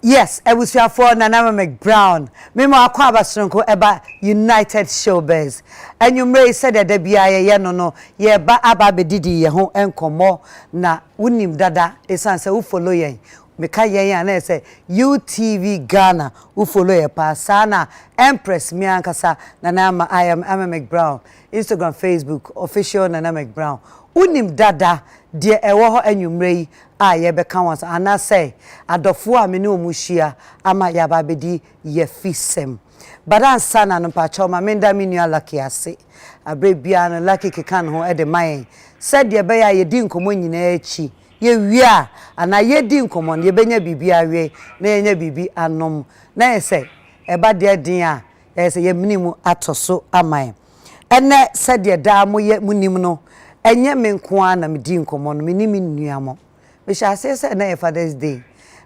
Yes, I was here for Nana Mcbrown. Memo akwaba sonko eba United Showbiz. And you may say that there be a no ye ba aba bedidi ye ho enkomo na unim dada esan se u follow ye. Meka ye na say UTV Ghana u follow ye pa sana Empress mi ankasa Nana I am Mcbrown. Instagram, Facebook, official Nana Mcbrown. Unim dada de ewo ho anwumrei a ye beka won ana say adofo a me ne omuhia ama ya ba bedi ye fisem badan sana no pa choma menda me nua lucky ase abrebia no lucky kekan ho e de man said ye be ya ye di nkomo nyina achi ye wia ana ye di nkomo ye benya bibia we na ye nya bibi anom na ye say e ba de din a ye say ye minimu atoso aman ene said ye da mo ye munim no enye me nkoa na me di nkomo no me ni me nuamo me sha say na Father's Day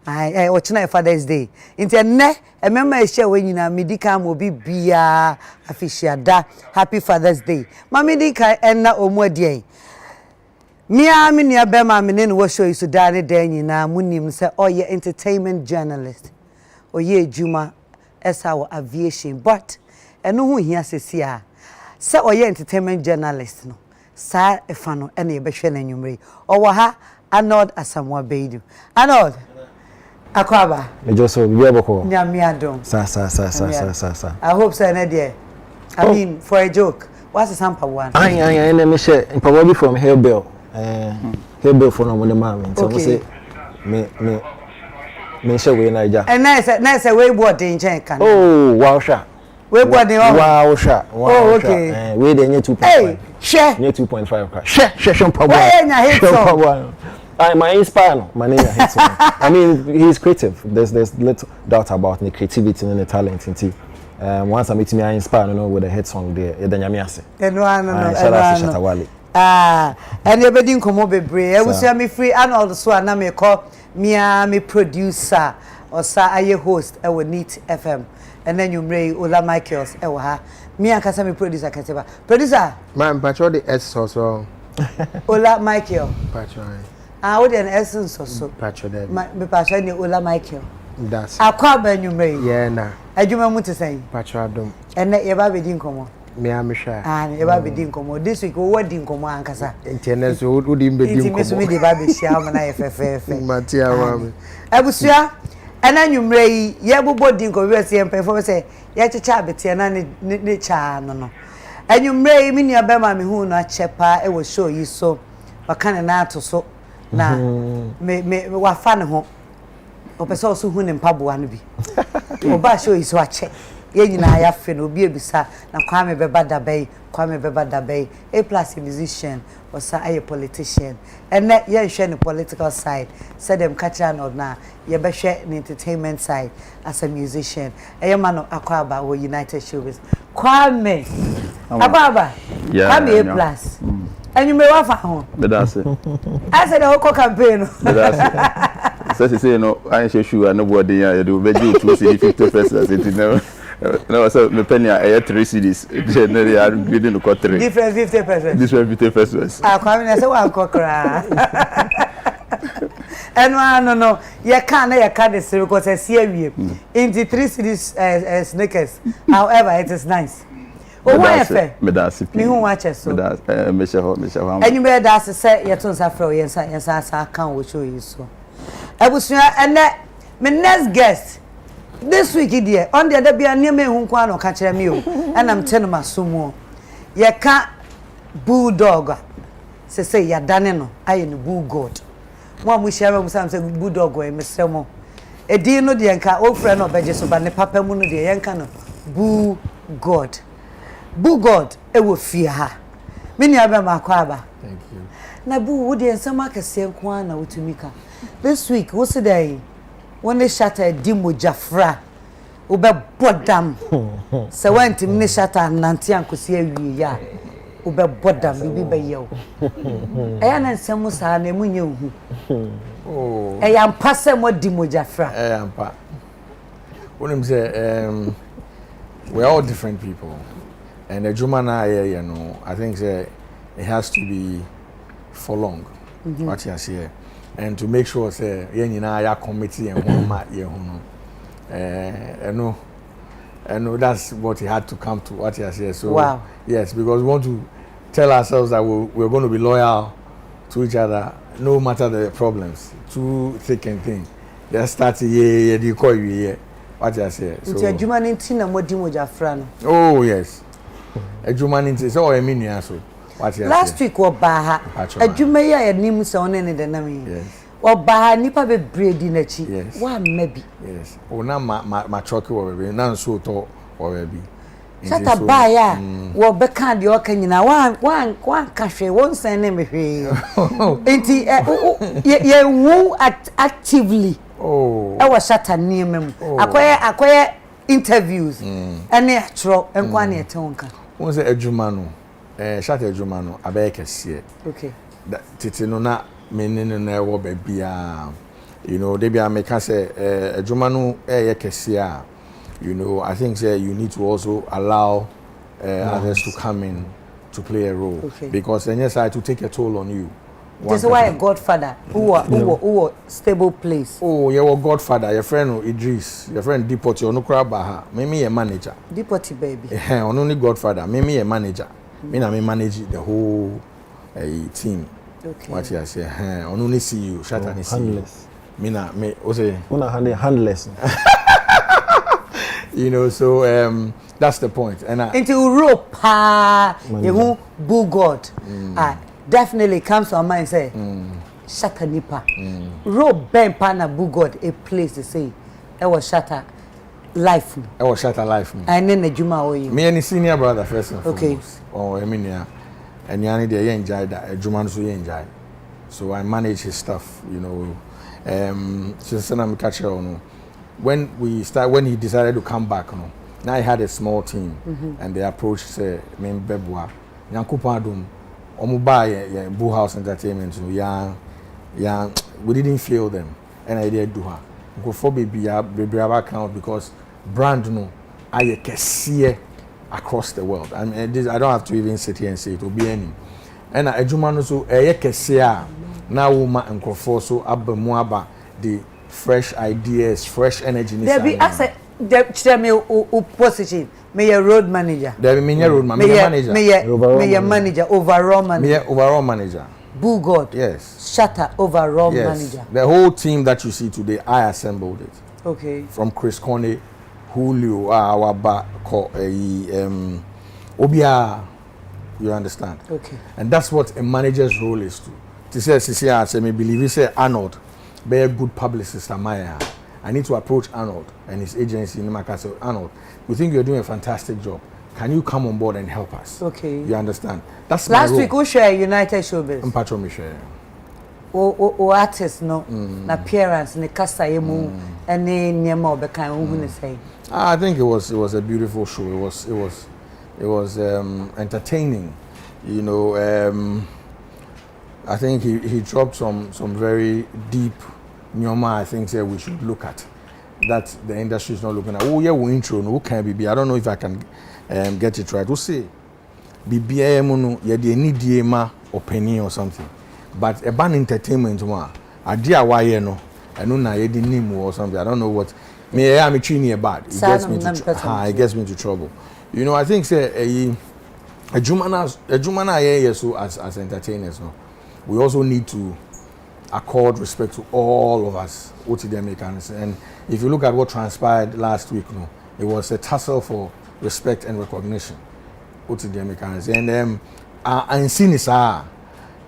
ai ochina Father's Day inte ne emema ehia we nyina me di kan mo bibia afishiada happy Father's Day ma me di kan enna omu adie mia me nua be ma me ne wo show isu da ne da nyina munim say oye entertainment journalist oye ejuma esa wo aviation but eno hu hia sesia say oye entertainment journalist no sa efano ene ye behwe na nwumre owo ha Arnold Asamoah Beidu Arnold akwaba mejoso bieboko nyame adom sa I hope so na there I mean for a joke what's the sample one I na me share probably from Hellbell Hellbell for no mo man so say me share we Naija and nice we board in chen kan oh wow sha we board in wow sha oh okay we dey near 2.5 hey share near 2.5 share pop why na hit song my inspire my name hit song I mean he's creative there's little doubt about the creativity and the talent into once I meet me I inspire no with a hit song there e danya me ase no and you be din komo bebre e wusia me free and also na me call me producer or sa aye host e wo Neat FM and then you mray Ola Michaels e wo ha me akasa me producer kateba producer man patcho the S so Ola Michael patcho what an essence so patcho there me patcho ni Ola Michael that's akwa ba nwumray yeah na adwuma mu tesen patcho adom and ye ba be din komo me am sure ye ba be din komo this week wo din komo ankasa internet so wo din be din komo me de ba be shia ma na ye fefefe matia wa me abusua ena nwumray ye bobo din ko we se empefo se ye checha abetia na ne cha no enwumray mi nua be ma me hu no achepa e wo show yi so wakane na ato so na me wa fa ne ho opese so hu ne mpaboa no bi oba show yi so ache ye nyina ya fe no obi ebisa na kwame beba dabai a plus a musician or sa a politician and that ye share the political side said them catch on na ye be share the entertainment side as a musician a man akwaba or United Showbiz kwame akwaba kwame a plus and you may wafa ho that's it I said the whole campaign that's it say no I ain't sure nobody here do be do 250 pesos it never no so me penny I 3 CDs generally are grading the quarter different 50%. different 50 pesos kwame na say wan kokra and no you can this because I see awie into 3 CDs sneakers however it is nice oh why fair me that's me who watch so me that's me share and you better that's say you ton sa fro yensa kan wo show you so abusua and me next guest this week here on the other bia neme hu kwa no ka kire me o and I'm telling my sumo ye ka bulldog say ya dane no aye no bull god mo amuhia me musam say bulldog o mesemo edi no de nka o frɛ no beje so ba ne papa mu no de yenka no bull god e wo fie ha me ni aba makwaba thank you na bull wo de nsama kase nko na wotumika this week wo se dey when they shatter dimo jafra ube bodam se went me shatter nanti ankosi awie ya ube bodam bibi be yew eya na nsemu sa na emunye hu eya mpase mo dimo jafra eya mpa wonim say we're all different people and the juma na you know I think say it has to be for long what you say and to make sure say yen nyina ya committee and one ma ye hu no and that's what he had to come to what he has said. So wow. Yes, because we want to tell ourselves that we're going to be loyal to each other no matter the problems. Too thick and thin. Just start ye the call you what I say. So adwuma ni nti na modi moja fra no. Oh yes. Adwuma ni nti so o emi nua so. What I say. Last week oba ha. Adwuma ya yanim se one ne de na me. Yes. Oba ha nipa be bredi na chi. Yes. Wa mabi. Yes. O na ma choke wo be na so to wo be. Sata ba ya wo be kan de o kan nyina wan ka hwe won san ne me hwe. Enti ye wu actively. Oh. I was shut and near me. Acquire interviews. And they throw and one year tonka. Once a Jumano, shut a Jumano, a baker see. Okay. That Titino na meaning in a wobe be you know, they be a make us a Jumano a cassia. You know, I think you need to also allow others to come in to play a role. Okay. Because then yes, I to take a toll on you. That's why a godfather who stable place. Oh, your godfather, your friend Idris, your friend Dipoti, or no crab baha. Maybe a manager. Dipoti baby. Only godfather, maybe a manager. Me na me manage the whole team. Okay. What you say? Only see you, shut and see you. Me na me. Ose. Una handless. You know, so that's the point. And into Europe, you who boo God. Definitely comes to our mind say shatter nipa rope ben pana bugod a place to say I was shatter life and then the juma o you me any senior brother first and okay foremost or eminia and yani dey enjoy that juma so enjoy so I manage his stuff, you know. Since I'm catch on when he decided to come back, now I had a small team and they approached say me Bebwa Nyankupa Adum Omuba Boo House Entertainment, so yeah, we didn't fail them, and I did do her. Go for baby account because brand no, I can see across the world. I mean, I don't have to even sit here and say it will be any. And I do so I can see now woman and for so abba the fresh ideas, fresh energy. There be as a position. Me a road manager. There be road manager. Me a manager, overall manager. Me overall manager. Boo God. Yes. Shatter overall manager. The whole team that you see today, I assembled it. Okay. From Chris Coney, Julio, our back, Obia. You understand? Okay. And that's what a manager's role is to. To say, I say, me believe, he say Arnold, be a good publicist, I need to approach Arnold and his agency in Macau. Arnold, we think you're doing a fantastic job. Can you come on board and help us? Okay. You understand? That's last week we share United Showbiz. Mpatro me share. O artist no na appearance ne kasa yemu ene nyema obekan ohun say. I think it was a beautiful show. It was entertaining. You know, I think he dropped some very deep nyoma I think we should look at that the industry is not looking at. Oh yeah, we intro no can be. I don't know if I can get it right. We'll see. BBA no yeah they need ma opinion or something. But a band entertainment one idea why no I know na yedi name or something. I don't know what me I am treating bad. It gets me into trouble. You know, I think say a jumana yeah so as entertainers no. We also need to accord respect to all of us, OTD. And if you look at what transpired last week, it was a tussle for respect and recognition. OTD. And seen is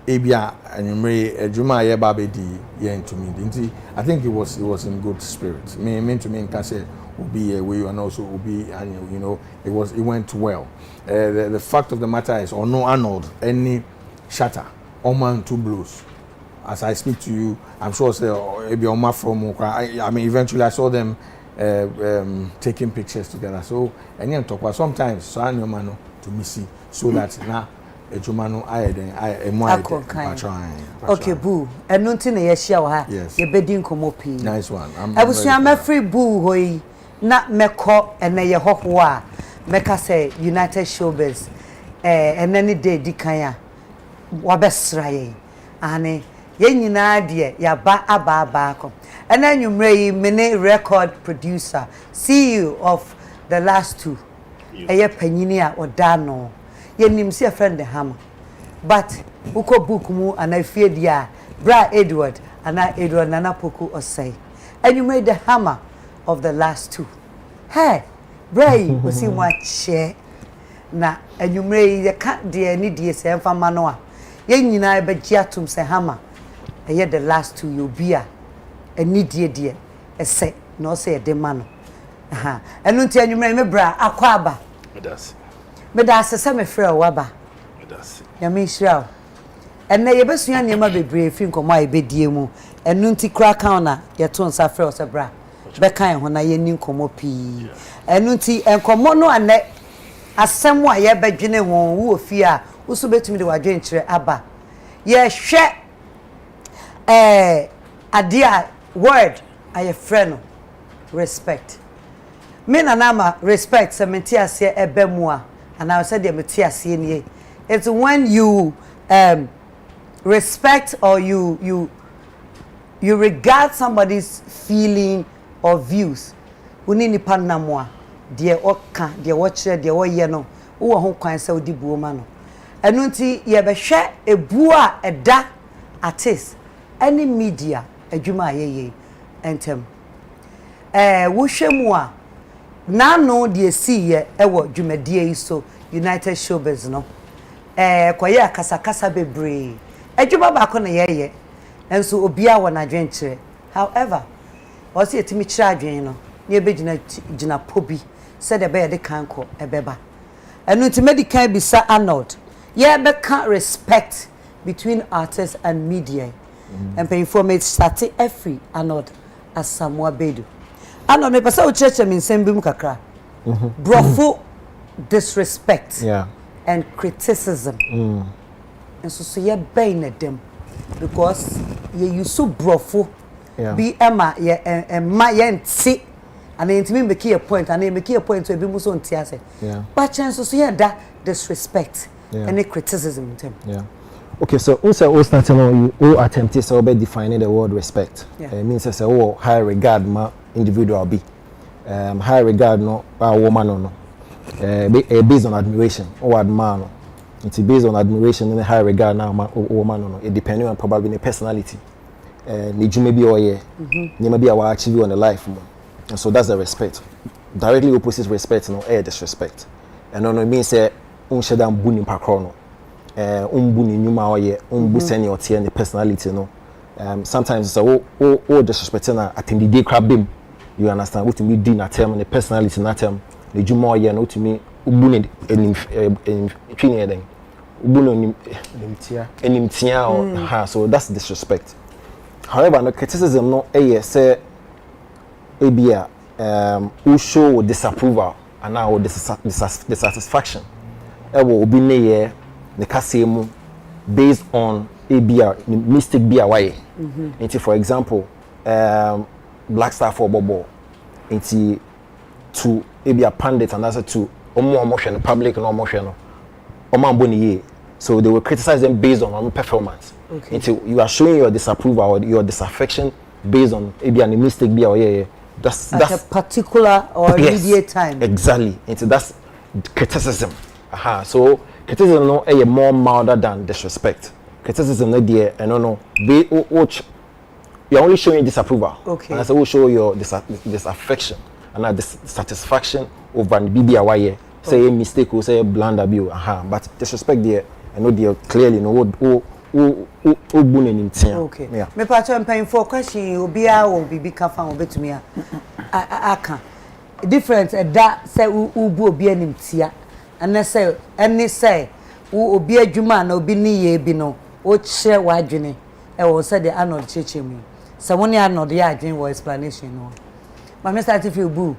Abia and Juma Babedi to me. I think it was in good spirit. Me to me can say will be a way and also will be and you know it went well. The fact of the matter is or no Arnold any shatter or man two blues. As I speak to you, I'm sure say maybe Oma from I mean eventually I saw them taking pictures together. So and talk about sometimes so I know to me see so that now ejumano okay boo eno nti na ye hia wa ha ye bedi nkomo pi nice one abusua ma free boo hoyi na meko ene ye hoho a meka say United Showbiz enani day di kan a wabesra ye ane Yen nyina de ya ba aba ko. And then you may mini record producer, CEO of the last two. Eye panyini a odano. Yenim see a friend the hammer. But uko book mu and I fear dia Bra Edward and I Edward Nana Poku or say. And you made the hammer of the last two. Hey, Bray was in what share. Na and you may the cat dear need ye say for manoa. Yen yina be giatum se hammer. And yet the last two you be a need dear a say no say a demano. Aha. And until you may me bra aquaba. Me das se me frɛ waba. Me das. Ya me hira. And na ye besua nneema bebree fi nkomo a ebedie mu. Enu nti kra kan na ye to nsa frɛ o se bra. Be kan ho na ye ni nkomo pii. Enu nti enkomo no ane asɛm a ye bedwene ho wo fi a wo so betumi de wadwen kyerɛ aba. Ye hwɛ ade a word aye frɛ no respect. Me na nama respect se meti ase ebe mu a and I said meti ase nie. It's when you respect or you regard somebody's feeling or views. Uni nipa namo a de oka de wo kire de wo ye no wo ho kwan se odi buo ma no. Enu nti ye be hwe ebu a eda artist any media adwuma ayeye entem wo hwe mu a na no de si ye ewo dwumadie yi so United Showbiz no koye akasa bebre adwuma ba ko na ye enso obia wo na dwenkyere. However o se etimi kire adwen no na ebegina pobi said the be de kanko ebeba enu nti medical bisa Arnold ye be can respect between artists and media and pay for me start every Arnold as Samuel Bedu. Ano me pesa o church me nsem bi mu kakra. Brofo disrespect and criticism. And so ye bay na dem because ye use brofo be ema ye ma ye nti and intimi make a point and make a point to be mu so nti ase. But chance so ye da disrespect and criticism them. Okay, so also all starting on you attempt to be defining the word respect. It means say oh high regard ma individual be high regard no woman no based on admiration or admire no. It's based on admiration and high regard now woman no. It depending on probably the personality ni jume bi oye ni ma bi a achieve on the life mo. And so that's the respect. Directly opposite respect no disrespect. And no means say unshedam bu ni pakro no. Umbu ni nyuma oye umbu seni otie ni personality no. Sometimes so o disrespect na attempt dey crab them. You understand what me do na term the personality na term the juma oye no to me umbu ni twini den umbu no enimtia or ha so that's disrespect. However no criticism no say ebia who show disapproval and now dissatisfaction e wo obi ne ye the kasemu based on ABR mistake be away. For example, Black Star for Bobo into to ABR pundit and that's to emotion public and emotion so they will criticize them based on performance. Until you are showing your disapproval or your disaffection based on ABR mistake be away. That's a particular or immediate time. Exactly. Into that's criticism. So criticism no a more milder than disrespect. Criticism no there and no you're only showing disapproval. And I say will show your disaffection and dissatisfaction over the BBY. Say a mistake or say a blunder bill. But disrespect there I know there clearly no okay. Me pacho mpanyim for question obia wo bibi ka fa wo betumi aka different that say ubu obi animtia and say any say obi adwuma na obi ni ye bi no o kire wadwene e wo say the Arnold cheche mu say woni Arnold ya adwen wo explanation no ma me start feel boo.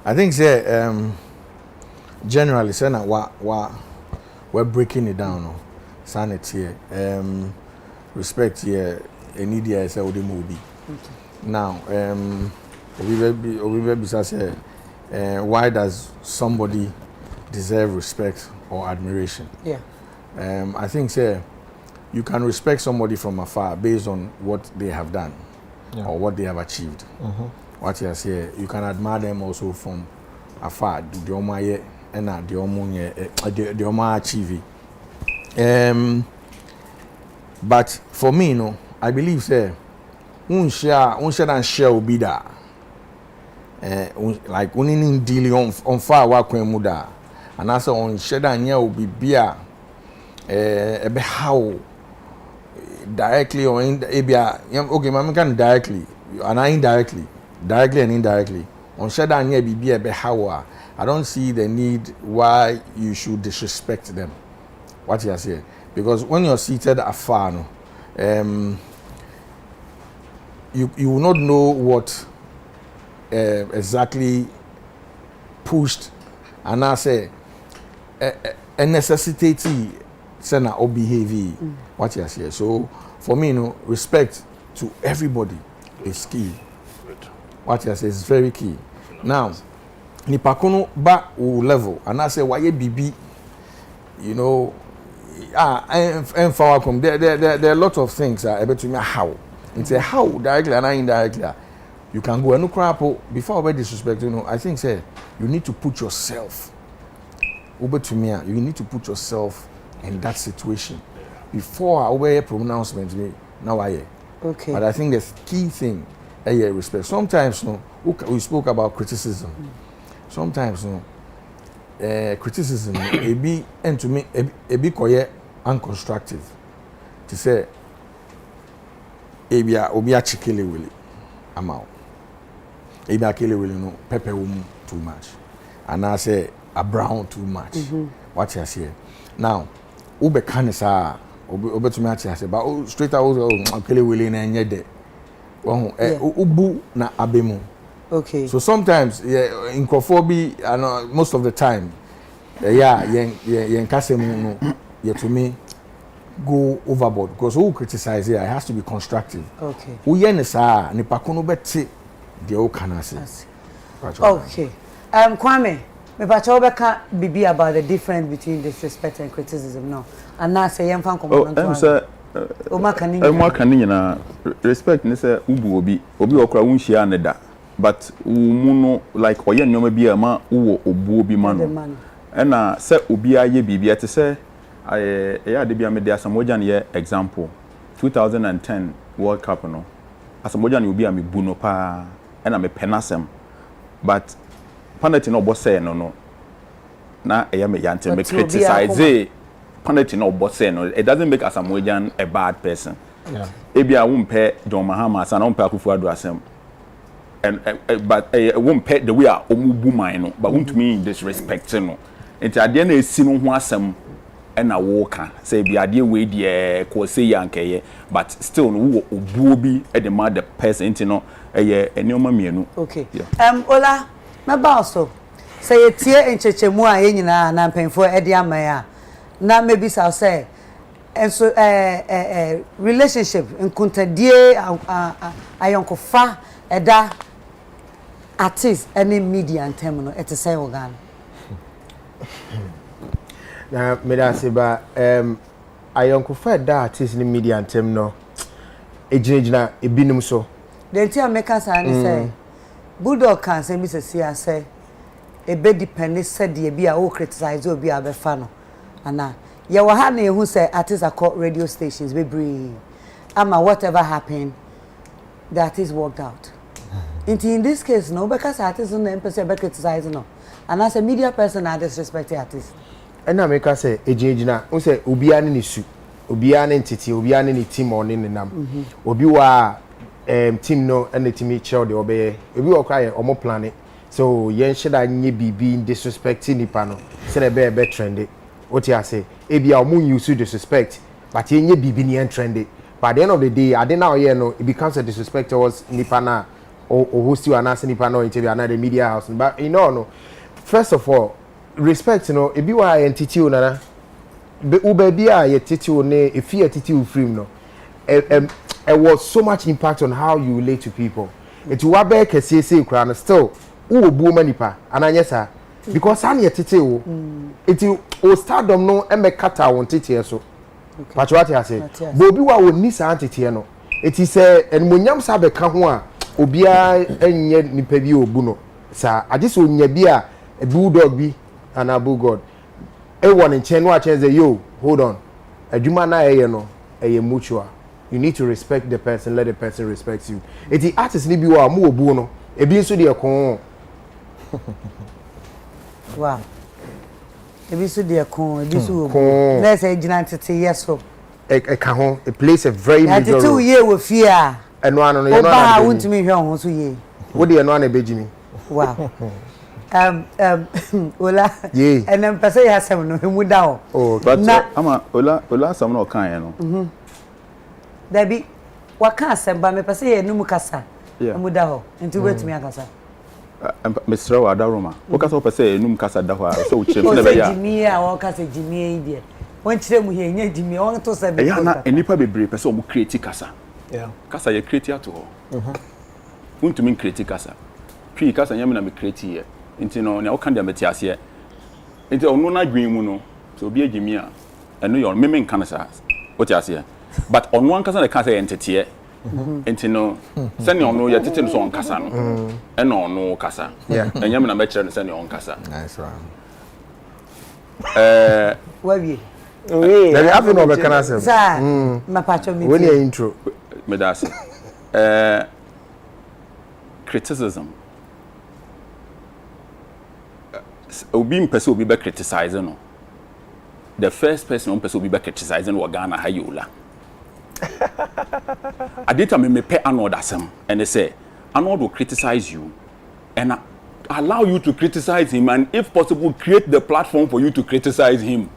I think say generally say na we're breaking it down no sanity respect here any dia say odi mo bi now we be say why does somebody deserve respect or admiration? I think say you can respect somebody from afar based on what they have done or what they have achieved. What you say, you can admire them also from afar. The omaye and the omunye the oma achieve. But for me, no, I believe say unshare and share obida. Like uninin dealing on far wakwen muda, and also on share and yeah will be beer. How directly or okay, man can directly and indirectly, directly and indirectly. On shada and be how I don't see the need why you should disrespect them. What you say? Because when you're seated afar, no, you will not know what exactly pushed and I say a necessity sena or behavior. What you say? So for me, no, respect to everybody is key. What you say is very key. Now, nipakono ba o level and I say why BB, you know, and for there are a lot of things able to me how. It's a how directly and indirectly. You can go and no crap before we disrespect, you know. I think say you need to put yourself over to me. You need to put yourself in that situation before I wear pronouncement. Now I okay. But I think the key thing is respect. Sometimes no, we spoke about criticism. Sometimes no, criticism it be and to me it be quite unconstructive. To say ebia obi a chikele wele amount. Ebia kele wele no pepper too much, and I say a brown too much. What you say now? Ube kanisa ube to me say but straight out kele wele na nyede. Ubu na abemu. Okay. So sometimes in Kofobi and most of the time yen kasemu no ye to me go overboard because who criticize here it has to be constructive. Okay. Who yen sa ni pakono beti the o kanase. Okay. Kwame, me pa cho beka bibi about the difference between disrespect and criticism no. And now say yen fan komo o makani na respect ni say ubu obi okra wunhia ne da but mu no like oye nyoma bi ama wo obu obi ma no na say obi aye bibia te say ya de bia me de asamoja ne example 2010 World Cup no asamoja ne obi a me bu no pa na me penasem but penalty no bo say no na eya me yante me criticize penalty no boss no it doesn't make Asamoah a bad person. Yeah. Ebia wumpe John Mahama sana wumpe Akufo-Addo asem. And but wumpe the way a omubu man no but won't mean disrespect no. Enti ade na esi no ho asem e na wo ka say bia ade we de ko say yankeye but still no wo obuo bi e de ma the person enti no eye enioma mienu. Okay. Yeah. Ola meba also say etie enchechemu a yenyina na mpenfo e de amaya. Now maybe I'll say, and so relationship in Kuntadie, Ayonkofa, Eda artist, any media and terminal, it's a say organ. Now, Medasiba, Ayonkofa, Eda artist in media and terminal, a judgna, a binum so. The entire makers say, Bulldog can say, Mrs. say, a bed dependent said the be a who criticize or be a befano. Ana ya wa ha na ehu say artists are radio stations we bring ama whatever happened the artist worked out. In this case no because artists no person be criticize no and as a media person I disrespect the artist and na make say ejina who say obi ane ni su obi ane ntiti obi ane ni team on ni nam obi wa team no and the team child the obey obi wa kwa omo plan so yen sheda nye bibi disrespecting nipa no say be trendy. What you say? Ebia omu use disrespect, but ye nye bibi ni trendy. But at the end of the day, I didn't know no, it becomes a disrespect towards Nipana or host you and ask Nipana interview another media house. But you know, no. First of all, respect, you know, if you are entity nana, be ubebia ye titi ne if you titi free no. It was so much impact on how you relate to people. It was back say crown still. Who bu manipa ananyesa. Because I'm here titi it will stardom no and make kata won titi so Patrwati ase. Bobi wa woni sa antete no. Eti se enmonyam sa be ka ho a obia enye nipa bi obu no. Sa ade so onya bi a bulldog bi ana bulldog. E won nchen no a chen say yo, hold on. Adwuma na eye no, eye mutual. You need to respect the person, let the person respect you. Eti artist ni bi wa mu obu no, ebi nso de kon. Wow. Ebi so de kon, ebi so obu. Let's say ginantity yes so. It plays a very major role. Two year with fear. And one on your own. I want to meet you so ye. What do you know, Benjamin? Wow. Ola. Yeah. And then person has some no him down. Oh, but ama Ola some no kan no. Debi, what can say ba me person ye no mu kasa. Mu da ho. Nti wait me akasa. Mr. Wadaroma. Wo kasa person ye no mu kasa da ho a so wo chim na be ya. Jimi a wo kasa jimi e die. Won kire mu he nya jimi won to say be. Ya na enipa bebre person o mu create kasa. Yeah. Kasa ye create ato ho. Won to me create kasa. Twi kasa nya me na me create here. Nti no ne wo kan dia meti ase. Nti ono na dwen mu no. So obi agimi a eno yo me men kan sa. What you ase. But ono an kasa na kasa entete. Nti no se ne ono ye tete no so on kasa no. Eno ono kasa. Yeah. Enya me na me kire no se ne on kasa. Nice one. Wabi. Oui. Let me have no be kana say. Sir. Ma pacho me. When your intro. Me da say. Criticism. Obi mpese obi be criticize no. The first person mpese obi be criticize no Ghana hayola. Adita me pay another asem and they say Arnold will criticize you and allow you to criticize him and if possible create the platform for you to criticize him.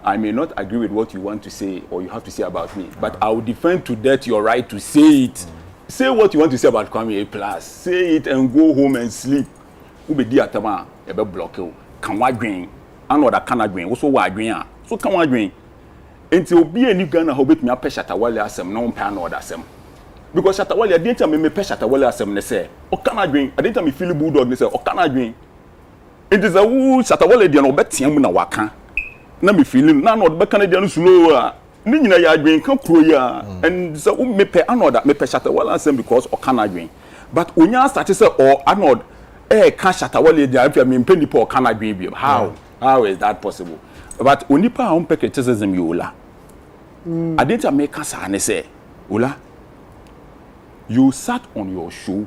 I may not agree with what you want to say or you have to say about me, but I will defend to death your right to say it. Say what you want to say about Kwame A+. Say it and go home and sleep. Ube di atama ebe block you. Kan wa dwen. Another can dwen. Wo so wa dwen a. So kan wa dwen. Enti obi eni Ghana ho betumi apɛ Shatawale asɛm na ɔmpɛ another asɛm. Because Shatawale adenta me pɛ Shatawale asɛm ne sɛ ɔkana dwen. Adenta me feel bulldog ne sɛ ɔkana dwen. Enti sɛ wo Shatawale dia no ɔbɛtia mu na waka. Na me feeling na no ɔbɛka dia no slow a. Ni nyina ya dwen kan kuro ya. And sɛ wo me pɛ another me pɛ Shatawale asɛm because ɔkana dwen. But onya start sɛ or Arnold ka Shatawale dia afia me mpɛ nipa ɔkana dwen bi. How is that possible? But onipa a ɔmpɛ criticism yola. I didn't make us an say, Ola, you sat on your show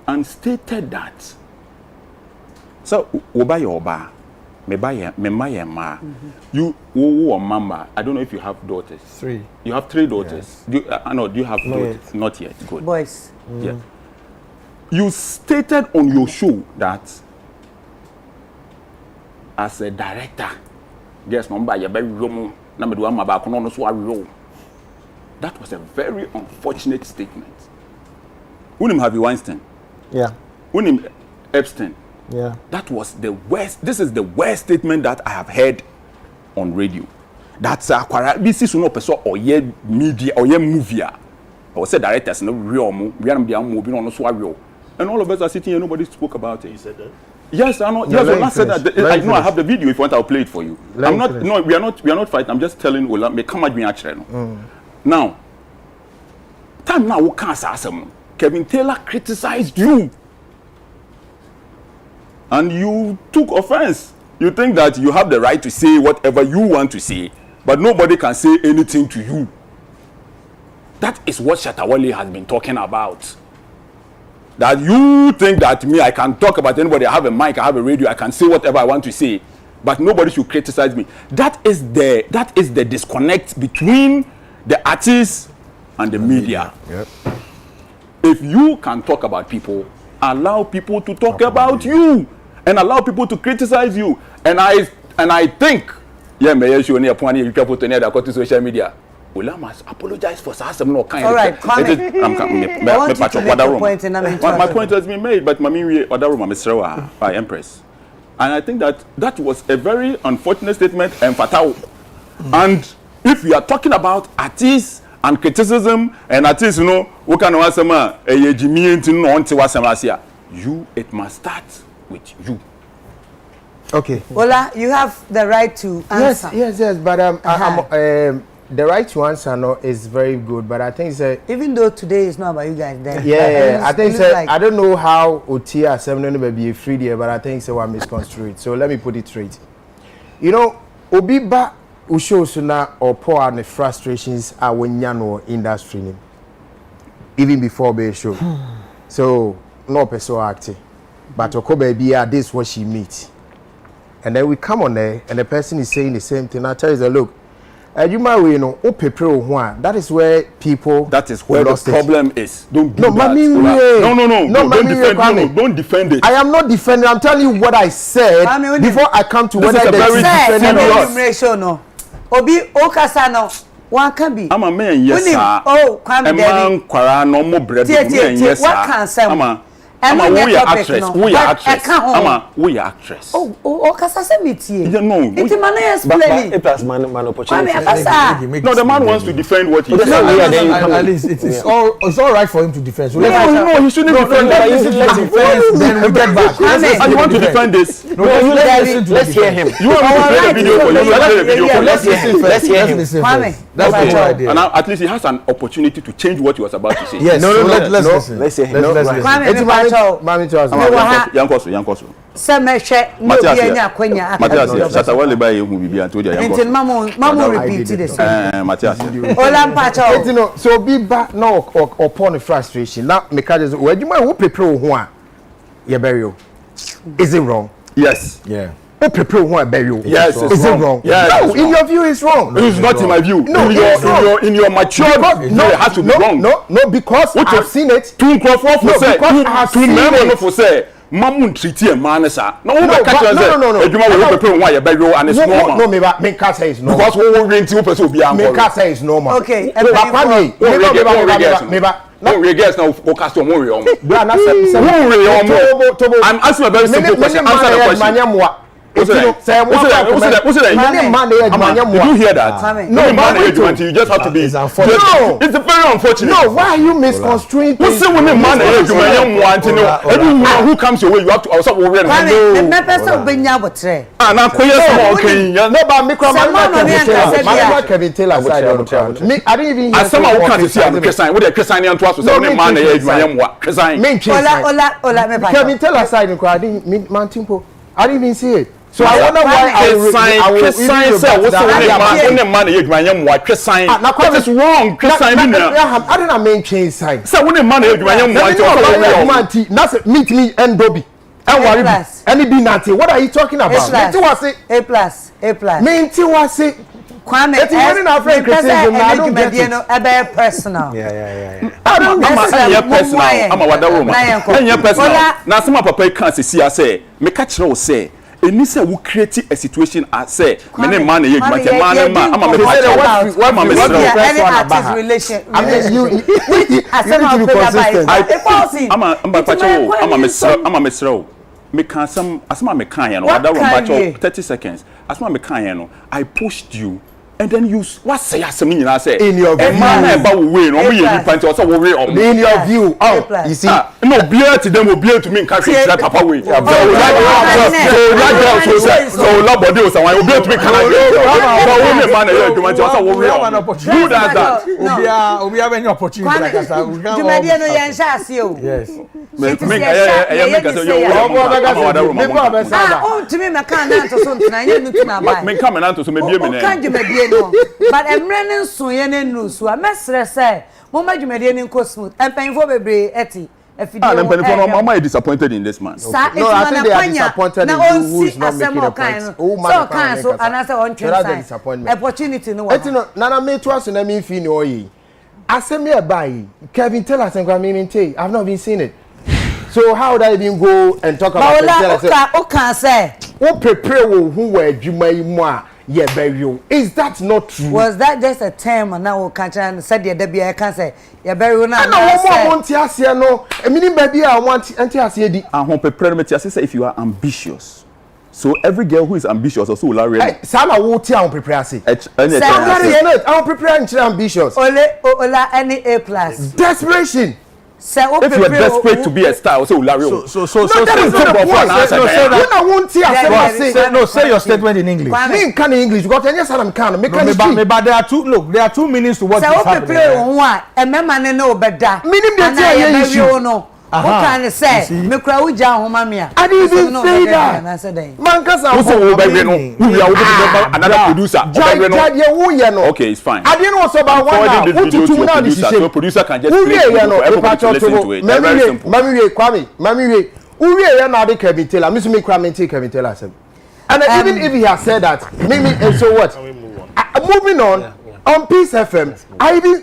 and stated that. So, oba yoba, me my ma. You, mama. I don't know if you have daughters. 3. You have 3 daughters. Yes. Do you have Not daughters? yet. Not yet. Good. Boys. Yeah. You stated on your show that as a director, guess number you very wrong. That was a very unfortunate statement. Unim Harvey Weinstein. Yeah. Unim Epstein. Yeah. That was the worst. This is the worst statement that I have heard on radio. That's a BC no person or ye media or ye movie. I was say directors no real mo. We are moving on so real. And all of us are sitting here. Nobody spoke about it. You said that. Yes, I know. Yes, Ola said that. I know. I have the video. If you want, I'll play it for you. I'm not. No, we are not fighting. I'm just telling Ola. Me come at me actually. Now, time now. What can't say? Kevin Taylor criticized you, and you took offense. You think that you have the right to say whatever you want to say, but nobody can say anything to you. That is what Shatawale has been talking about. That you think that me, I can talk about anybody, I have a mic, I have a radio, I can say whatever I want to say, but nobody should criticize me. That is the disconnect between the artists and the media. Yep. If you can talk about people, allow people to talk about you and allow people to criticize you. And I think, yeah, may you need a point you can put on the social media. Ola must apologize for some no kind. All right, my point has been made, but Mami other room, Mr. Empress. And I think that was a very unfortunate statement and fatal. And if we are talking about artists and criticism and artists, you know, who can answer you, it must start with you. Okay. Ola, you have the right to answer. Yes, but the right to answer no is very good, but I think even though today is not about you guys then. Yeah, I think like, I don't know how Otia 7 may be free there, but I think I misconstrued. So let me put it straight. You know, Obiba Ushosuna or pour on the frustrations are when Yano industry even before Bay show. So no person acting. But Okobe Bia, this is what she meets. And then we come on there and the person is saying the same thing. I tell you, look, you might know, that is where people. That is where the problem is. Don't do that. No, don't defend it. I am not defending. I'm telling you what I said before I come to whether very defending no. Obi Okasano, one can be. I'm a man, yes, sir. Oh, come on, Quara, no more bread. Yes, what can say? We are actress. We are actress. We are actress. Oh, Okasa meet you. No, it's a man explaining. It has man opportunity. No, the man wants to defend what he says. At least it's all right for him to defend. So no, he shouldn't defend that. Then we get back. And you want to defend this? No, let's hear him. You want me to play the video for you? Let's play the video for you. Let's hear him. That's the whole idea. And at least he has an opportunity to change what he was about to say. Yes. No, let's listen. Let's hear him. Mami to us. Yankoso. Semeshe no bienya kwenya. Matias, chata wale ba yehu bibia nto dia yankoso. Until mamu repeat this. Matias. Ola mpacho. So be back now upon frustration. Now me ka just where you who prepare ho a ye burial. Is it wrong? Yes. Yeah. Who prepare ho a burial? Yes. Is it wrong? Yes. No, in your view it's wrong. It is not in my view. No, in your mature view, it has to be wrong. No, because I've seen it. Two crofo for say, two men for say. Mamun treat a man sa. No, catch us. No. Eduma we prepare one ya burial and it's normal. No, me can't say it's normal. Because we will rent you person be am. Me can't say it's normal. Okay. No, we guess now focus on worry on. I'm asking a very simple question. Answer the question. Did you hear that? No, you just have to be. It's unfortunate. No, it's very unfortunate. No, why are you misconstruing things? Everyone who comes your way, you have to also worry. No, but Kevin Taylor side. I didn't even hear someone who can't see I'm Christian. What a Christian and to us was only man Kevin Taylor side. I didn't even see it. So I wonder why I will say what's the man you man what Christian. That is wrong. Christian I don't mean change sign. So when a man you man that's meet me and Dobby. And worry. Any be nanty. What are you talking about? A plus. Minty was it. Kwame, it's in our friend criticism. I don't get it. A personal. Yeah. I'm a wonder woman. And your personal. Now some papa can't see I say, me catch no say. And this will create a situation I say, many man I'm a relation. I mean you I'm a misro. Me can some asma me can no other one 30 seconds. Asma me can I pushed you. And then you what say I say in your view man about win or we in your view you see no beer to them will be to me country that papa way so love body was I will be to me man do that we have any opportunity like us yes to me can so me come and to me but I'm running so yene no so a mesre say mo madwumade ni nko smooth empanfo bebre eti empanfo mama is disappointed in this man. No, I think they are disappointed in who is not making a point. So can so anase on train opportunity no one. Eti nana me to aso na me fi ni oyi asemi e bai Kevin Taylor senkwa me nte I've not been seen it. So how would I even go and talk about Kevin Taylor? O can say o prepare wo hu wa adwuma yi mu a yeah, burial. Is that not true? Was that just a term now we can't said the Debbie I can say yeah burial now. I want to ask you no. I mean baby I want anti ask you di. I want prepare me to say if you are ambitious. So every girl who is ambitious also will already. Some I will tell prepare say. I will prepare and ambitious. Ola any A plus. Desperation. If you are desperate to be a star, also Larry. So that is not the point. I won't say your statement in English. Me can in English because any time can make but there are two meanings to what is happening. Meaning the issue. What can I say? Me cry uja homa me. I didn't even say that. Man kasa another producer. Okay, it's fine. I didn't know so about one now. Who to two now this is so producer can just play it for everybody to listen to it. Very simple. Mami, who we now the Kevin Taylor. Me so me cry me take Kevin Taylor say. And even if he has said that, maybe and so what? Moving on Peace FM,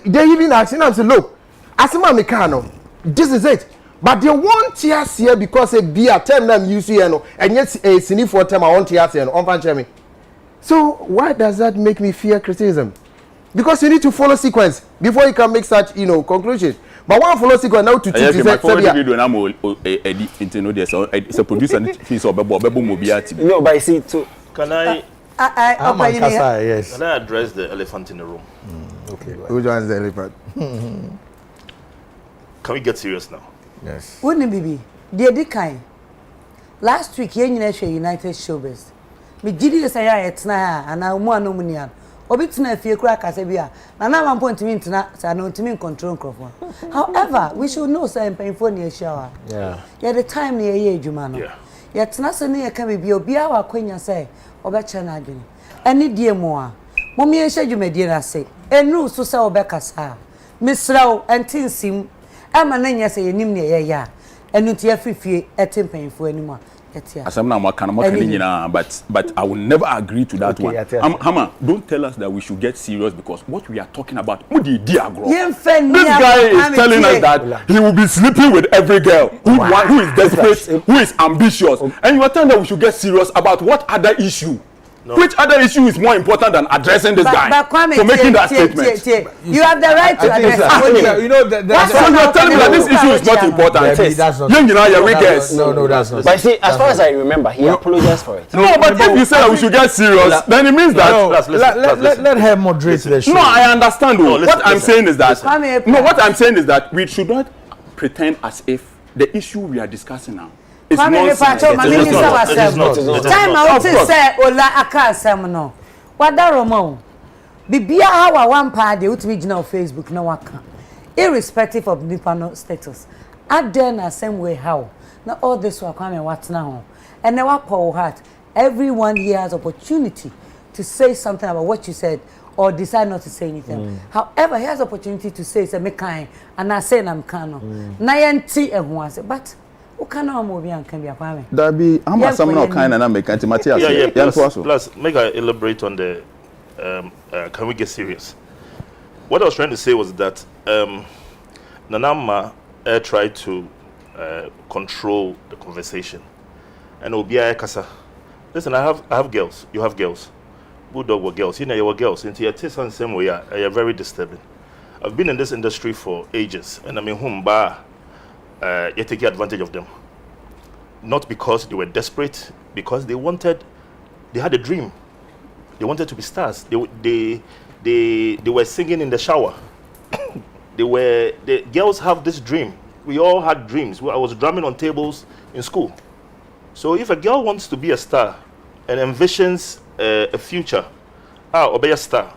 they even asking and say, look, Asima Mekano, this is it. But they want tears here because it be a term them use here and yet a sini for term I want tears here on me. So why does that make me fear criticism? Because you need to follow sequence before you can make such conclusion. But one follow sequence now to teach you video and I'm edit into this. It's a producer fees or bebo mobiati. No, but I see too. Can I yes. Can I address the elephant in the room? Okay. Which one is the elephant? Can we get serious now? Yes. Wouldn't it be? Last week, you United Showbiz. Me gidi say ya etna and I mo anomunian. Obi tena fie kura kasebia. Na na point me tena say no ntimi control crofo. However, we should know say painful near shower. Yeah, the time near ye adwuma no. Yeah, tena se ne ka bibia obi a wakwanya say obeche na adwene. Ani die mo a. Mo me ehye dwumadi na say. Enu so say obekasa. Misraw entinsim. Ama na nya say enim ne ye ya. Enu tie afifie etim painful animo. But I will never agree to that one. Hama, don't tell us that we should get serious because what we are talking about, this guy is telling us that he will be sleeping with every girl who is desperate, who is ambitious, and you are telling that we should get serious about what other issue? No. Which other issue is more important than addressing this guy for making that statement? You have the right to address it. You know, so you're telling me that this issue is not important. No, that's not. But see, as far as I remember, he apologized for it. No, but if you say that we should get serious, then it means that let her moderate the show. No, I understand. What I'm saying is that we should not pretend as if the issue we are discussing now. It's nonsense. Time out to say ola akasem no. Wada romo. Bibia how one party utimi gina on Facebook na waka. Irrespective of nipano status. At then the same way how. Now all this will come and what's now. And now our heart. Everyone here has opportunity to say something about what you said or decide not to say anything. However, he has opportunity to say me kind and I say I'm kind. Na yanti ehunase but Dabi, I'm someone kind and I'm making plus, make I elaborate on the can we get serious? What I was trying to say was that Nanama tried to control the conversation. And Obia Kasa. Listen, I have girls. You have girls. Bulldog were girls. You know you were girls. Into your taste on the same way, you're very disturbing. I've been in this industry for ages, and I mean whom you take advantage of them. Not because they were desperate, because they had a dream. They wanted to be stars. They were singing in the shower. The girls have this dream. We all had dreams. I was drumming on tables in school. So if a girl wants to be a star and envisions a future, obey a star.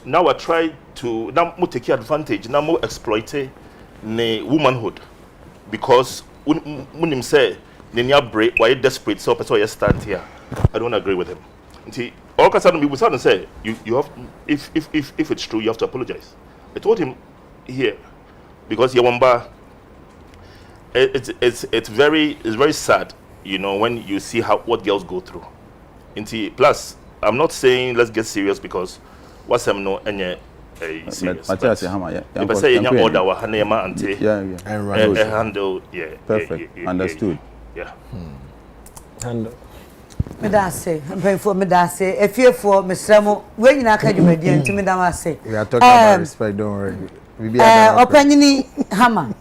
Now I try to take advantage, now exploit the womanhood. Because when him say Nenya break why desperate so person you stand here. I don't agree with him. See, all of a sudden people start and say you have if it's true you have to apologize. I told him here because Yawamba it's very sad, you know, when you see what girls go through. Plus I'm not saying let's get serious because what's I'm no any serious. If I say in order wa hanema ante and handle perfect understood. Yeah. And me da say if you for Mr. when you aka dwumadi enti me da say we are talking about respect, don't worry. Opanyini Hammer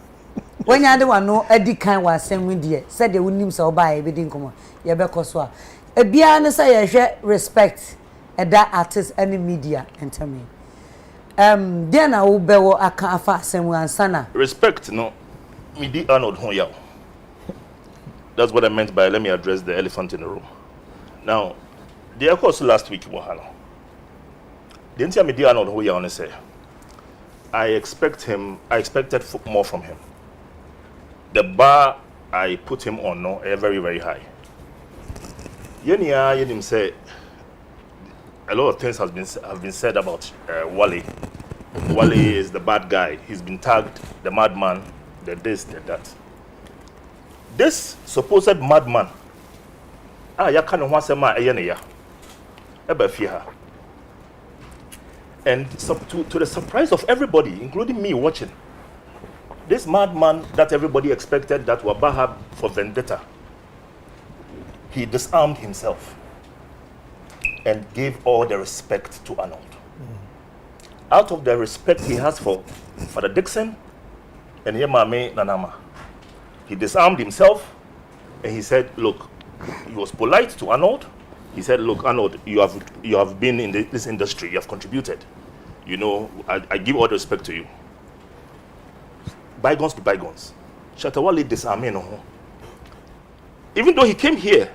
when you dey one no edi kan wa asem wi de said the wonim say oba e be din komo ye be koso a bia ne say ye hwe respect that artist and media entertainment. Then I will be aka afa asem ansana respect no me di Arnold Hoya. That's what I meant by let me address the elephant in the room. Now, the course last week, Mohano. The entire media Arnold Hoya on say, I expected more from him. The bar I put him on no very, very high. Yenim say a lot of things have been said about Wale. Wale is the bad guy. He's been tagged the madman, the this, the that. This supposed madman, and to the surprise of everybody, including me watching, this madman that everybody expected that Wabaha for vendetta, he disarmed himself and gave all the respect to Arnold. Out of the respect he has for Father Dixon and Yemame Nanama, he disarmed himself and he said, look, he was polite to Arnold. He said, look, Arnold, you have been in this industry, you have contributed. You know, I give all the respect to you. Bygones to bygones. Shatawale disarming. Even though he came here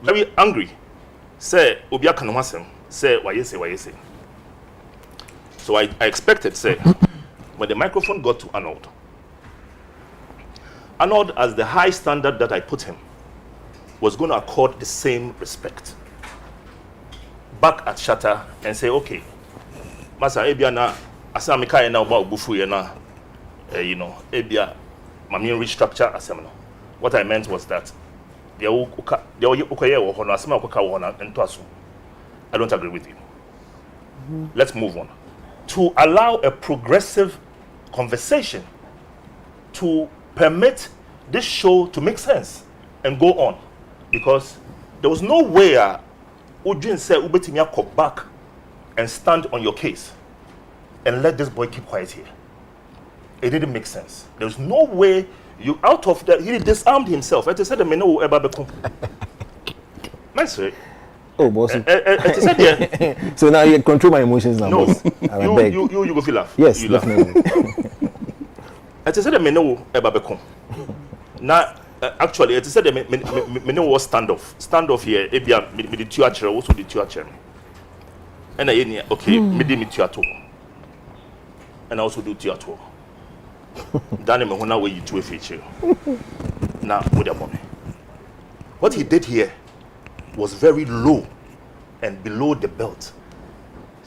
very angry, say, Obiaka Nomasem, say, why you say. So I expected, say, when the microphone got to Arnold, as the high standard that I put him, was going to accord the same respect. Back at Shatta and say, okay, Masa Ebia na asamika na uba ubufu na, you know, Ebia mami restructure asemno. What I meant was that I don't agree with you. Let's move on. To allow a progressive conversation to permit this show to make sense and go on. Because there was no way Ujin said Ubetimia come back and stand on your case and let this boy keep quiet here. It didn't make sense. There was no way you out of that. He disarmed himself. It said nice, right? Oh, boss. Yeah. So now you control my emotions now. No, boss. you go feel laugh. Yes, you definitely. It said now. Actually, it said me no was standoff here. Ebia me the two actually also the two actually. And I okay me the me two at all. And I also do two at all. Danny me hona way you two feature. Now with about me. What he did here was very low and below the belt.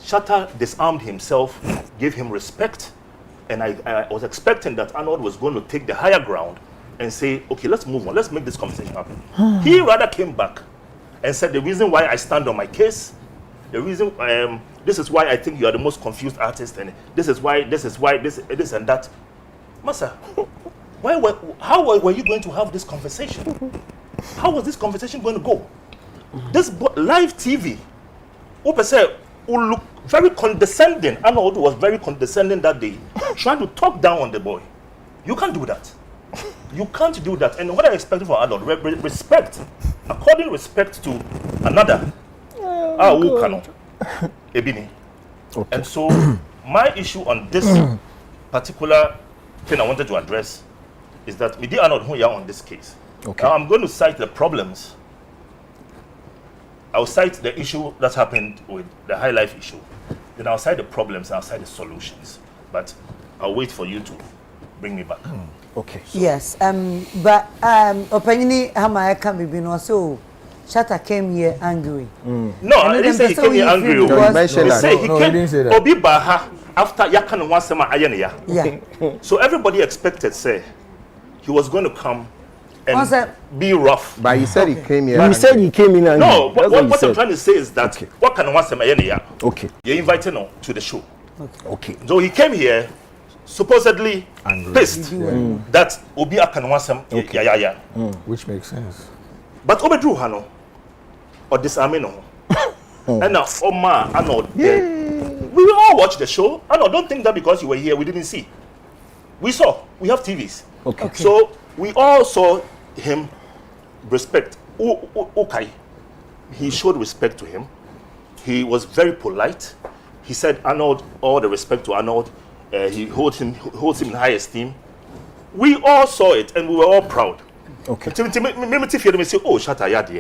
Shatta disarmed himself, gave him respect, and I was expecting that Arnold was going to take the higher ground and say, okay, let's move on. Let's make this conversation happen. He rather came back and said, the reason why I stand on my case, the reason, this is why I think you are the most confused artist, and this is why this and that. Masa, how were you going to have this conversation? How was this conversation going to go? This live TV, who look very condescending. Arnold was very condescending that day, trying to talk down on the boy. You can't do that. You can't do that. And what I expected for Arnold, respect, according respect to another. Ebini. Okay. And so my issue on this particular thing I wanted to address is that Midi Arnold who are on this case. Okay. Now I'm going to cite the problems. I'll cite the issue that happened with the High Life issue. Then I'll cite the problems and I'll cite the solutions. But I'll wait for you to bring me back. Okay. So. Yes. But Openini Hamaya can be no so Shatta came here angry. No, I didn't say he came here angry. He didn't say that. Obi Baha after Yakan Wasema Ayania. Yeah. So everybody expected, say, he was going to come and be rough. But he said he came here. You said he came in angry. No, what I'm trying to say is that what can Wasema Ayania? Okay. You're invited to the show. Okay. So he came here supposedly pissed that Obi Akanwasem which makes sense. But Obedru Hano or disarming and now Omar Arnold. We will all watch the show. Arnold, don't think that because you were here we didn't see. We saw. We have TVs. Okay. So we all saw him respect. Okay. He showed respect to him. He was very polite. He said Arnold, all the respect to Arnold. He holds him in high esteem. We all saw it and we were all proud. Okay. Me say, oh, shut up,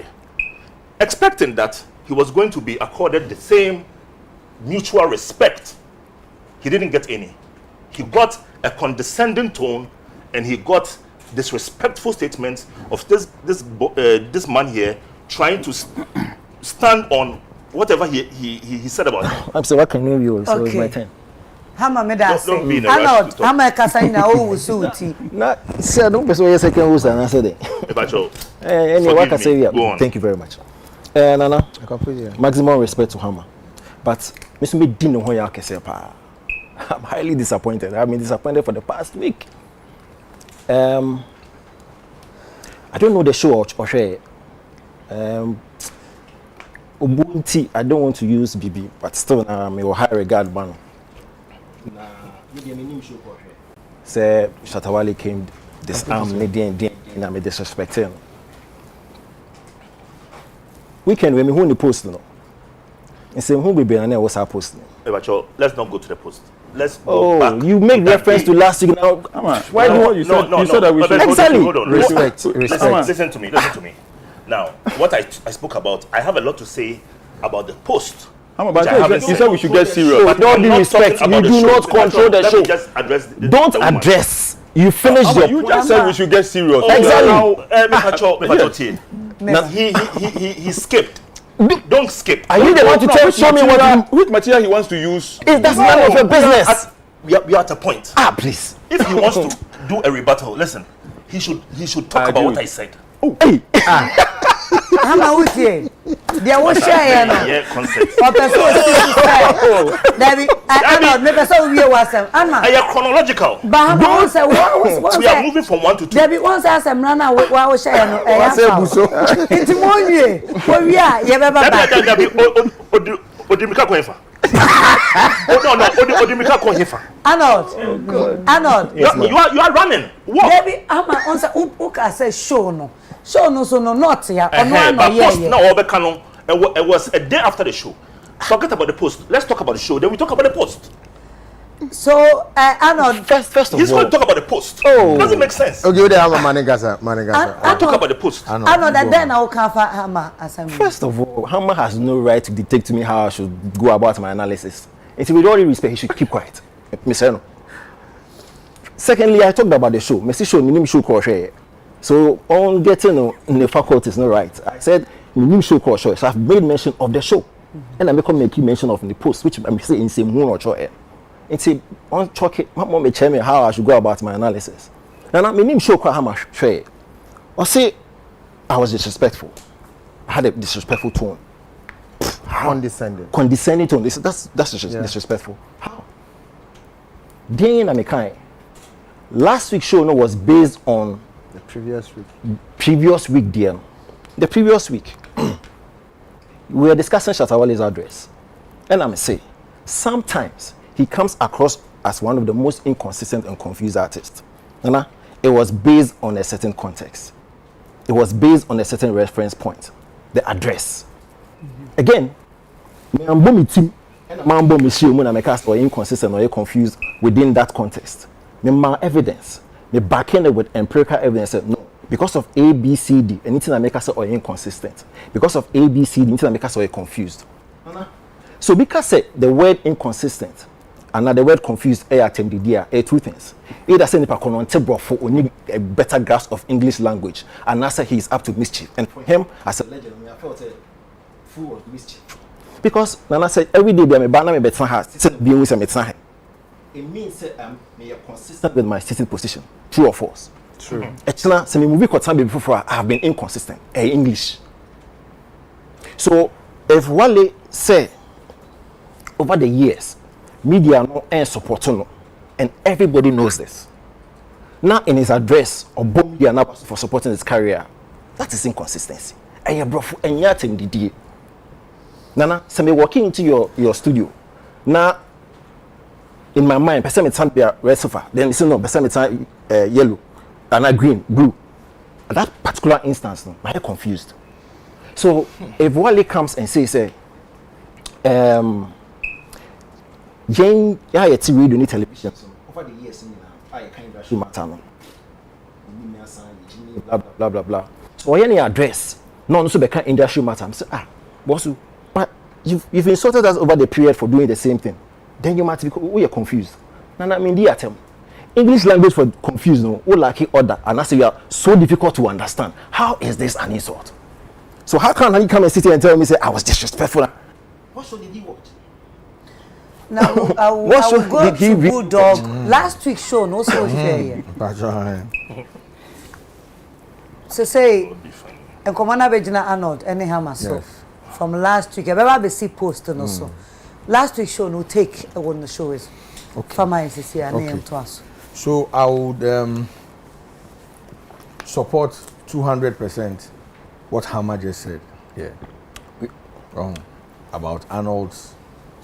expecting that he was going to be accorded the same mutual respect. He didn't get any. He got a condescending tone, and he got disrespectful statements of this man here trying to stand on whatever he said about him. I'm sorry, what can you so it's my turn. Hama me da say. Don't be in a rush to talk. Hama kasa na o wusuti. Na say don't person second host and answer there. Anyway, what can say here? Thank you very much. Nana, I can put you. Maximum respect to Hama. But Miss me didn't know how you say pa. I'm highly disappointed. I've been disappointed for the past week. I don't know the show or share. Ubuntu, I don't want to use BB, but still I'm a high regard man. Say Shatawale came disarmed and I'm disrespecting. Weekend when me who the post no. And say who be behind was our post. Let's not go to the post. Let's go back. You make reference to last week now. Why do you said that we should exactly hold on. Respect. Listen to me. Now, what I spoke about, I have a lot to say about the post. You said we should get serious. So, don't be respect. You do not control the show. Just address don't address. You finish your. You just said we should get serious. Exactly. Now, he skipped. Don't skip. Are you the one to show me which material he wants to use? That's none of your business. We are at a point. Please. If he wants to do a rebuttal, listen. He should talk about what I said. Oh, hey. Hama utie. Dia wo share no. Yeah, concept. O person say. David, I know me person wie wasem. Ama. I chronological. Ba Hama say what we are moving from 1 to 2. David once asem na wo share no. I say buso. Inti mo wie. Wo wie a ye be baba. David odimika ko efa. Odimika ko efa. Arnold. You are running. What? David Hama on say uka say show no. So no not here. It was a day after the show. Forget about the post. Let's talk about the show. Then we talk about the post. So Arnold, first of he's all, going to talk about the post. Oh, doesn't make sense. Okay, they have a manigasa. I'll talk about the post. Arnold, and then I'll come for Hama. First of all, Hama has no right to dictate to me how I should go about my analysis. And with all due respect, he should keep quiet. Mr. Secondly, I talked about the show. Messi show, minimum show crochet. So on getting in the faculty is not right. I said minimum show crochet. So I've made mention of the show, and I make mention of the post, which I'm saying in same one or two. And say on talk it, mom may tell me how I should go about my analysis. And I minimum show how much share. Or say I was disrespectful. I had a disrespectful tone. Condescending tone. That's disrespectful. How? Then I'm kind. Last week's show was based on the previous week, dear. The previous week, we were discussing Shatawale's address. And I'm say, sometimes he comes across as one of the most inconsistent and confused artists. And it was based on a certain context. It was based on a certain reference point, the address. Again, or inconsistent or confused within that context. My evidence. Me backing it with empirical evidence. No, because of A, B, C, D, anything that make us or inconsistent. Because of A, B, C, D, anything that make us or confused. So because the word inconsistent and the word confused, two things. Either say for only a better grasp of English language, and answer he is up to mischief. And for him, as a legend, I felt full of mischief. Because Nana said every day me banner me better has being with a it means that I'm consistent with my sitting position. True or false? True. Actually, some movie got time before I have been inconsistent. English. So if Wale say over the years, media no and support no, and everybody knows this. Now in his address or media now for supporting his career, that is inconsistency. And you bro and you team the Nana, so me walking into your studio. Now in my mind, person me stand be a red sofa. Then listen, no, person me stand yellow, and green, blue. At that particular instance, no, I'm confused. So if Wale comes and says, Jane, yeah, it's radio, need television. So over the years, I kind of matter. blah blah blah blah. So any address, no so become industry matter. I'm saying boss, but you've insulted us over the period for doing the same thing. Then you might be we are confused. Now I mean the atom. English language for confused no, or like order, and I say you are so difficult to understand. How is this an insult? So how can you come and sit here and tell me say I was disrespectful? What show did he watch? Now I will go to Bulldog. Last week's show no so fair. So say and Commander Bejina Arnold anyhow so from last week. I be see post no so. Last week's show no take when the show is. Okay. Farmer is here name to us. So I would support 200% what Hama just said here about Arnold's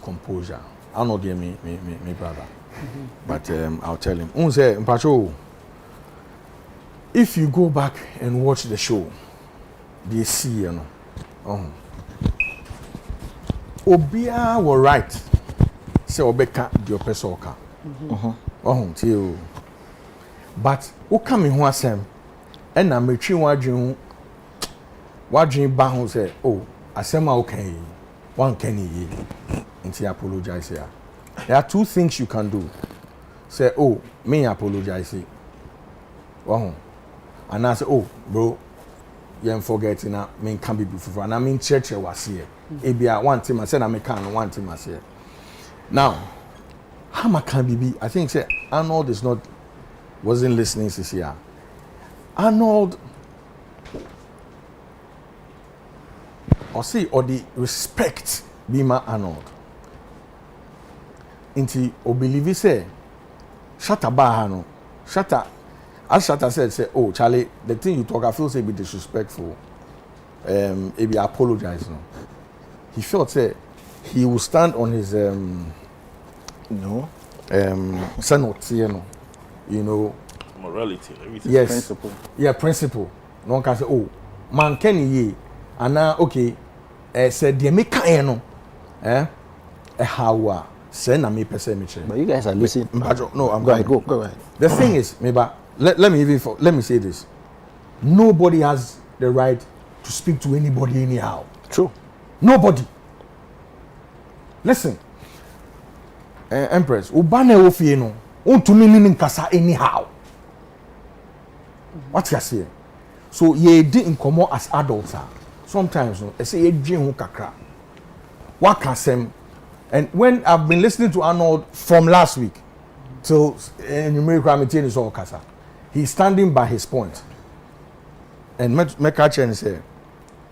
composure. Arnold here, me brother. But I'll tell him. Mpacho, if you go back and watch the show, they see, you know. Obia were right. Say Obeka the Opesoka. Till. But who come in one sem? And I'm reaching watching Bahon say, oh, Asema okay. One can until apologize here. There are two things you can do. Say, oh, me apologize. And I say, oh, bro, you're forgetting that me can be before. And I mean, church was here. Ebia one team I said I can one team I said. Now, how can be? I think say Arnold wasn't listening this year. Arnold or the respect be my Arnold. Inti obelieve say Shatta Bahano. Shatta as Shatta said, oh Charlie, the thing you talk I feel say be disrespectful. Maybe apologize no. He felt say he will stand on his senate, you know, morality, everything. Yes, principle. Yeah, principle. No one can say, oh, man, can ye? And now, okay, said the American, how send a me per se. But you guys are listening. No, I'm going. Go ahead. The thing is, maybe let me say this: nobody has the right to speak to anybody anyhow. True. Nobody. Listen, Empress, ubane ofie no, untumi nini nkasa anyhow. What you say? So ye di nkomo as adults are. Sometimes no, I say ye dwen ho kakra. What can say? And when I've been listening to Arnold from last week till numerical committee is all kasa, he's standing by his point. And make a change say,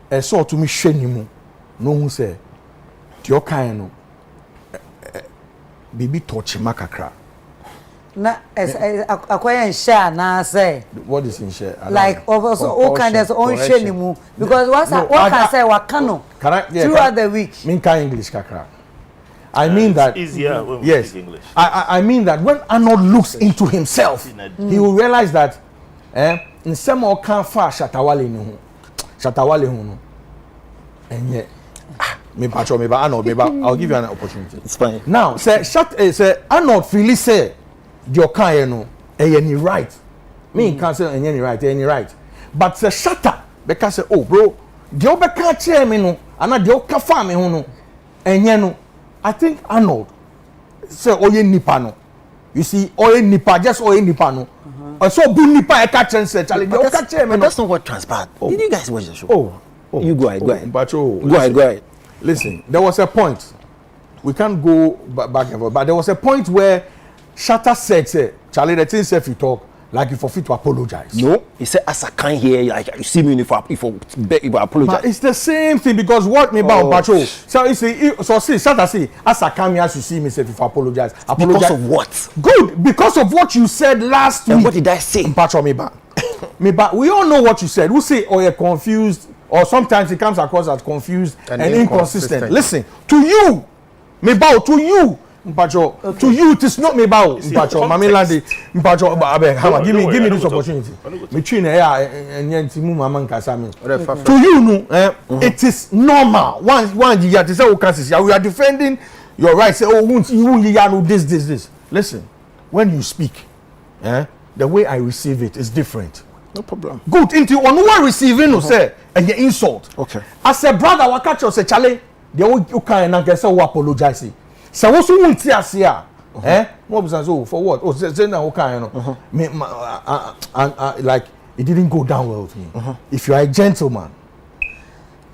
I saw to me shenimu, no who say, your kind no. Bibi touch makakra. Na acquire share na say. What is in share? Like also all kind of own share nimu because what can say wakano. Throughout the week. Minka English kakra. I mean that easier when we yes. speak English. I mean that when Arnold looks into himself, he will realize that in some or can far Shatawale no. And yet me patcho me ba Arnold me ba I'll give you an opportunity. It's fine. Now say Arnold freely say your kind no any right. Me can't say any right. But say shatter because say oh bro the obeka chair me no and the oka fa me ho no enye no. I think Arnold say oye nipa no. You see oye nipa just oye nipa no. So bu nipa e ka chen say Charlie the oka chair me no. That's not what transpired. Did you guys watch the show? Oh. You go ahead. Patcho, go ahead. Listen, there was a point. We can't go back and forth, but there was a point where Shatta said, say, Charlie, the thing if you talk, like you forfeit to apologize. No, he said, as I can't hear, like you see me if I apologize. But it's the same thing because what me about Patrol? So you see, Shatta say, as I come here to see me if I apologize. Because of what? Good, because of what you said last week. And what did I say? Patrol me back. We all know what you said. We say, oh, you're confused, or sometimes it comes across as confused and inconsistent. Listen, to you, to you. Mpacho, okay. To you it is not me bow. Mpacho, Mami Landi, Mpacho, give me this opportunity. Between and Yantimu Maman Kasami. To you, no, it is normal. One year to say, we are defending your rights. Say, oh, you this. Listen, when you speak, the way I receive it is different. No problem. Good. Into on who receiving no say and your insult. Okay. As a brother, what catch you say, Charlie? The old you can and get so apologize. So what's who won't tear here? What was so for what? Oh, say now okay, me like it didn't go down well with me. If you are a gentleman,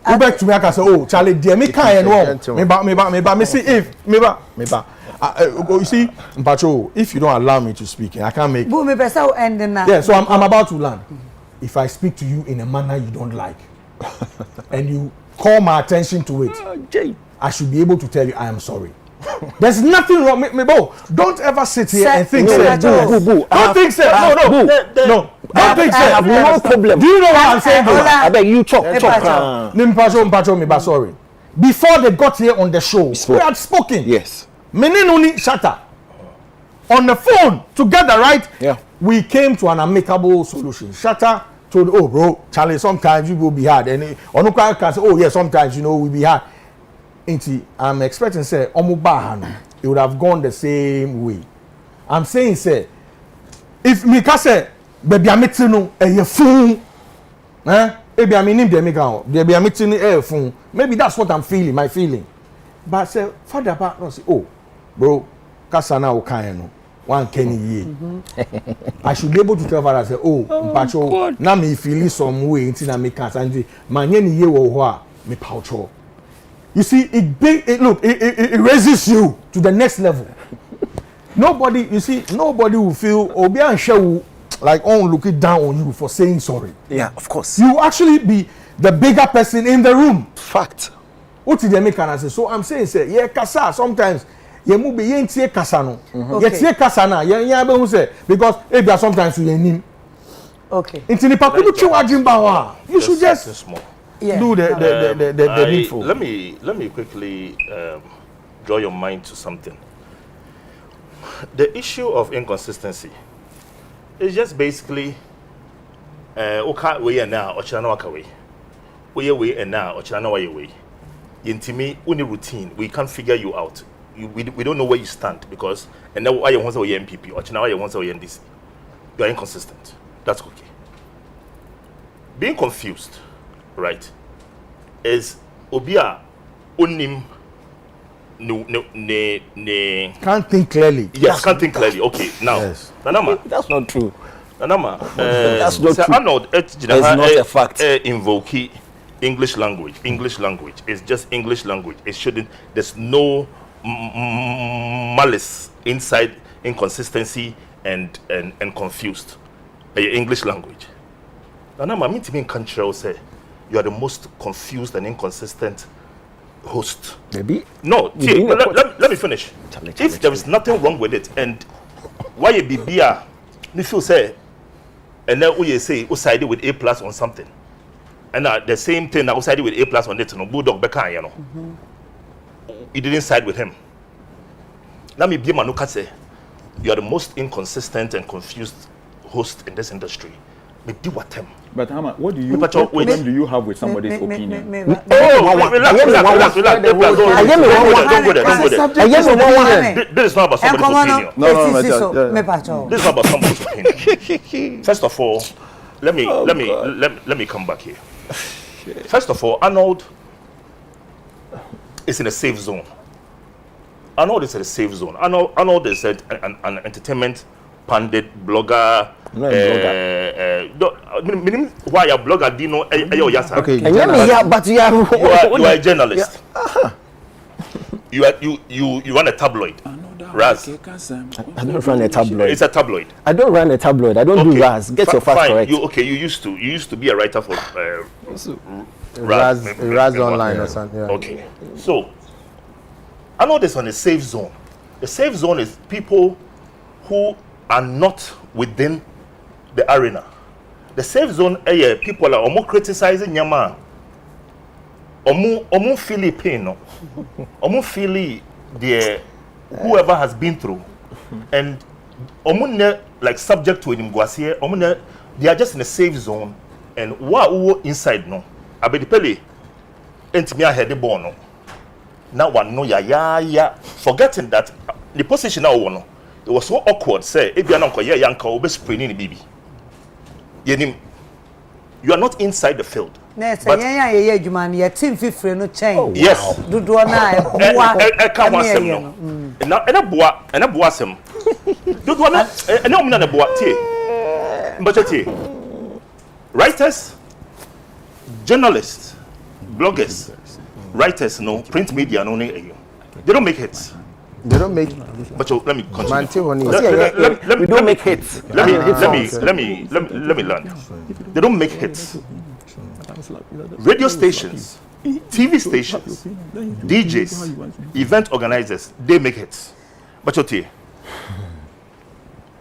go back to me. I can say, oh, Charlie, dear me kind me see if you see, Mpacho, if you don't allow me to speak, I can't make. Yeah, so I'm about to land. If I speak to you in a manner you don't like, and you call my attention to it, I should be able to tell you I am sorry. There's nothing wrong. Don't ever sit here and think, don't think, no. Don't think, I have no problem. Do you know what I'm saying? I beg you talk. Mpacho, sorry. Before they got here on the show, we had spoken. Yes. Menenuni Shatter on the phone together, right? Yeah. We came to an amicable solution. Shatter told, oh, bro, Charlie, sometimes you will be hard. And Onuka can say, oh, yeah, sometimes, we be hard. I'm expecting, say, Omubahano, it would have gone the same way. I'm saying, say, if Mika say, baby, I'm meeting you, and you're fool, maybe I'm in the Mika, baby, I'm meeting you, fool. Maybe that's what I'm feeling, my feeling. But say, Father, no, say, oh, bro, Kasana Okayano, one Kenny ye. I should be able to tell Father, say, oh, Mpacho, now me feeling some way into me cancer, and my ye wo me poucho. You see, it raises you to the next level. Nobody will feel Obi and Shehu like looking down on you for saying sorry. Yeah, of course. You will actually be the bigger person in the room. Fact. What did they make an answer? So I'm saying, say, yeah, kasa sometimes. You must be yen tie kasa no. You tie kasa na. You be who say because maybe sometimes you yen. Okay. Inti ni pakulu chiwa jimbawa. You should just do the needful. Let me quickly draw your mind to something. The issue of inconsistency is just basically okay we now or chana wakawe. We and now or chana way. Intimi uni routine, we can't figure you out. We don't know where you stand because and now why you want to be MPP or chana why you want to be NDC. You are inconsistent. That's okay. Being confused, right, is obia unim ne can't think clearly. Yes, can't think clearly. Okay, now yes. Nanama, that's not true. Nanama, that's not true. Arnold, it's not a fact. Invoke English language. English language is just English language. It shouldn't. There's no malice inside inconsistency and confused. English language. Nanama, I mean to me in country, say you are the most confused and inconsistent host. Maybe. No, let me finish. If there is nothing wrong with it, and why you be beer, if you say, and then you say, you sided with A+ on something, and the same thing, I sided with A+ on it, no Bulldog Becca, you know. You didn't side with him. Let me be Manuka say, you are the most inconsistent and confused host in this industry. Me do what him. But Hama, what problem do you have with somebody's opinion? Relax. This is not about somebody's opinion. No. This is not about somebody's opinion. First of all, let me come back here. First of all, Arnold is in a safe zone. Arnold is in a safe zone. Arnold is an entertainment pundit, blogger. Why a blogger? Do you know? Okay. But you are a journalist. You run a tabloid. Raz. I don't run a tabloid. It's a tabloid. I don't run a tabloid. I don't do Raz. Get your facts correct. You used to be a writer for Raz online or something. Yeah. Okay. So I know this on a safe zone. The safe zone is people who are not within the arena. The safe zone, people are almost criticizing Yama. Almost feel pain, no? Almost feel the whoever has been through, and almost like subject to him. They are just in a safe zone, and what inside no? I be the pele. Enti I had the bono. Now one no ya. Forgetting that the position now it was so awkward. Say if you are not young, be sprinting the baby. Yenim You are not inside the field. Yes, but yeah, Jumani, your team fifty no change. Yes. Do na come one sem no. And a boa sem. Do na and no na boa tie. But tie. Writers, journalists, bloggers, writers, no print media, no. They don't make hits. They don't make. But let me continue. We don't make hits. Let me learn. They don't make hits. Radio stations, TV stations, DJs, event organizers, they make hits. But you see,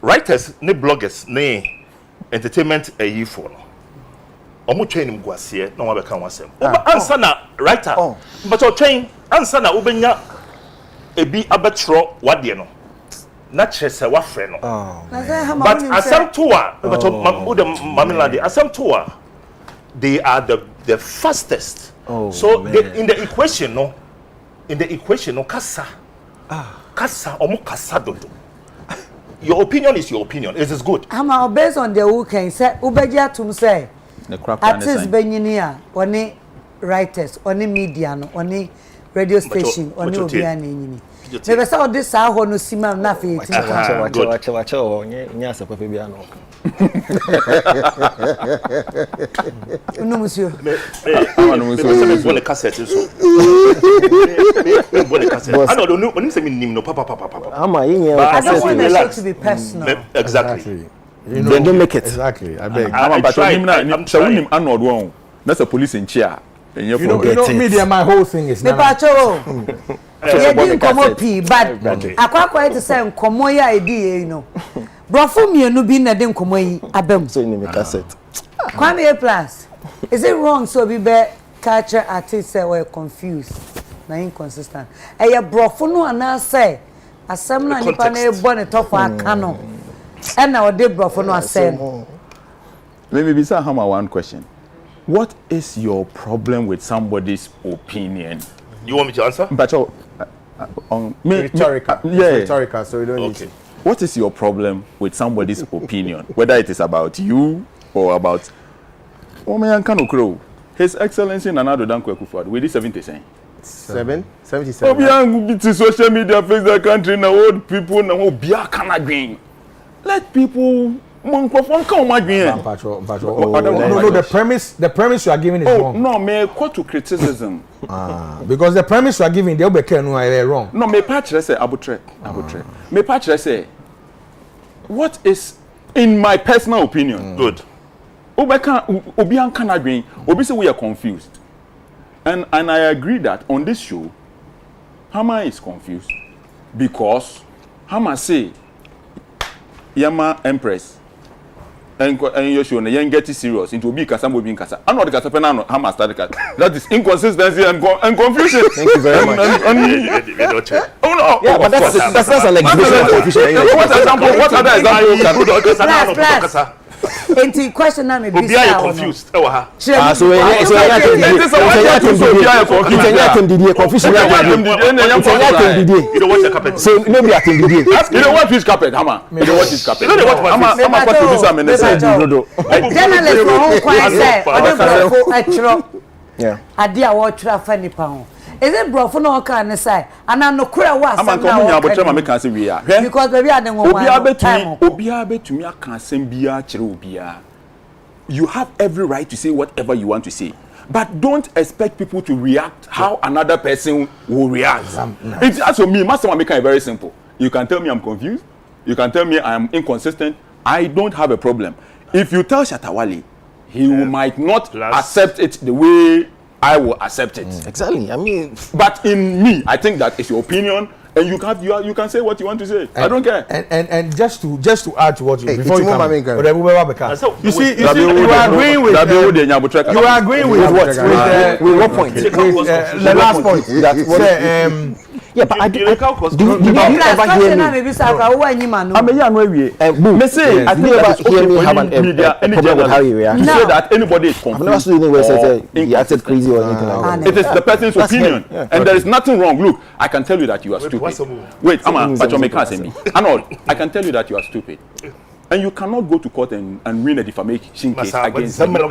writers, ne bloggers, ne entertainment a year for. Omo train him guasie, no one can wasem. Answer na writer. But you train answer na ubenya ebi abetro wade no. Na chese wa frɛ no. But asem to a, but mamilandi asem to a, they are the fastest. So in the equation no, kasa omo kasa dodo. Your opinion is your opinion. It is good. Ama based on the weekend say ubeja tum say artists benyinia oni writers oni media no oni radio station oni obia na enyini. Maybe say all this ho no sima na fe ti. Wacha nya se papa bia no. No monsieur. Me bonne cassette so. Me bonne cassette. I don't know say me nim no papa. Ama yin I don't want the show to be personal. Exactly. You know, they don't make it. Exactly. I beg. I'm trying. I'm that's a police in chair. You know, media, my whole thing is me pacho. Yeah, didn't come up but akwa to say nkomo ya edi you know. Brofo mienu bi na de nkomo yi abem. So in the cassette. Kwame plus. Is it wrong so be culture artists say were confused na inconsistent. E ya brofo no ana say asem na nipa na ebo ne top aka no. And now they brofo no asem. Let me be say hammer one question. What is your problem with somebody's opinion? You want me to answer? But rhetorical. Rhetorical, so we don't need to. What is your problem with somebody's opinion? Whether it is about you or about His Excellency Nana Dankwa Akufo-Addo, we did 77. 77. Obiang social media face the country now old people now Obia can agree. Let people No, the premise you are giving is wrong. No, me quote to criticism. Because the premise you are giving, they'll be wrong. No, me patch say abutre. Me patch say what is in my personal opinion good. Obiang can agree. Obi say we are confused. And I agree that on this show Hama is confused because Hama say Yama Empress and you show na yen get serious into be kasa mo be kasa and the kasa na Hama start that is inconsistency and confusion. Thank you very much. Oh no, yeah, but that's an exhibition of confusion. What other example can Enti question na me be confused. So confusion. You don't watch the carpet. So maybe at you don't watch his carpet, Hama. You don't watch his carpet. You don't watch my journalist who quite say yeah. Ade a wo twa fa nipa ho. Is it brofo no kan ne sai? Ana no kura wa asem na because baby ade ngo Obia betumi aka asem bia kire obia. You have every right to say whatever you want to say. But don't expect people to react how another person will react. It's also me, Master make it very simple. You can tell me I'm confused. You can tell me I'm inconsistent. I don't have a problem. If you tell Shatawale, he might not accept it the way I will accept it. Exactly. I mean, but in me, I think that is your opinion, and you can say what you want to say. I don't care. And just to add to what you before you come, you see, you are agreeing with what point? The last point. Yeah, but did you ever hear me? Me say, I think ever hear me have a problem with how you react. You say that anybody is confused. I've never seen anywhere say he acted crazy or anything like that. It is the person's opinion, and there is nothing wrong. Look, I can tell you that you are stupid. Wait, Ama, but you make me. I can tell you that you are stupid. And you cannot go to court and win a defamation case against them. How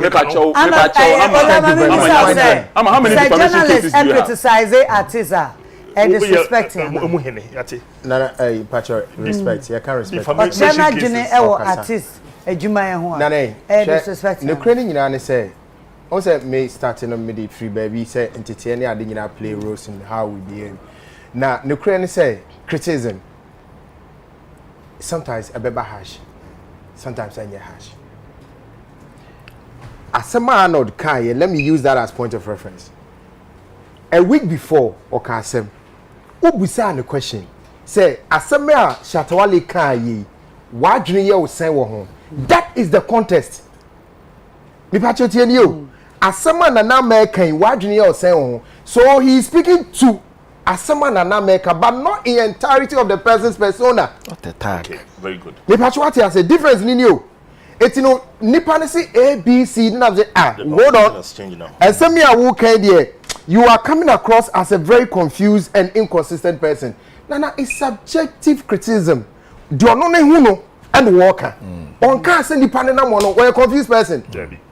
many journalists are criticizing artists and disrespecting them? Nana, Pacho, respect. You can't respect. But China June artists, a Jumaya Nana, disrespecting. The craning in say, also may starting on midi free baby say entertaining. I didn't play roles in how we behave. Now, the craning say criticism. Sometimes a beba hash, sometimes I get hash. Asema Arnold Kai, let me use that as point of reference. A week before, Okasem, Ubusa the question, say, Asema Shatawale Kai, why do you say home? That is the contest. Me pacho tell you, Asema Nana American, why do you say home? So he is speaking to Asema Nana American, but not in entirety of the person's persona. Not the tag. Okay, very good. Me pacho what he has a difference in you. It's you know, Nippon say A, B, C, hold on. That's changing now. And some me a walk there. You are coming across as a very confused and inconsistent person. Nana, it's subjective criticism. Do you know who know and walker? On can't send the panel one or a confused person.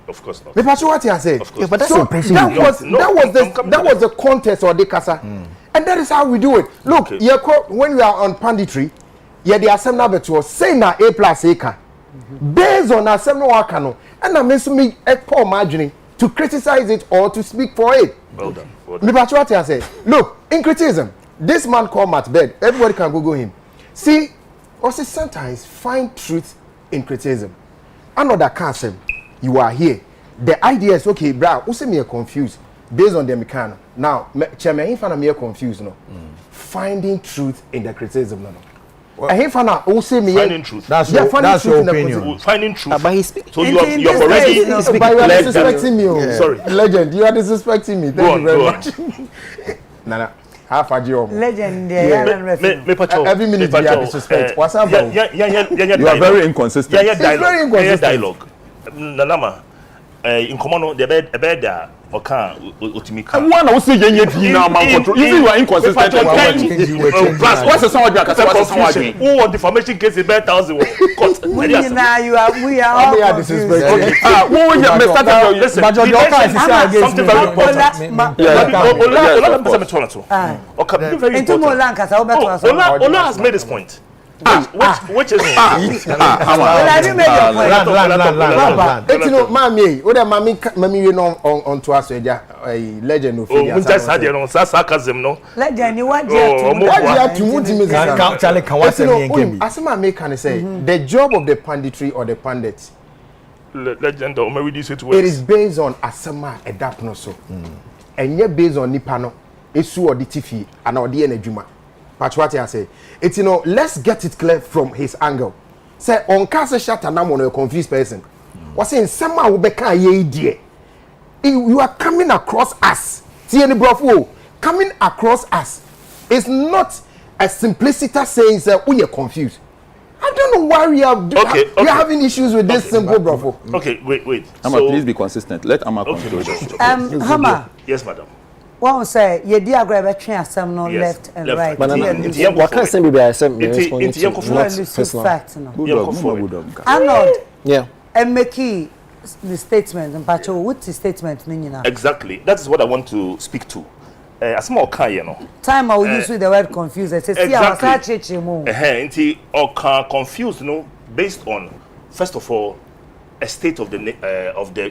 Of course not. Me pacho what he has said. Of course. But that's So impression. that was the contest or the casa. And that is how we do it. Look, okay. When we are on panditry, yeah, the assembly to say na A plus A. Based on assembly workano, and I miss me a poor margining to criticize it or to speak for it. Well done. Me pacho what I say. Look, in criticism, this man called Matt Bed. Everybody can Google him. See, also sometimes find truth in criticism. Another cancer, you are here. The idea is okay, bro. Who say me confused based on the mechanic. Now, chairman, if I'm confused, no. Finding truth in the criticism, no. Well, finding truth. That's your opinion. Finding truth. But he's so you have already. But you are disrespecting me. Yeah. Sorry, legend. You are disrespecting me. Thank you very much. Nana, half a job. Legend. Every minute you are disrespect. What's up? You are very inconsistent. Yeah, very inconsistent. Dialogue. Nanama, in common, the bed. Okay, and one also yenye now man control. You are inconsistent. What's the sound drag? What's the sound? Who want defamation case in 1,000? We are all disrespecting. Okay. Who will you start? Listen, but your case is something very important. Okay, very important. Ola has made this point. Which is have you made your point? You know, mommy, what mommy you know on to us a legend of just had no sarcasm no legend what you have to Charlie can watch me as my make can say the job of the panditry or the pandits legend or maybe this it is based on asama edapno so and yet based on nipano esu or the tifi and or the enejuma. But what I say, it's you know, let's get it clear from his angle. Say on case shut and I'm on a confused person. Was saying somehow we become ye dear. You are coming across us. See any bravo coming across us. It's not a simplicity saying that we are confused. I don't know why we are we are having issues with this simple bravo. Okay, wait. Amma, please be consistent. Let Amma control this. Hammer. Yes, madam. One say you diagram between some no left and right. But what can I say? Maybe I said fact no. Arnold. Yeah. And make the statement and Pacho, what's the statement? Exactly. That is what I want to speak to. As more you know. Time I will use with the word confused. I say, see, exactly. Or confused, no, based on first of all a state of the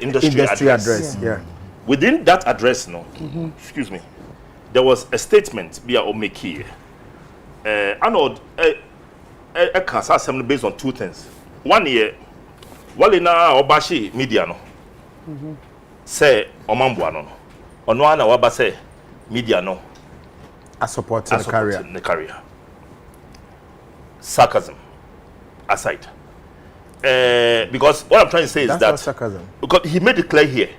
industry address. Yeah. Within that address, no, excuse me, there was a statement via Omeki. Arnold, a cancer assembly based on two things. 1 year, Walina Obashi media no, say Omambwa no, Onwana Wabase media no, I support the career. Sarcasm aside, because what I'm trying to say is that sarcasm. Because he made it clear here.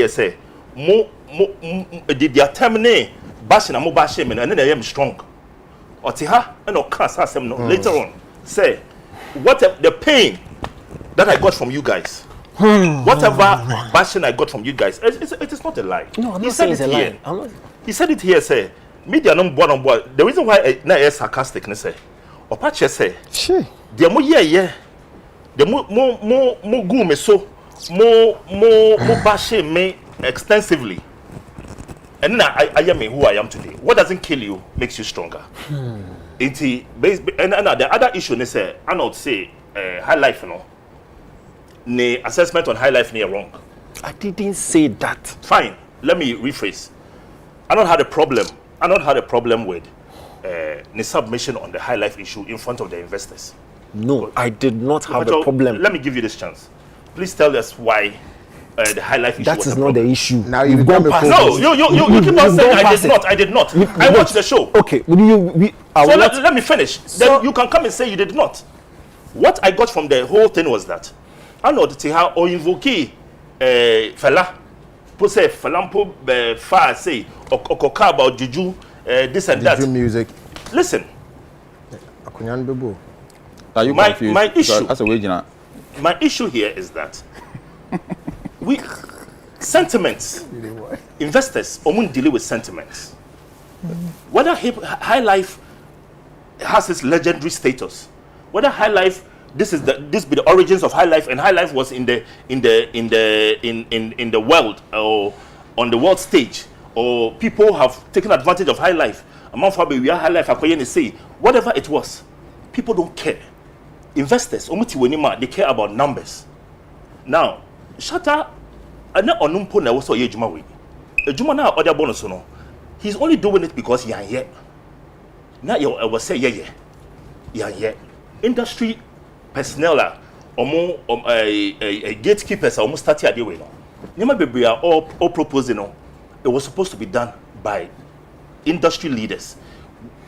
Say, the terminate bashing and mobile shame and then I am strong. Or Tiha and no cancer later on. Say, whatever the pain that I got from you guys, whatever bashing I got from you guys, it is not a lie. No, I'm not saying it's a lie. He said it here, say, media no on board. The reason why I is sarcastic, say, or patch say, sure. the more The more go me so more bash me extensively. And now I am who I am today. What doesn't kill you makes you stronger. And the other issue is I not say high life the assessment on high life near wrong. I didn't say that. Fine. Let me rephrase. I not had a problem with the submission on the high life issue in front of the investors. No, I did not have a problem. Let me give you this chance. Please tell us why the high life issue. That was is a not problem. the issue. Now you've gone past. No, you keep on saying I did not. I watched the show. Okay, let me finish. Then you can come and say you did not. What I got from the whole thing was that I know that how or invoke fella, po say falampo fa say or koka about juju this and that. Juju music. Listen. Are you confused? My issue. That's a way, My issue here is that we sentiments, investors, omun deal with sentiments. Whether high life has its legendary status, whether high life this be the origins of high life, and high life was in the world or on the world stage, or people have taken advantage of high life. Among Fabi, we are high life. Say whatever it was, people don't care. Investors, they care about numbers. Now, Shatta, he's only doing it because he ain't yet. Now, I will say, yeah. Industry personnel, gatekeepers are almost starting at the way now. We are all proposing. It was supposed to be done by industry leaders.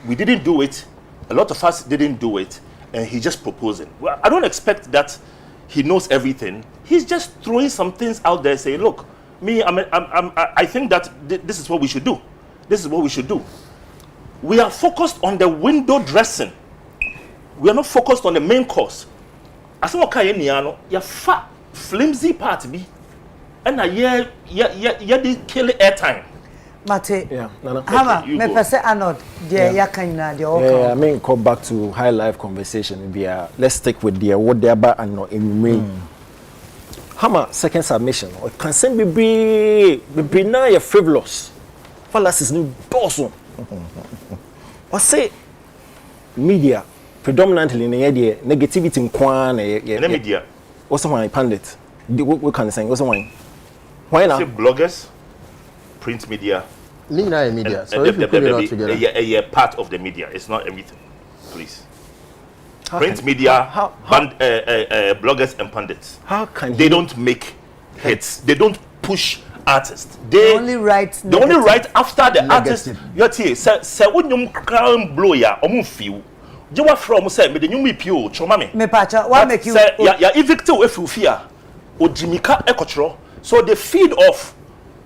We didn't do it. A lot of us didn't do it. And he's just proposing. Well, I don't expect that he knows everything. He's just throwing some things out there, saying, "Look, I think that this is what we should do. This is what we should do." We are focused on the window dressing. We are not focused on the main course. As I'm okay, you fat, flimsy part be, and they kill airtime. Mate, yeah, no. Hama, me pese Arnold, I mean, come back to high life conversation. Let's stick with what they are and not in main. Hama, second submission. Or consent be now you're frivolous. Fallacy is new dorsal. I say media predominantly in the idea negativity in Kwan. Media. What's the one pundit? What can I say? What's the one? Why not? Bloggers, print media. Media. So if you put it all together, a part of the media. It's not everything. Please. Print media, bloggers and pundits. How can they don't make hits? They don't push artists. They only write after the artist. You see, say when you crown blow ya, feel. You were from say me the new pio choma me. Me pacha, why make you? Ya evicted if you fear. O Jimika ekotro. So they feed off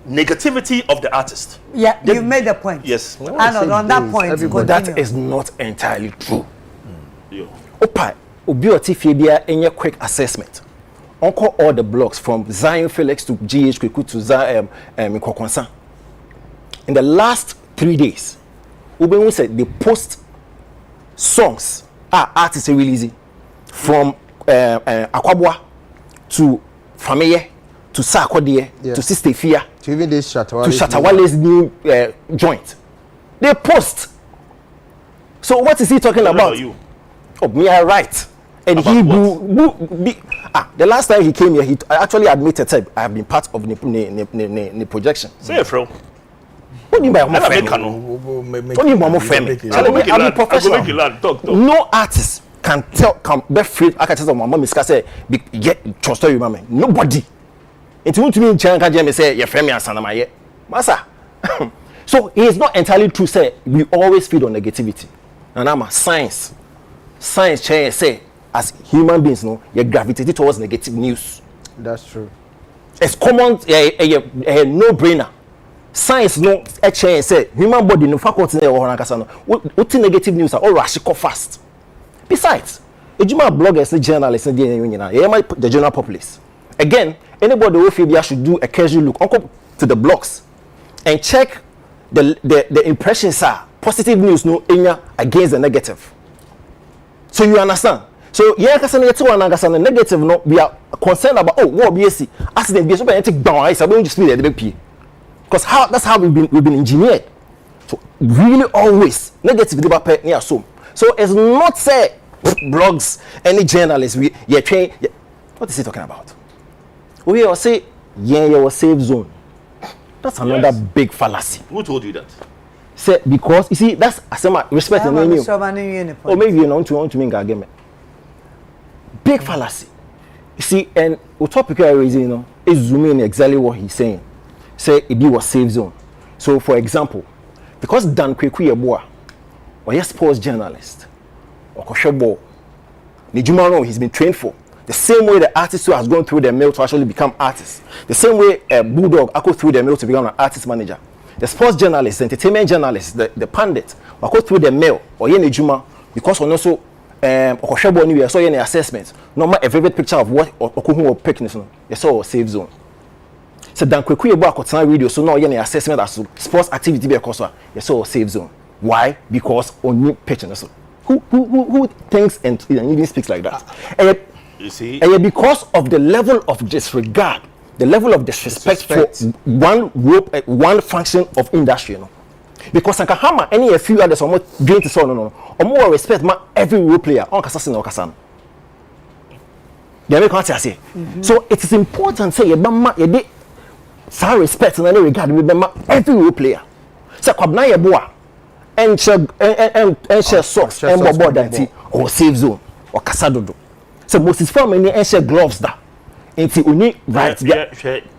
negativity of the artist. Yeah, you made the point. Yes. And on that point, that is not entirely true. Opa, Obioti Fabia, any quick assessment. Uncle all the blogs from Zion Felix to GH Kweku to Zion Mikokonsa. In the last 3 days, Ube said they post songs artists are releasing from Akwabwa to Fameye to Sarkodie to Sister Fia to even this Shatawale's new joint. They post. So what is he talking about? You? Oh, me I write. And about he the last time he came here, he actually admitted that I have been part of the projection. Say it, bro. What do you mean by I'm professional. No artist can be free. I can tell my mom is say get trust you, mama. Nobody. It won't mean Chan can say your family and Sanamaye. Massa. So it is not entirely true. Say we always feed on negativity. And I'm a science say as human beings, no, you gravitate towards negative news. That's true. It's common, a no-brainer. Science no say human body no faculty what negative news are all rush fast. Besides, bloggers, journalists, the general populace. Again, anybody who feel should do a casual look to the blogs and check the impressions are positive news no against the negative. So you understand? So yeah, kasa na yete wana kasa na negative no we are concerned about what BSc accident be so be take down I say we just feel the big because that's how we've been engineered. So really always negative dey ba near so it's not say blogs any journalists we train what is he talking about? We all say yeah you was safe zone. That's another big fallacy. Who told you that? Say because you see that's asema respect and you. Or maybe you want to make argument. Big fallacy. You see, and the topic I raising, you know, is zooming exactly what he's saying. Say it be was safe zone. So for example, because Dan Kweku Yeboah, or yes sports journalist, or Koshebo, Nijumano he's been trained for. The same way the artist who has gone through the mill to actually become artist. The same way a Bulldog I go through the mill to become an artist manager. The sports journalist, the entertainment journalist, the pundit, I go through the mill or yen Nijuma because on also Okoshebo anyway, so any assessment. No matter a vivid picture of what Okuhu will pick, you saw a safe zone. So Dan Kweku Yeboah got radio, so no any assessment as sports activity because you saw a safe zone. Why? Because only pitching. So who thinks and even speaks like that? You see, because of the level of disregard, the level of disrespect for one function of industry, you know. Because I can hammer any a few others almost doing to so no more respect my every role player on Kasasin or Kasan. Say. So it is important say you some respect and any regard with every role player. So Kwabna Yeboah and share socks and more or safe zone or Kasadodo. So Moses form any share gloves that. Into uni right.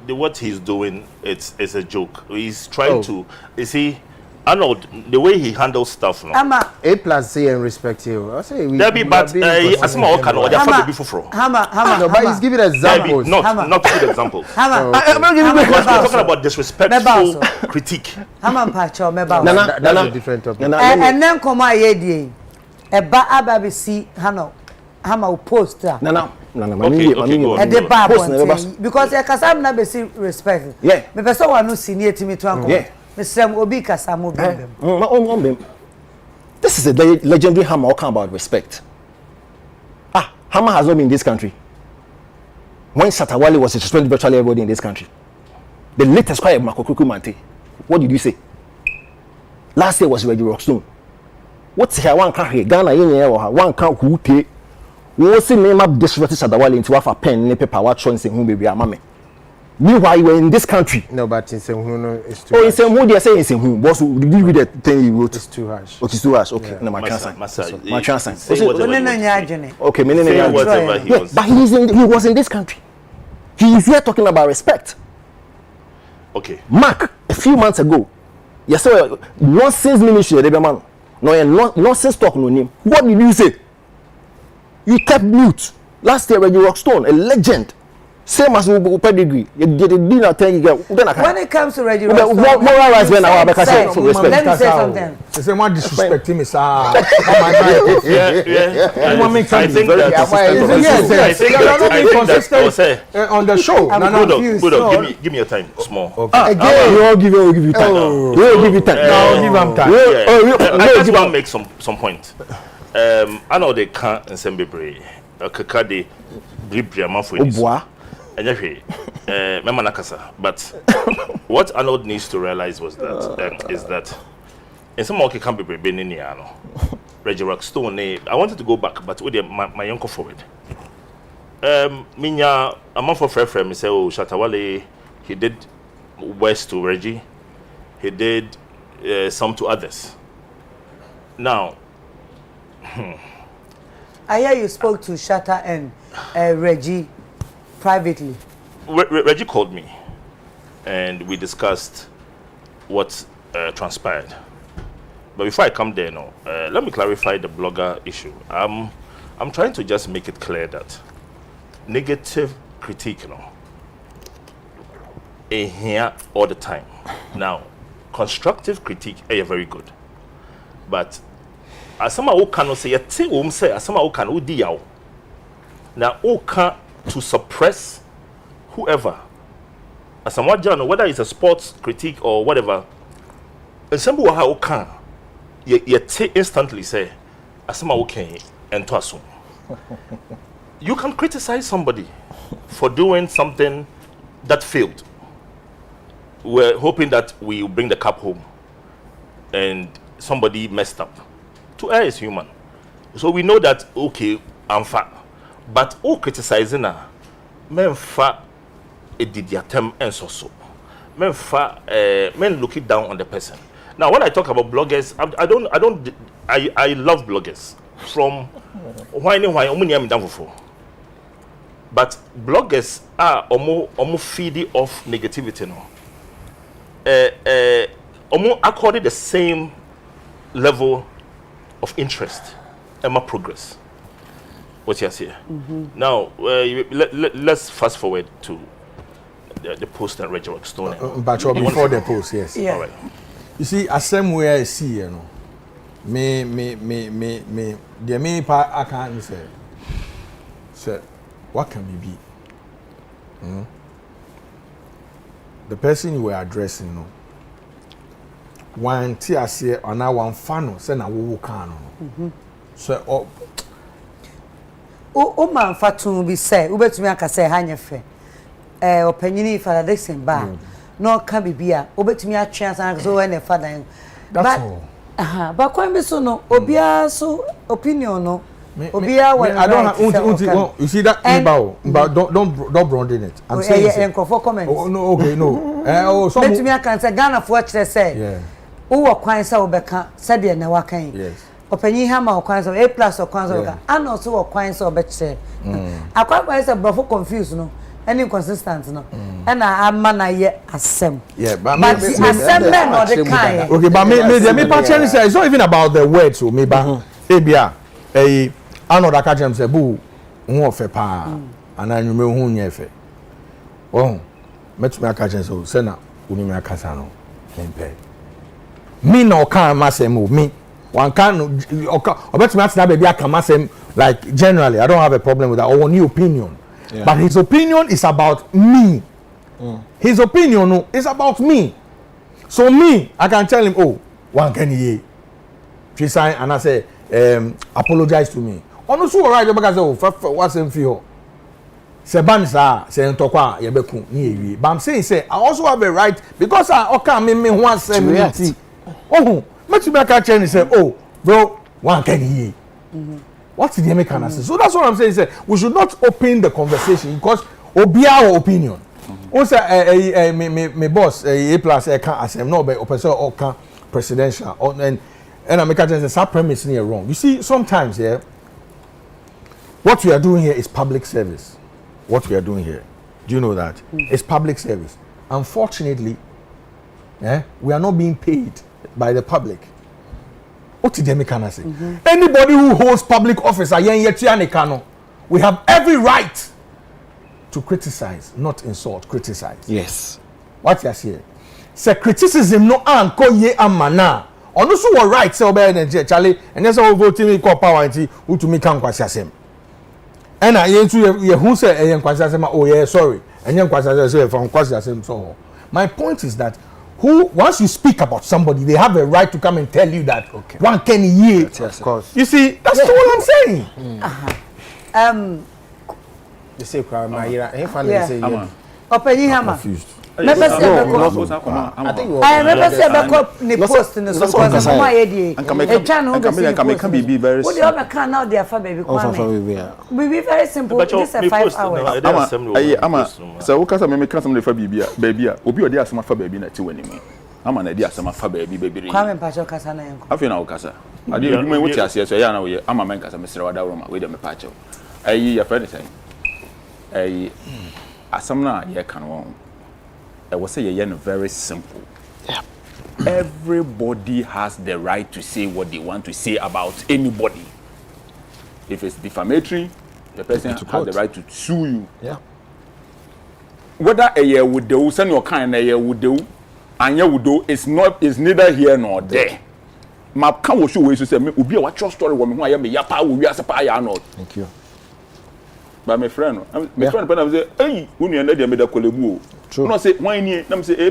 What he's doing it's a joke. He's trying to you see. I know the way he handles stuff. No. A+ say and respect you. I say we. But as more can or just before. No, but he's giving examples. Not good examples. Because we're talking about disrespectful critique. That's a different topic. And then come on, ye eba ababi si hama post. Okay, because I kasam na be see respect. Yeah. Me person wa no senior timi to anko. This is a legendary Hammer talking about respect. Hammer has not been in this country. When Satawale was disrespecting virtually everybody in this country. The latest quiet Makokuku Mante. What did you say? Last year was Reggie Rockstone. What's here one can hear Ghana or one can who take. We will see name up disrespecting Satawale into a pen and paper what choice whom we are mammy. Meanwhile, you were in this country. No, but in Semhuno it's too. In Semhuno they are saying Semhuno. Boss, did you read the thing you wrote? It's too harsh. Okay, it's too harsh. Okay, no, my chance. Okay, whatever he wants. But he was in this country. He is here talking about respect. Okay. Mark, a few months ago, you saw nonsense ministry. No nonsense talk no name. What did you say? You kept mute. Last year, Reggie Rockstone, a legend. Same as we pedigree. When it comes to Reggie Rockstone, let me say something. The same one disrespect him is I think on the show. Give me your time, small. Again, we'll give you time. We'll give you time. Now give him time. I just want to make some point. I know they can't and send me Kakade Bribria for but what Arnold needs to realize was that is that in some okay can be Beniniano, Reggie Rockstone. I wanted to go back, but with my uncle forward. Minya a month of friend me say Shatawale he did West to Reggie, he did some to others. Now, I hear you spoke to Shatta and Reggie privately. Reggie called me and we discussed what transpired. But before I come there, let me clarify the blogger issue. I'm trying to just make it clear that negative critique, in here all the time. Now, constructive critique, very good. But as someone who cannot say, as someone who can who diyaw. Now, who can to suppress whoever, as someone journal, whether it's a sports critique or whatever, and some people who can, you instantly say, as someone who can and to assume. You can criticize somebody for doing something that failed. We're hoping that we will bring the cup home and somebody messed up. To err is human. So we know that, okay, I'm fat. But criticizing her, men fat a did your term and so. Men look it down on the person. Now, when I talk about bloggers, I love bloggers. From why I'm down for. But bloggers are almost feeding off negativity now. Almost according the same level of interest and my progress. What you say? Now, let's fast forward to the post that Reginald Stone. But before the post, yes. Yeah. All right. You see, as same way I see, you know, me, the main part I can't say, what can we be? The person you were addressing, you know, one tea I say, or now one fan, say na wo can. So, man fatu bi say, ubetumi aka say hanye fe. Opinioni for this and ba. No can be bia, ubetumi a chance and so when the father. That's all. But when so no, obia so opinion no. Obia when I don't have you see that but don't broaden it. I'm saying comment. Oh no, okay, no. So betumi aka say Ghana for chere say. Yeah. Wo kwan say obeka say de na wakan. Yes. Opanyi ha ma kwan say A+ kwan say obeka. And also wo kwan say obekire. Akwa say before confused no. Any inconsistent no. And I'm na ye asem. Yeah, but asem men or the kind. Okay, but me partially say it's not even about the words so me ba ebia another catch them say bu who ofe pa and I me hu nya efe. Oh, metumi aka so say na uni me akasa no. Me no kan masem me one can obetumi atena baby aka masem like generally I don't have a problem with that or new opinion. Yeah. But his opinion is about me. His opinion is about me. So me, I can tell him, oh, one can ye. She sign and I say, apologize to me. On so right because what's in for Seban sa say ntokwa yebeku ni but I'm saying say I also have a right because I me one say oh make me can say oh bro one can ye. What's the American say? So that's what I'm saying. Say we should not open the conversation because obia our opinion. Also, me boss A+ can asem no be person or can presidential and I make a say premise near wrong. You see, sometimes here, what we are doing here is public service. What we are doing here, do you know that? It's public service. Unfortunately, we are not being paid by the public. What did they say? Anybody who holds public office, we have every right to criticize, not insult, criticize. Yes. What you say? Say criticism no anko ye amana. Ono so what right say obey Charlie and yes all voting me call power anti who to me kan kwasi asem. And I ye who say yen kwasi asem oh yeah sorry. And yen kwasi asem say from kwasi asem so. My point is that once you speak about somebody, they have a right to come and tell you that one can hear. Of course. You see, that's all I'm saying. You say crowd my here. Say Openi hama. Confused. Remember say I think I remember say back ni post in the so because my idea. E channel can be very. What the other can now there for baby kwame. We be very simple. This is 5 hours. So we can make some for baby. Obi odi asema fa baby na ti wanimu. Ama na di asema fa baby baby. Kwame mpacho kasa na yanko. Afi na ukasa. Ade edwuma wuti ase so ya na we ama men kasa mesere wada woro ma we de me pacho. Ayi ya friend say. Asem na ye kan won. I will say you're very simple. Yeah. Everybody has the right to say what they want to say about anybody. If it's defamatory, the person has the right to sue you. Yeah. Whether a year would do, send your kind a year would do, and you would do, it's neither here nor there. My can will show ways to say me will be a true story woman who I am a yapa will be a sapphire not. Thank you. But my friend, I say, hey, when you are made a colebu. True. No say why ni na me say A+.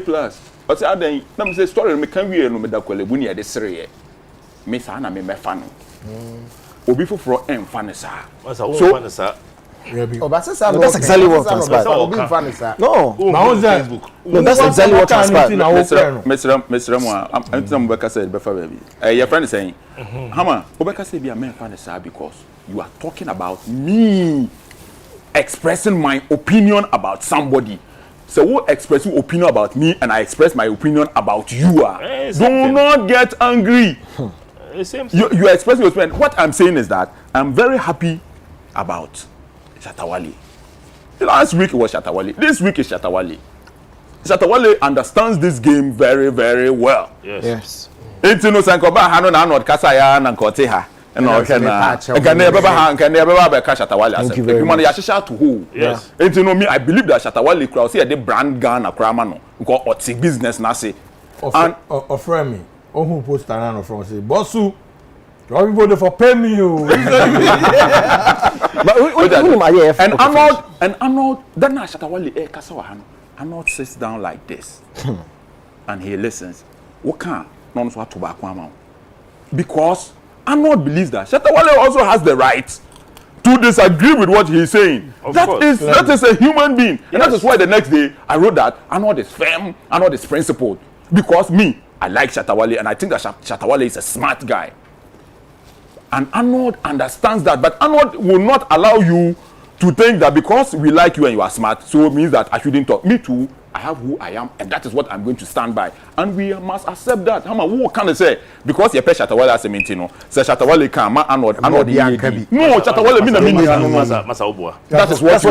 But say adan na me say story me kan wie no me da kwale bu ni e de sere ye. Me sa na me mefa no. obi foforo emfanisa so Oh, but that's exactly what transpired. No, that's exactly what transpired. Mr. Moa, I'm Mubeka said before baby. Your friend is saying, Hama, Mubeka said be a man fanisa because you are talking about me expressing my opinion about somebody. So who express your opinion about me and I express my opinion about you. Do not get angry. You express your opinion. What I'm saying is that I'm very happy about Shatawale. Last week it was Shatawale. This week is Shatawale. Shatawale understands this game very, very well. Yes. It's no sankoba hano na no kasaya na nkote ha. No kana. Kana baba ha kana baba ka Shatawale as. You man ya shisha to who. Yes. It's no me I believe that Shatawale crowd see the brand gun akra ma no. Because oti business na say. And offer me. Oh who post na no from say bossu. You people for pay me you. But and Arnold then Shatawale kasa wa hano. Arnold sits down like this. And he listens. What can non so to back one because Arnold believes that Shatawale also has the right to disagree with what he's saying. That is a human being. And that is why the next day I wrote that Arnold is firm, Arnold is principled. Because me, I like Shatawale and I think that Shatawale is a smart guy. And Arnold understands that, but Arnold will not allow you to think that because we like you and you are smart, so it means that I shouldn't talk. Me too, I have who I am, and that is what I'm going to stand by. And we must accept that. How much can I say? Because you pay Shatawale as a mentino. Say Shatawale can, Arnold no, Shatawale mean a meaning. That is what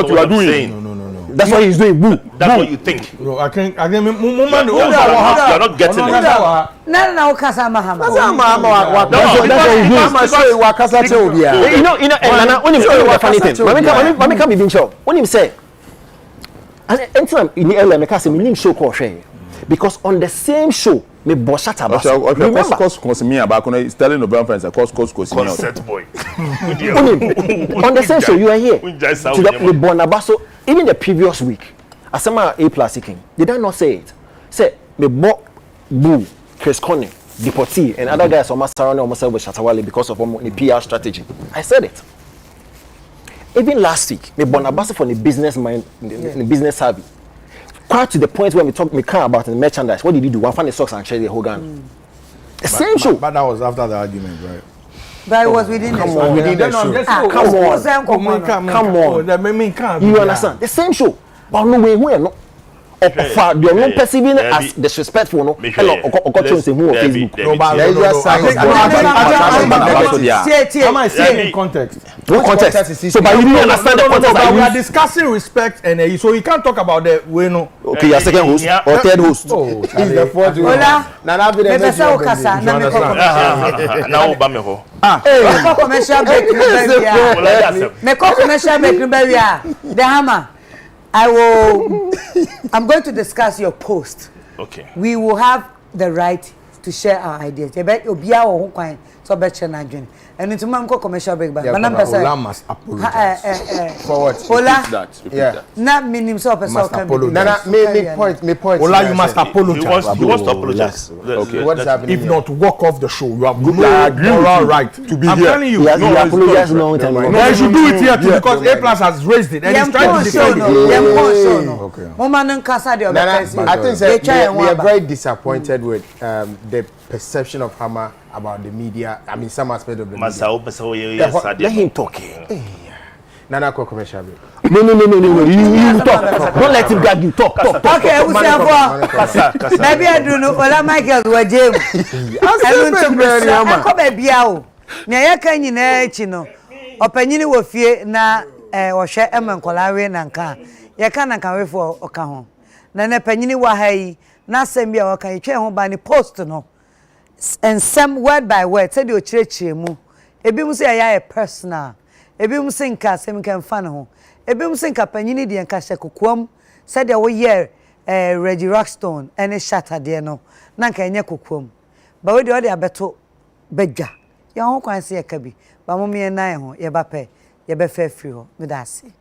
you are doing. No. That's what he's doing. That's what you think. No, I can't. You're not getting it. No, Kasama Hama. You know, and when you funny thing, Mami can't be being show. When you say, and anytime in the earlier, I say, me show call share because on the same show, me boshata bas. Remember, cause me about is telling the brown friends that cause Concept boy. On the same show, you are here. To the Bonabaso, even the previous week, as some A+ King, did I not say it? Say me Boo, Chris Connie, Deportee, and other guys almost surrounding almost with Shatawale because of the PR strategy. I said it. Even last week, me Bonabaso from the business mind, the business savvy. Quite to the point where we care about the merchandise. What did he do? One find the socks and share the whole gang. The same show. But that was after the argument, right? But it was within the show. Come on. You understand? The same show. But no way, we are not. Offer the non perceiving as disrespectful. No. Hello, Facebook. No, but am I saying in context? No context. So, but you didn't understand the context. But we are discussing respect, and so you can't talk about the way. No. Okay, your second host or third host. Oh, he's the fourth. Now, I'm going to discuss your post. Okay. We will have the right to share our ideas. And into my commercial break back. Ola must apologize. Forward. Ola, yeah. Not meaning so person can be. Me point. Ola, you must apologize. He wants to apologize. Okay. What's happening? If not, walk off the show. You have no moral right to be here. I'm telling you. You apologize long time ago. No, you should do it here too because A+ has raised it and he's trying to defend it. Okay. I think we are very disappointed with the perception of Hama about the media. I mean, some aspect of the media. Let him talk. Nana commercial break. No. You talk. Don't let him gag you. Talk. Okay, we say for. Maybe I do know. Ola Michael was James. I come be out. Na ya kan nyina echi no. Opanyini wo fie na wo hwe emankwalawe na nka. Ya kan na kan we fo oka ho. Na panyini wa hai na asem bia wo kan twe ho ba ni post no. And some word by word said you chire mu. Ebi mu say ya personal. Ebi mu say nka asem kan fa ne ho. Ebi mu say nka panyini de nka hye kokoam said wo ye Reggie Rockstone ene shatter de no. Na nka enye kokoam. Ba we de o de abeto bedwa. Ya ho kwan se yeka bi. Ba mo me nan ho ye ba pe ye be fa free ho. Me da ase.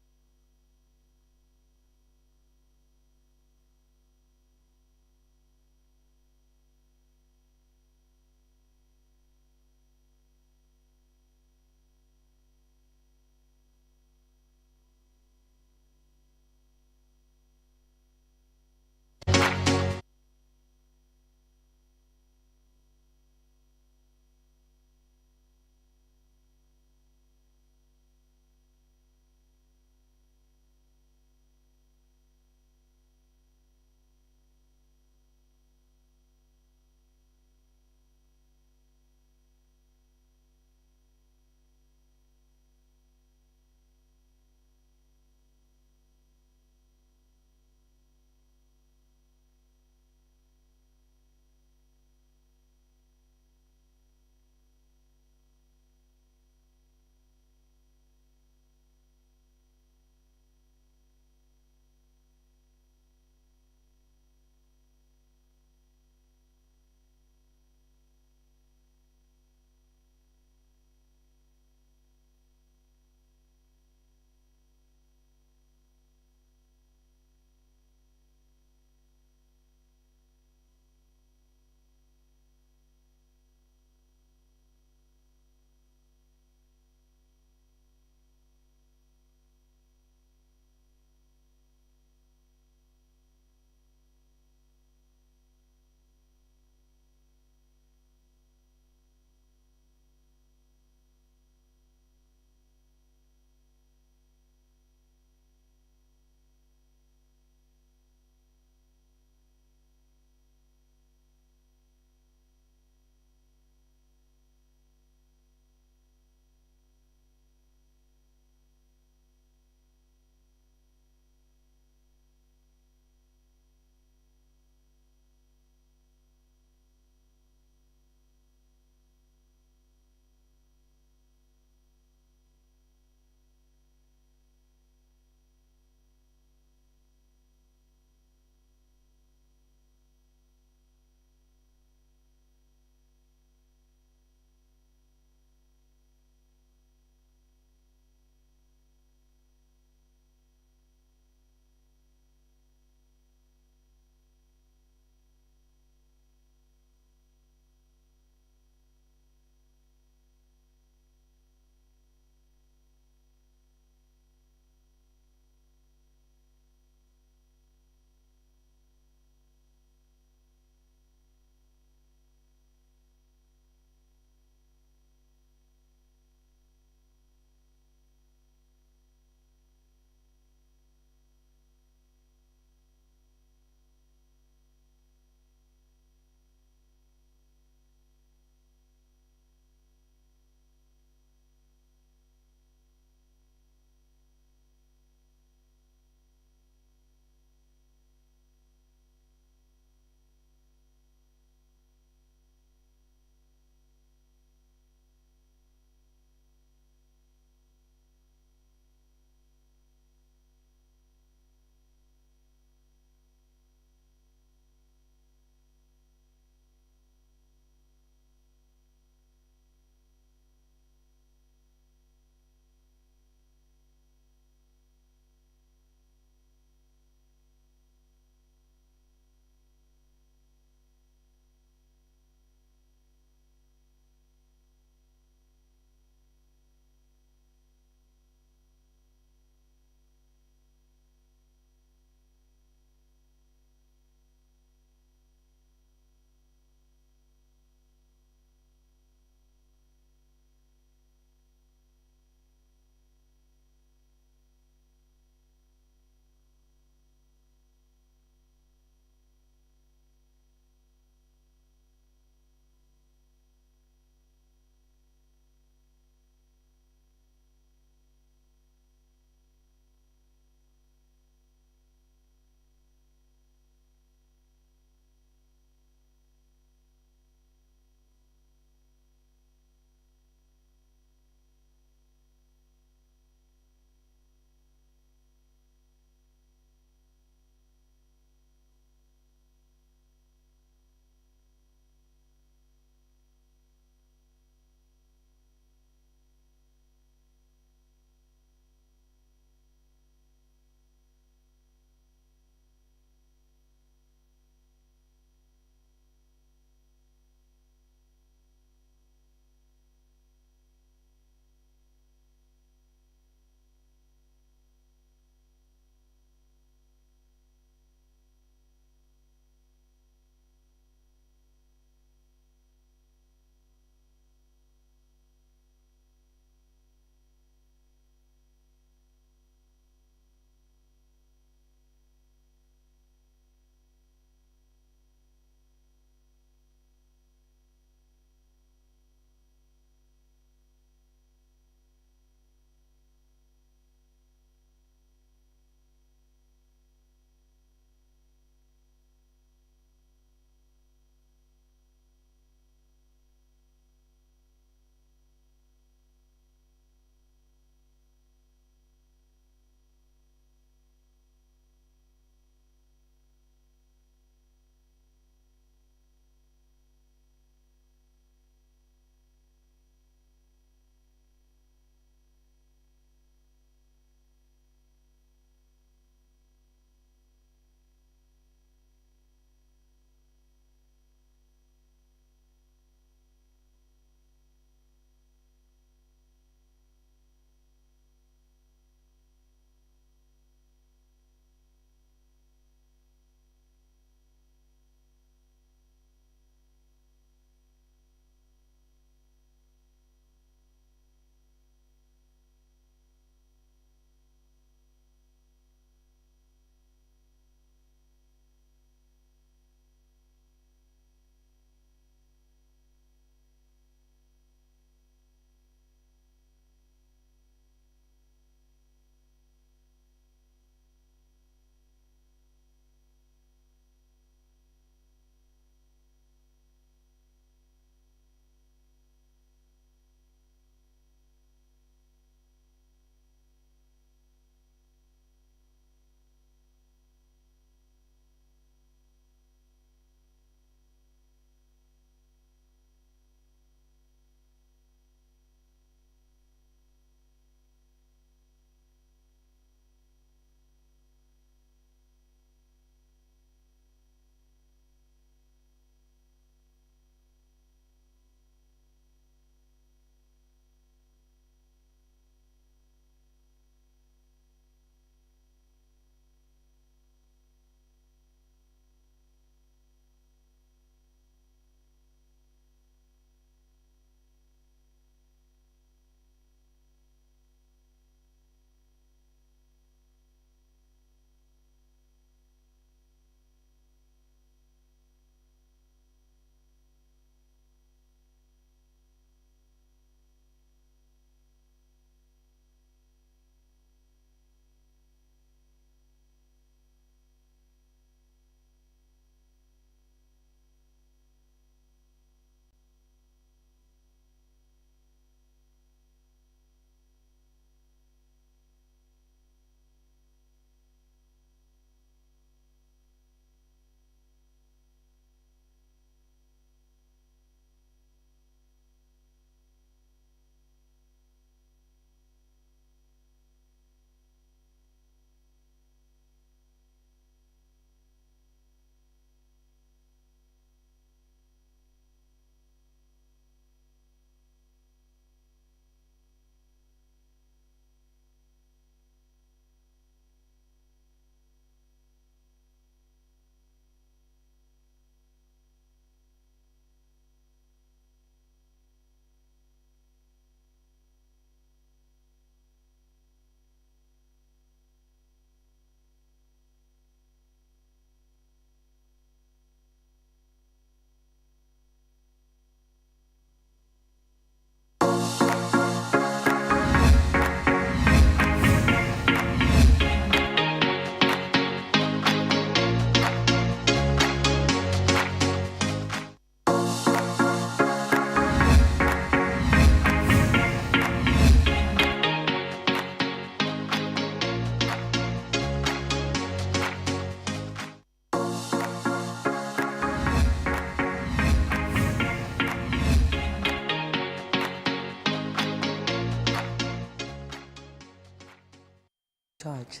much.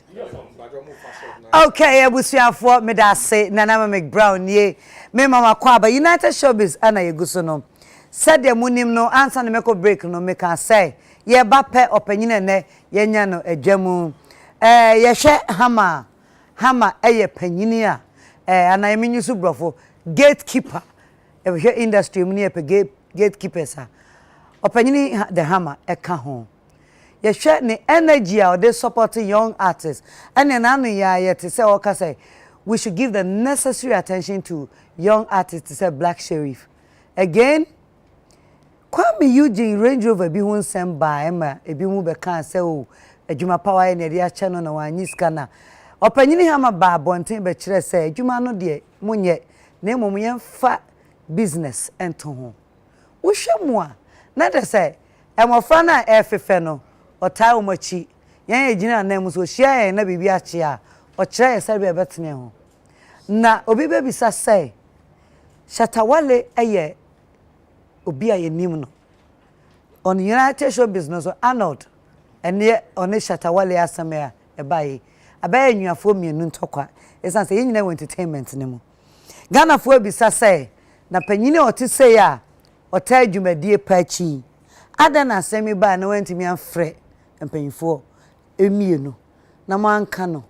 Okay, abusuafo me da say Nana Mcbrown ye me mama kwaba United Showbiz ana yeguso no said the munim no answer no meko break no me can say ye ba pe opanyine ne ye nya no adwamu ye hwe hama eye panyini a ana yeminyu su brofo gatekeeper e hwe industry mu ne pe gatekeepers a opanyini the hama e ka ho ye hwe ne energy a they support young artists and nanu ya ye to say okay say we should give the necessary attention to young artists to say Black Sheriff again Kwame Eugene Range Rover bi hu nsem ba ema ebi mu be kan say o adwuma power na dia che no na wanyi scanner opanyini hama ba bonten be kire say adwuma no de munye na emom ye fa business ento ho wo hwemu a na de say emofra na efefe no otai omachi yan ejina na mu so hia yan na bibi achi a o kire say be betene ho na obi be bisa say Shatawale eye obi a yenim no on United Showbiz no so Arnold ene on Shatawale asame a ebaye abaye nnuafo mienu ntokwa esan say yenyina entertainment ne mu Ghana fo bisa say na panyini oti say a ota adwumadie pachi ada na asemi ba na wantimi amfre empanyifo emienu na manka no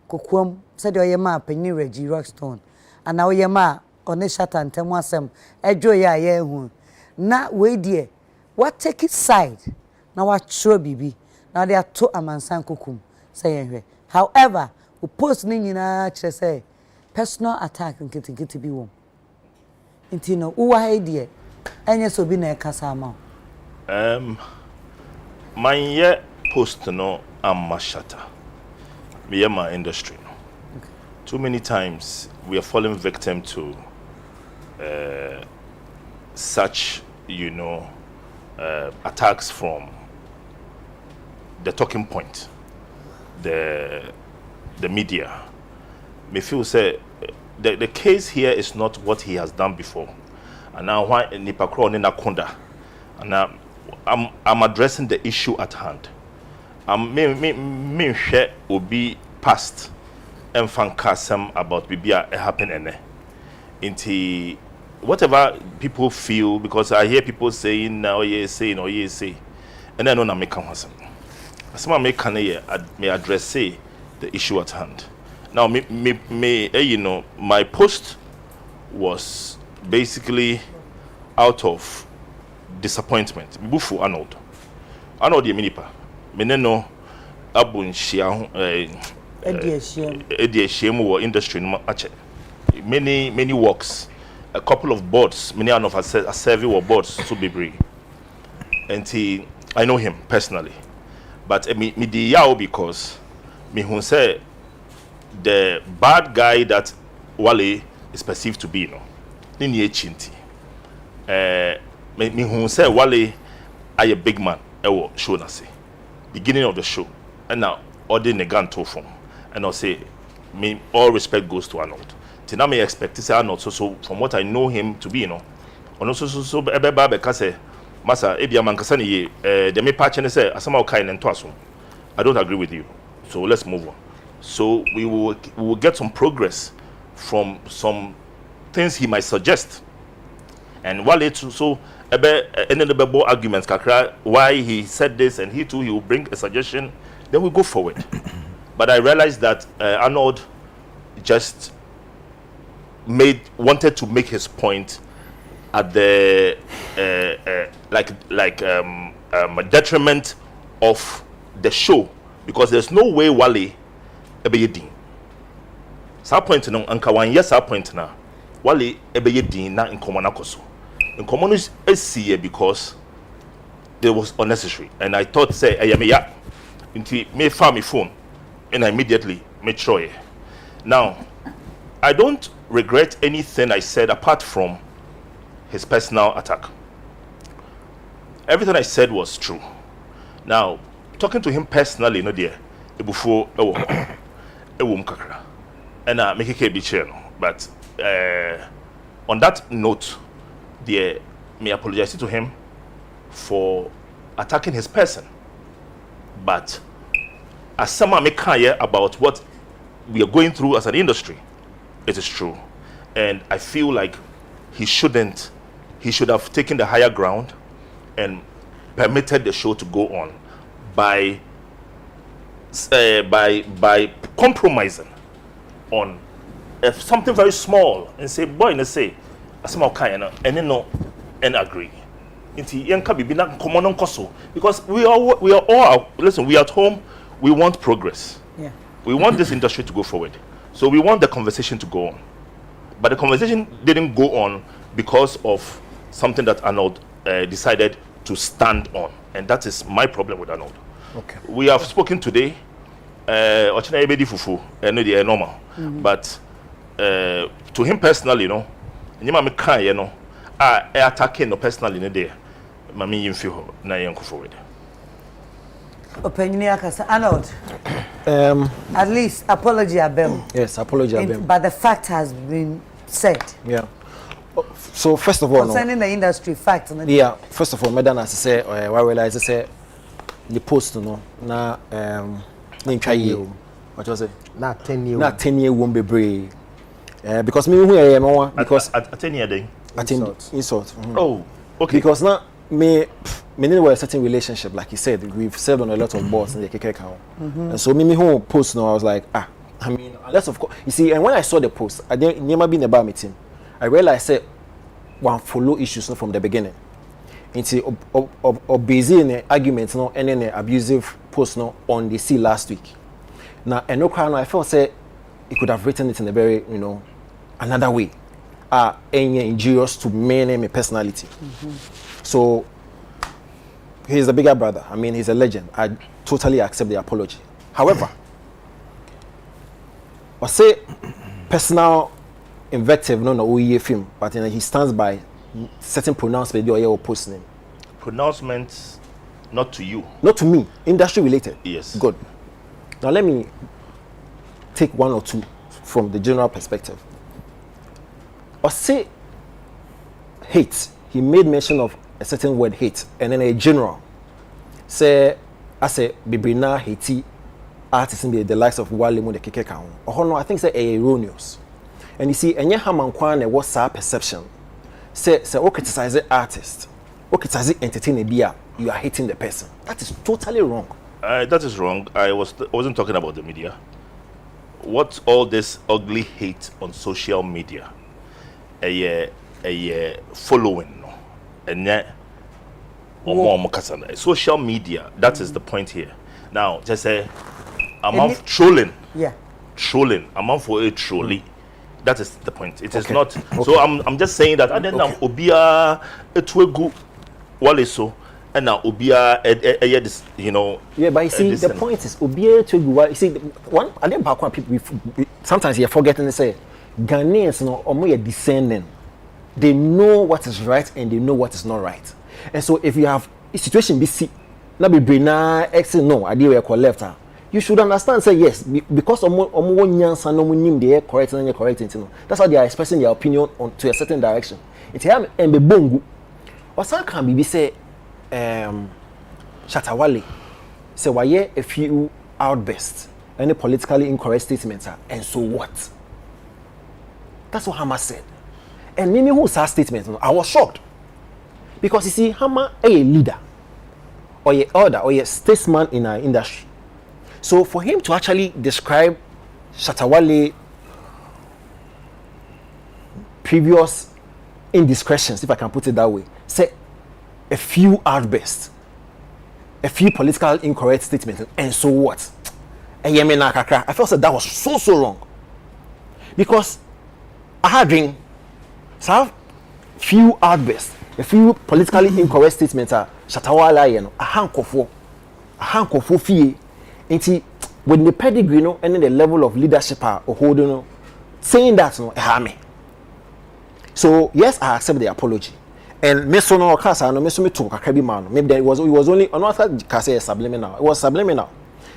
kokuam said oyema panyini Reggie Rockstone ana oyema one shata ntemu asem edwo ya ye hu na we die what take it side na wa chro bibi na they ato amansan kokum say yenhwe however we post ni nyina kire say personal attack nkiti bi wom intino uwa ha die enye so bi na ekasa ama my post no amashata me my industry no okay. Too many times we are falling victim to such attacks from the talking point, the media. Me feel say the case here is not what he has done before, and now why Nipakro ni Nakunda, and now I'm addressing the issue at hand. Me share will be past and fankasem about bibia happen ene. Into whatever people feel, because I hear people saying now ye say, and I know na make come some make can may address say the issue at hand. Now my post was basically out of disappointment. Bufu Arnold the minipa meneno abun shia edieshemu industry no ache many works, a couple of boards, many of us are serving boards so be and I know him personally, but me the yao because me who say the bad guy that Wale is perceived to be ni chinti me who say Wale are a big man show na say beginning of the show and now order negan to form and I'll say me all respect goes to Arnold. Now me expect to say Arnold so from what I know him to be so ebe because say masa ebia mankasa ne ye the me patch ne say asama o kai ne ntoaso. I don't agree with you, so let's move on. So we will get some progress from some things he might suggest, and while it so ebe any the arguments kakra why he said this, and he will bring a suggestion, then we go forward. But I realized that Arnold just wanted to make his point at the a detriment of the show, because there's no way Wale ebeyedin. Sa point no anka wan yes sa point na Wale ebeyedin na nkomo na koso. Nkomo no esi because it was unnecessary, and I thought say ayameya into me farm my phone and I immediately made sure. Now I don't regret anything I said apart from his personal attack. Everything I said was true. Now, talking to him personally, no dear, before kakra, and make a biche. But on that note, dear, me apologize to him for attacking his person. But as someone make here about what we are going through as an industry, it is true. And I feel like he should have taken the higher ground and permitted the show to go on by compromising on something very small and say, boy, and say, asama okay, and then no, and agree. Because we are all listen, we at home, we want progress. Yeah. We want this industry to go forward. So we want the conversation to go on. But the conversation didn't go on because of something that Arnold decided to stand on. And that is my problem with Arnold. Okay. We have spoken today. Normal. But to him personally, attacking no personally in there. Mami yimfio na yanko forward. Opinion yakasa Arnold. At least apology abem. Yes, apology abem. But the fact has been said. Yeah. So first of all, concerning the industry fact. Yeah. First of all, Madam as say, I realize say the post no na try you. What was it? Not 10 years. Not 10 years won't be brave. Because me who I am because at 10 years day. Insult. Oh, okay. Because now me were a certain relationship, like you said, we've served on a lot of boards in the KK account. And so me who post now, I was like, I mean, unless of course, you see, and when I saw the post, I didn't never been about meeting. I realized that one follow issues from the beginning. Into busy in the arguments no and then the abusive post no on the sea last week. Now and no crowd, I felt say he could have written it in a very another way. Injurious to me and my personality. So he's the bigger brother. I mean, he's a legend. I totally accept the apology. However, I say personal invective no OEA film, but he stands by certain pronouncements or post name. Pronouncements not to you. Not to me. Industry related. Yes. Good. Now let me take one or two from the general perspective. Or say hate. He made mention of a certain word hate, and then a general say, I say, Bibrina Haiti artists in the likes of Walimu the Keke Kaun. Or no, I think say erroneous. And you see, and you have man what's our perception. Say, criticize the artist, or criticize the entertainer, you are hating the person. That is totally wrong. That is wrong. I wasn't talking about the media. What's all this ugly hate on social media? A following, no, and yet, social media. That is the point here. Now, just say, I'm trolling. Yeah. Trolling. I'm for a trolley. That is the point. It is not. So I'm just saying that. And then now Obia etwegu wale so. And now Obia this, Yeah, but you see, the point is Obia etwegu. You see, one. And then back when people sometimes you're forgetting to say Ghanaians are discerning. They know what is right and they know what is not right. And so if you have a situation BC, not be brina X no, I did left. You should understand, say yes, because they are correct and you're correct. That's how they are expressing their opinion to a certain direction. It's here and be bongo. Or some can be say Shatawale say why a few outbursts, any politically incorrect statements and so what? That's what Hama said. And Mimi who saw statement, I was shocked. Because you see, Hama a leader or a elder or a statesman in our industry. So for him to actually describe Shatawale previous indiscretions, if I can put it that way, say a few outbursts, a few political incorrect statements, and so what? I felt that was so wrong. Because I had dream, so I have few outbursts, a few politically incorrect statements are Shatawale, a hankofo fee. When the pedigree, and then the level of leadership are holding, saying that, me. So yes, I accept the apology. And me so no case, I know me so me talk a man. Maybe it was only another case subliminal. It was subliminal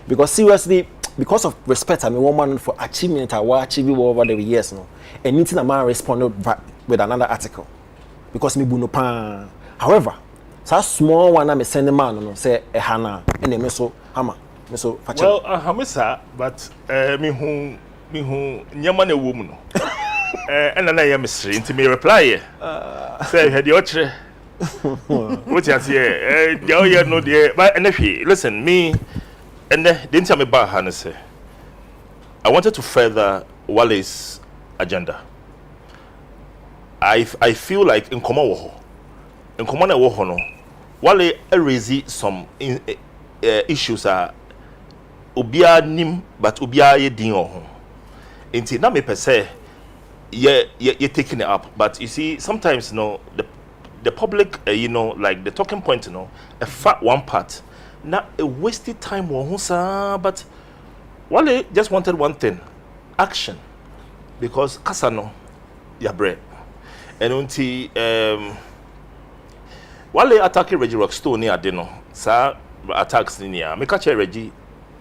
because seriously, because of respect, I mean, woman for achievement I was achieving over the years, and anything a man responded with another article because me buno pan. However, so small one I me send the man, say a hana and me so hammer. So, well, Hamisa, but me who Yaman a woman. And then I am mystery into me reply. Say, had your tre. What you say? No, dear. But listen, me, and didn't tell me about Hannah. I wanted to further Wale's agenda. I feel like in common no, Wale raise some issues are ubia nim but ubia ye din ho. Inti na me per se you taking it up, but you see sometimes the public like the talking point a fat one part na a wasted time wo sa, but Wale just wanted one thing, action, because kasa no ya bread. And until Wale attacking Reggie Rockstone ni adeno sa attacks ni ya me catch Reggie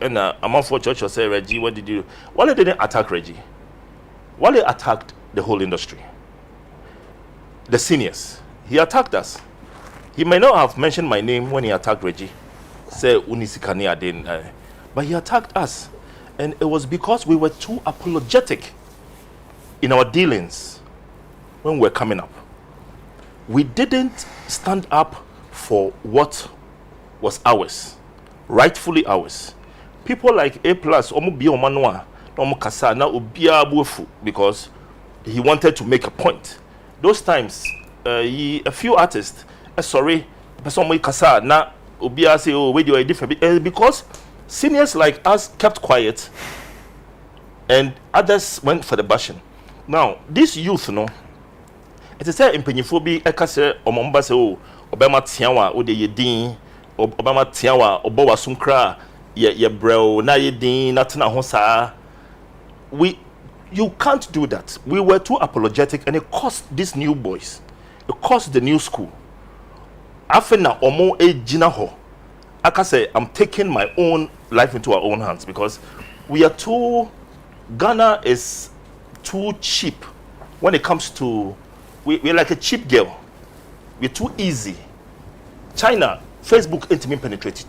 and among for church or say Reggie, what did you do? Wale didn't attack Reggie. Wale attacked the whole industry, the seniors. He attacked us. He may not have mentioned my name when he attacked Reggie, say Unisikani adin, but he attacked us, and it was because we were too apologetic in our dealings when we were coming up. We didn't stand up for what was ours, rightfully ours. People like A+, Omu Bi Omanwa, Omu Kasa, na Ubia Bufu, because he wanted to make a point. Those times, a few artists, sorry, Omu Kasa, na Ubia say, oh, wait, you are different. Because seniors like us kept quiet, and others went for the bashing. Now, this youth, it is a impenifobi ekase omomba se o obema tiawa o de yedin obema tiawa obowa sunkra ye brel na yedin na tena ho saa. You can't do that. We were too apologetic, and it cost these new boys, it cost the new school. Afena omo ejina ho aka say I'm taking my own life into our own hands, because we are too, Ghana is too cheap when it comes to, we're like a cheap girl. We're too easy. China, Facebook ain't me penetrated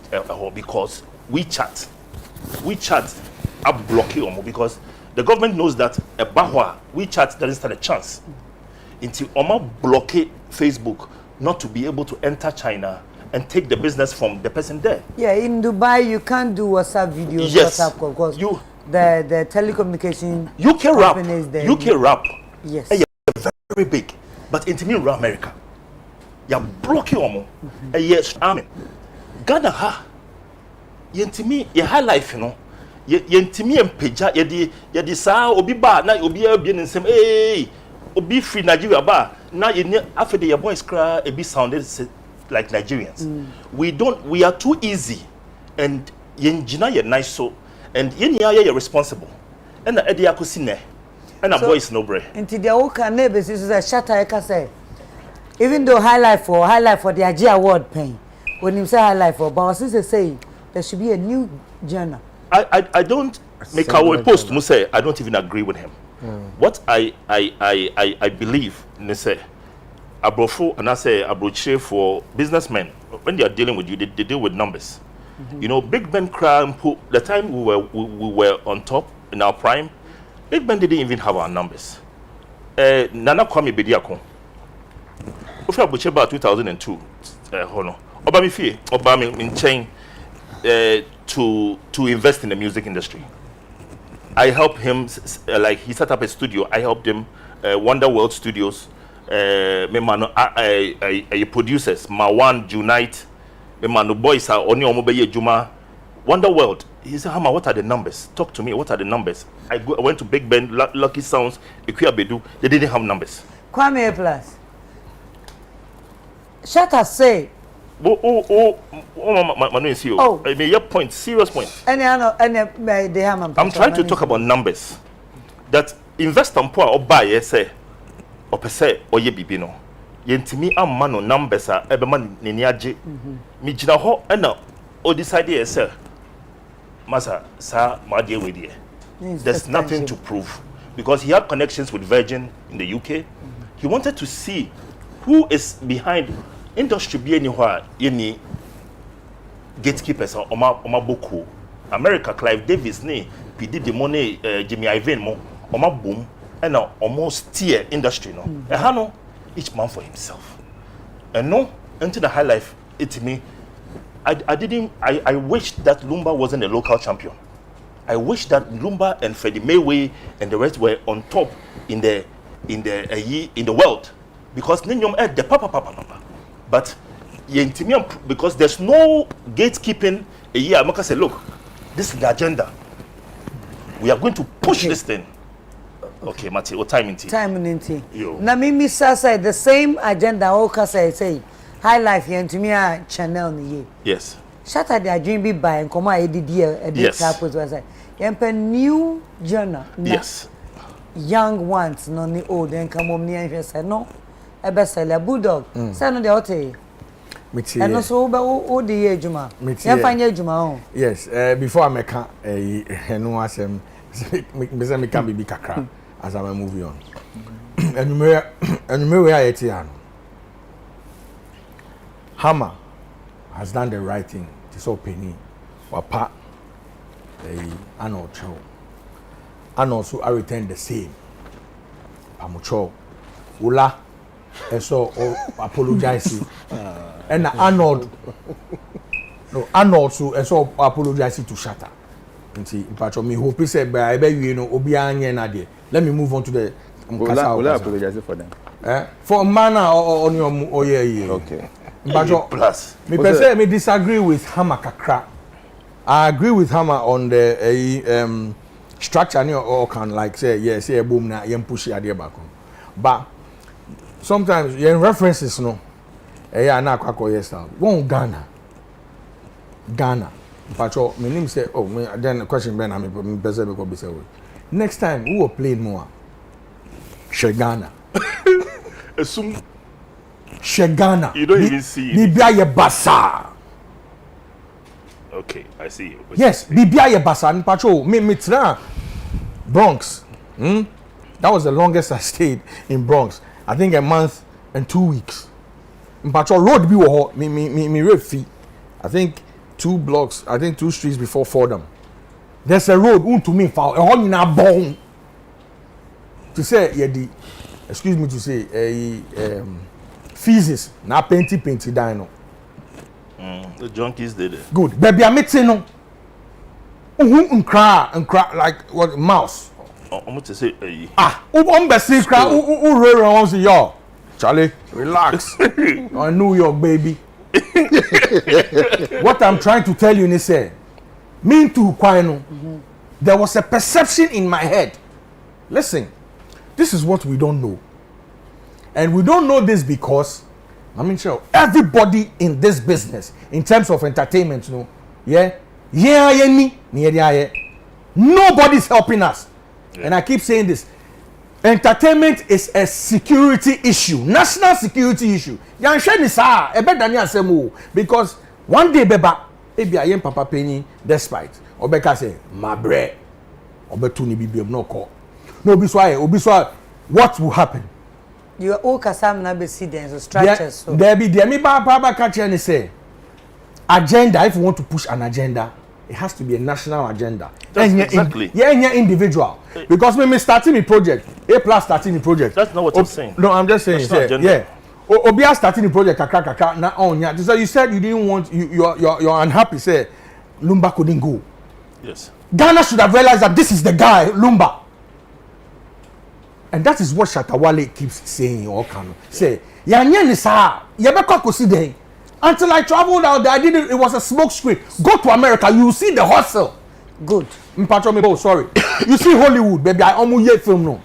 because we chat up blocking because the government knows that a bahwa WeChat doesn't stand a chance until Oma blockade Facebook not to be able to enter China and take the business from the person there. Yeah, in Dubai you can't do WhatsApp videos, yes. WhatsApp calls, because the telecommunication UK rap. Yes. Very big, but in America, you're blocking Omo. Yes, I mean, Ghana ha, yentimi ye high life, yentimi empeja yedi sa obi ba na obi ebie nsem obi free Nigeria ba na ye after the boys cry a bit sounded like Nigerians. We are too easy, and yenjina ye nice so, and yenya ye responsible, and the edia kusine. And a voice no break. Into the Oka neighbors is a shatter, I can say. Even though highlight for the AG award paying, when you say highlight for, but since they say there should be a new journal. I don't make our post to say I don't even agree with him. What I believe in say Abrofo and I say Abroche for businessmen, when they are dealing with you, they deal with numbers. Big Ben crime the time we were on top in our prime. Big Ben didn't even have our numbers. Nana Kwame Bediako. Ofi Abuche about 2002. Obami Fie, Obami in chain to invest in the music industry. I helped him, like he set up a studio. I helped him, Wonder World Studios. Producers, Mawan, Junite, Mano Boys are only Omobeye Juma. Wonder World. He said, Hama, what are the numbers? Talk to me, what are the numbers? I went to Big Ben, Lucky Sounds, Ikuya Bedu. They didn't have numbers. Kwame Plus. Shut us say. Oh, I mean, your point, serious point. I'm trying to talk about numbers. That invest on poor or buy, say, or per se, or ye bibino. Yentimi am man numbers are eberman niniaji. Mijina ho, and now, or this idea, sir. Masa, sir, my dear with you. There's nothing to prove. Because he had connections with Virgin in the UK. He wanted to see who is behind industry be anywhere, any gatekeepers or boku. America Clive Davis ne PD the money Jimmy Ivan mo oma boom and now almost steer industry no no each man for himself and no into the high life it me I wish that Lumba wasn't a local champion. I wish that Lumba and Freddie Mayway and the rest were on top in the world because ninyom the papa but because there's no gatekeeping a year. Amaka say, look, this is the agenda. We are going to push this thing. Okay, Mati, what time in tea? Time in tea. Na mimi sasa the same agenda Oka say high life here to me a channel ni. Yes. Shatter the dream be by and come edit yes. was say yempe new journal. Yes. Young ones no ni old and come on near say no. Ebe sell bulldog. Say no the hotel. And also all the year Juma. You find your Juma. Yes, before I make no asem me can be kakra as I move on. And me where I am. Hammer has done the right thing. It's all penny. Wapa Arnold Chow. And also I return the same. Pamucho. Ula. And so apologize. And Arnold too, and so apologize to Shatter. And see, in me hope he said, but I bet you know, Obianye Nadia. Let me move on to the. Apologize for them. For manner on your yeah. Okay. But plus, me per se, me disagree with Hammer Kakra. I agree with Hammer on the structure or can like say yes, say boom na yem push idea back on. But sometimes your references no. Na kwako yesta. Won Ghana. Pacho, my name say then the question ben me pese be ko be say. Next time who will play more? Ghana. Assume Ghana. You don't even see it. Bibia ye basa. Okay, I see you. Yes, Bibia ye basa. Pacho, me tra Bronx. That was the longest I stayed in Bronx. I think a month and 2 weeks. Pacho road be wo me refi. I think 2 blocks, I think 2 streets before Fordham. There's a road to me for a na bone. To say yeah excuse me to say physics na painty dino. The junkies did it. Good. Baby I met no. Cry like what mouse. I'm to say Besi cry roll around say yo. Charlie, relax. On New York, baby. What I'm trying to tell you is say, me too, Kwano. There was a perception in my head. Listen, this is what we don't know. And we don't know this because, I mean, sure, everybody in this business, in terms of entertainment, nobody's helping us. Yeah. And I keep saying this. Entertainment is a security issue, national security issue. Because one day, beba, ebi ayem papa penny, despite Obeka say, my bread, Obetuni bibi no call. No, Biswa, what will happen? You are all Kasam Nabesi, so structures. There be me Baba catch and say, agenda. If you want to push an agenda, it has to be a national agenda. Exactly. Individual. Because when me starting the project, A+ starting the project. That's not what I'm saying. No, I'm just saying. Obia starting the project, kakra. Now on ya. So you said you didn't want you're unhappy. Say Lumba couldn't go. Yes. Ghana should have realized that this is the guy, Lumba. And that is what Shatawale keeps saying. All can say. Until I traveled out there, it was a smoke screen. Go to America, you will see the hustle. Good. Sorry. You see Hollywood, baby. I almost yet film no.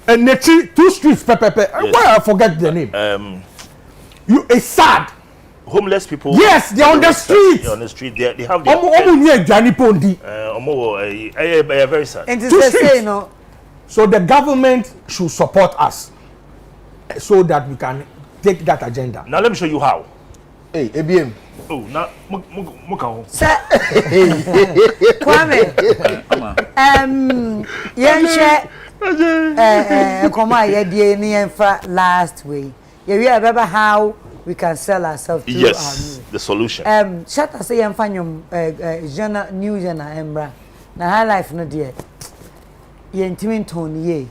And the 2 streets, Yes. Why I forget the name? It's sad. Homeless people. Yes, they're on the street. They're on the street. They have their very sad. And to say no. So the government should support us, so that we can take that agenda. Now let me show you how. Hey, ABM. Oh, now Muka. Kwame. Come on, last way. You remember how we can sell ourselves through yes, our music. the solution. Shata say yam fanyom genre new genre embra. Na high life no dear. Ye intimate tone ye.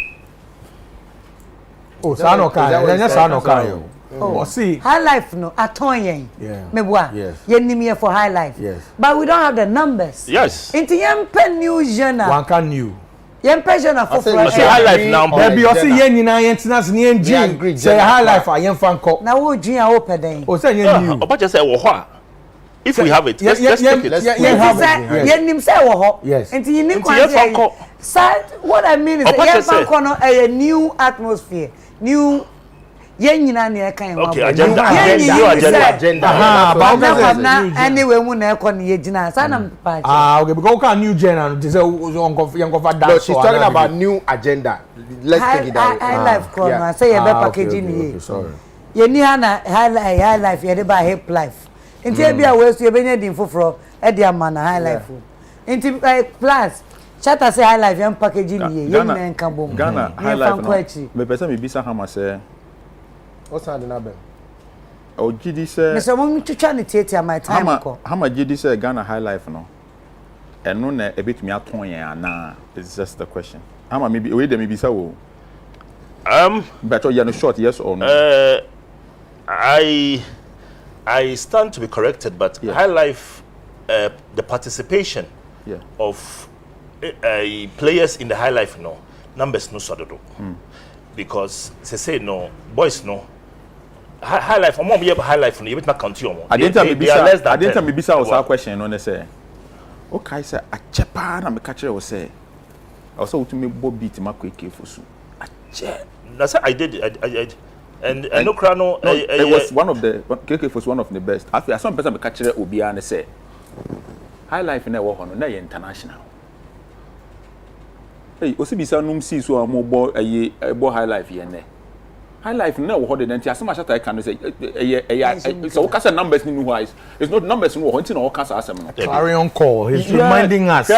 Oh, Sano Kai. Sano Kai. Oh, see. High life no aton yen. Yeah. Mebwa. Yes. Ye nimi for high life. Yes. But we don't have the numbers. Yes. Into yam pen new genre. One can new. Yam pen genre for I say high life now. Baby, you see yen nyina yen tinas ni yen dream. Say high life a yen fan ko. Na wo dream a wo peden. O say yen new. Oba just say wo ho. If we have it, let's take it. Yen nim say wo ho. Yes. Into yin ni kwan. What I mean is yen fan ko no a new atmosphere. New yen nyina na kan okay, agenda. Anyway mu na ekọ na ye gina sa na mpa. Okay, because can new gen they say yen go for that. No, she's talking about new agenda. Let's take it that way. High life ko na say ye be packaging ye. Sorry. Ye ni ha na high life ye dey ba hip life. Inti e bia we so ye benya din foforo e dey ama na high life. Inti plus Chata say high life yam packaging ye ye na enka bom. Ghana high life no. Me pese me bisa hama say what's that na bem? O gidi say Mr. Mom twitwa ne tietia my time ko. Hama gidi say Ghana high life no. Eno na ebetumi aton yen ana is just the question. Hama maybe we dey me bisa wo. But you no short yes or no? I stand to be corrected, but high life, the participation of players in the high life, no numbers no sododo, because they say no boys no high life. Mom we have high life no you bet not count you more. I didn't maybe was our question no say. Okay, say a chepa na me catch you say. Also to me bo beat ma kweke fosu. A che. That's I did. And no crano. It was one of the KK was one of the best. After some person be catch Obia and say, high life in a war no international. Hey, Osibisa num see so a more a high life here. High life no what the then as much as I can say so cast numbers in wise. It's not numbers no hunting or cast as carry on call. He's reminding us.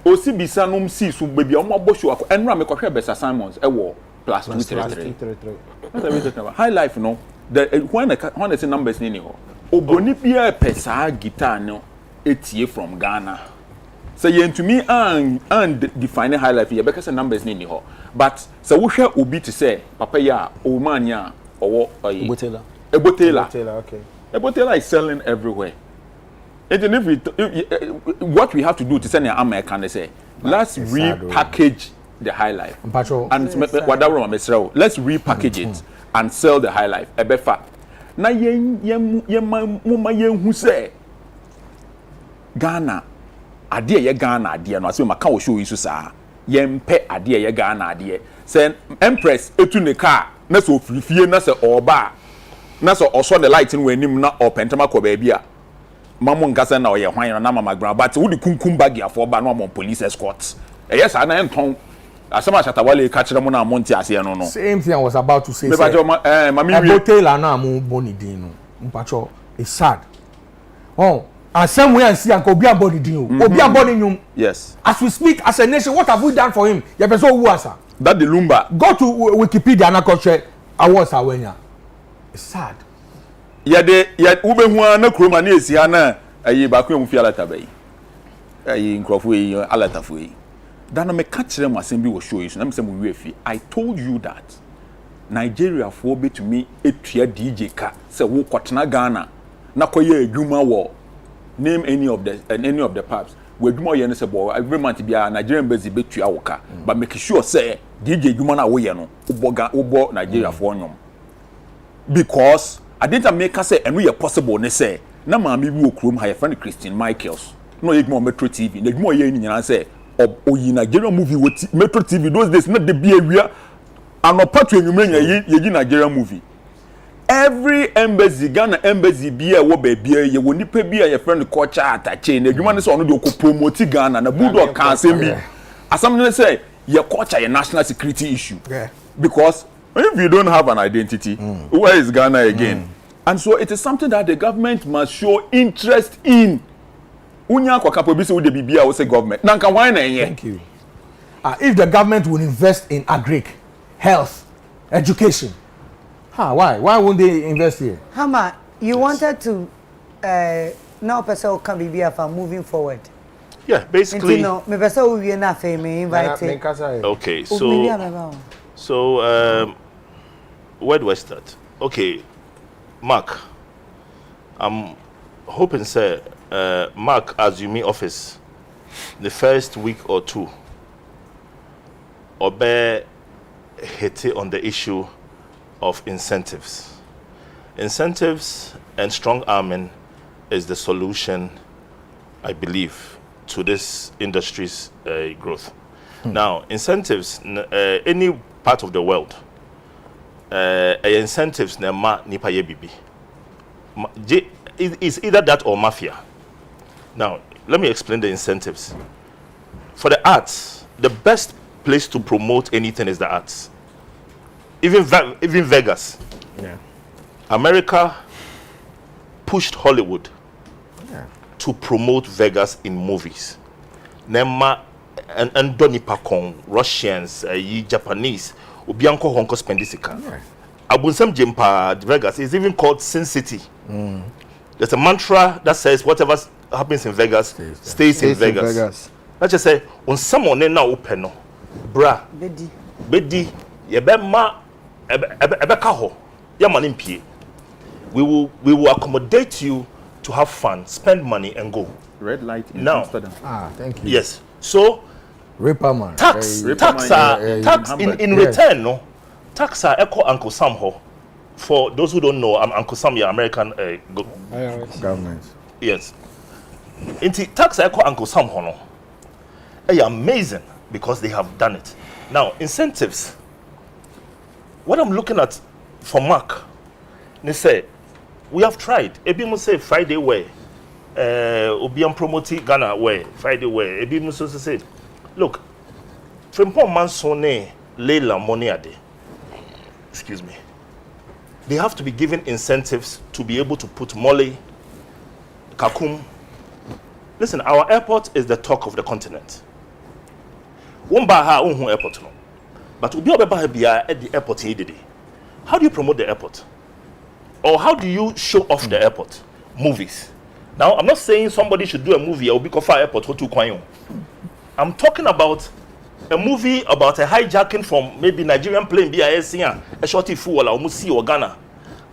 Osibisa num see so baby o mo bo show and ram me kwhwe best Simons e war plus 233. What are we talking about? High life, no. When the numbers ni ho. Oboni bia pesa guitar no etie from Ghana. So yen to me and define high life here because the numbers ni ho. But so we share obi to say papa ya o man ya or Ebotela. Okay. Ebotela is selling everywhere. And if what we have to do to send an American say, let's repackage the high life. And let's repackage it and sell the high life. Ebefa. Na yen who say Ghana adie ye Ghana adie no ase maka wo show isu saa yen pe adie ye Ghana adie say empress etu ne car na so ofirifie na se oba na so oso the light no anim na opentama ko ba bia mamo nkasa na oye hwan na mama Mcbrown but wo di kunkum bag ya for ba no am police escort yes ana enton asama Shatawale catch them na monti ase no no same thing I was about to say. Me bajo mami we Taylor na mo boni din no mpacho it's sad. Oh, and somewhere and see and obi abodi din o obi abodi nyum. Yes, as we speak as a nation what have we done for him? Ye person who asa that the Lumba go to Wikipedia na ko check awards awenya. It's sad. Ya ube hu na kroma na esi ha na ayi ba ko emfi alata bai ayi nkrofo yi alata fo yi that no me catch them asem bi wo show you so na me say mo wefi. I told you that Nigeria for be to me etua DJ ka say wo kwotena Ghana na koye adwuma wo name any of the pubs we adwuma ye no say boy every month bia Nigerian base betua wo ka but make sure say DJ adwuma na wo ye no wo Nigeria for nyom because I didn't make us say and we are possible ne say na maami bi wo krom ha ye friend Christine Michaels no ye gmo Metro TV na gmo ye nyina say oyi Nigeria movie with Metro TV those days not the behavior and no part when you mean ye Nigeria movie every embassy Ghana embassy bia wo ba bia ye woni pa bia ye friend culture atache na adwuma ne so no de ko promote Ghana na budo kan sem bi asam ne say your culture your national security issue because if you don't have an identity where is Ghana again and so it is something that the government must show interest in. Unya kwa kapo bi se wo de bibia wo say government nanka why na yen. Thank you. If the government will invest in agric, health, education, Why? Why won't they invest here? Hama, you wanted to now person can be for moving forward. Yeah, basically. No, me person will be enough. Me invite. Okay, so where do I start? Okay, Mark. I'm hoping, sir, Mark, assuming office, the first week or two, Obe hit on the issue of incentives. Incentives and strong arming is the solution, I believe, to this industry's growth. Now, incentives, any part of the world, incentives nema nipa ye bibi. It's either that or mafia. Now, let me explain the incentives. For the arts, the best place to promote anything is the arts. Even Vegas. Yeah. America pushed Hollywood to promote Vegas in movies. Nema and Donny Pakong, Russians, Japanese, Ubianko Honko spendisika. Abunsam Jimpa Vegas is even called Sin City. There's a mantra that says whatever happens in Vegas stays in Vegas. Let's just say on someone now open bra bedi yebema ebeka ho we will accommodate you to have fun, spend money and go. Red light in now Amsterdam. Thank you. Yes, so Ripperman. Tax in return, no. Tax are echo Uncle Sam ho. For those who don't know, I'm Uncle Sam, your American government. Yes. Inti tax echo Uncle Sam ho no. Amazing because they have done it. Now, incentives. What I'm looking at for Mark, they say we have tried. Ebi mo say Friday way. Obiam promote Ghana way. Friday way. Ebi mo so say, look, Frimpong Mansone Leila money ade. Excuse me. They have to be given incentives to be able to put Molly, Kakum. Listen, our airport is the talk of the continent. Wombaha airport no. But Ubi Obebaha at the airport today. How do you promote the airport? Or how do you show off the airport? Movies. Now, I'm not saying somebody should do a movie at Obi Kofa Airport or Kwanyo. I'm talking about a movie about a hijacking from maybe Nigerian plane BIS a shorty fool or Musi or Ghana.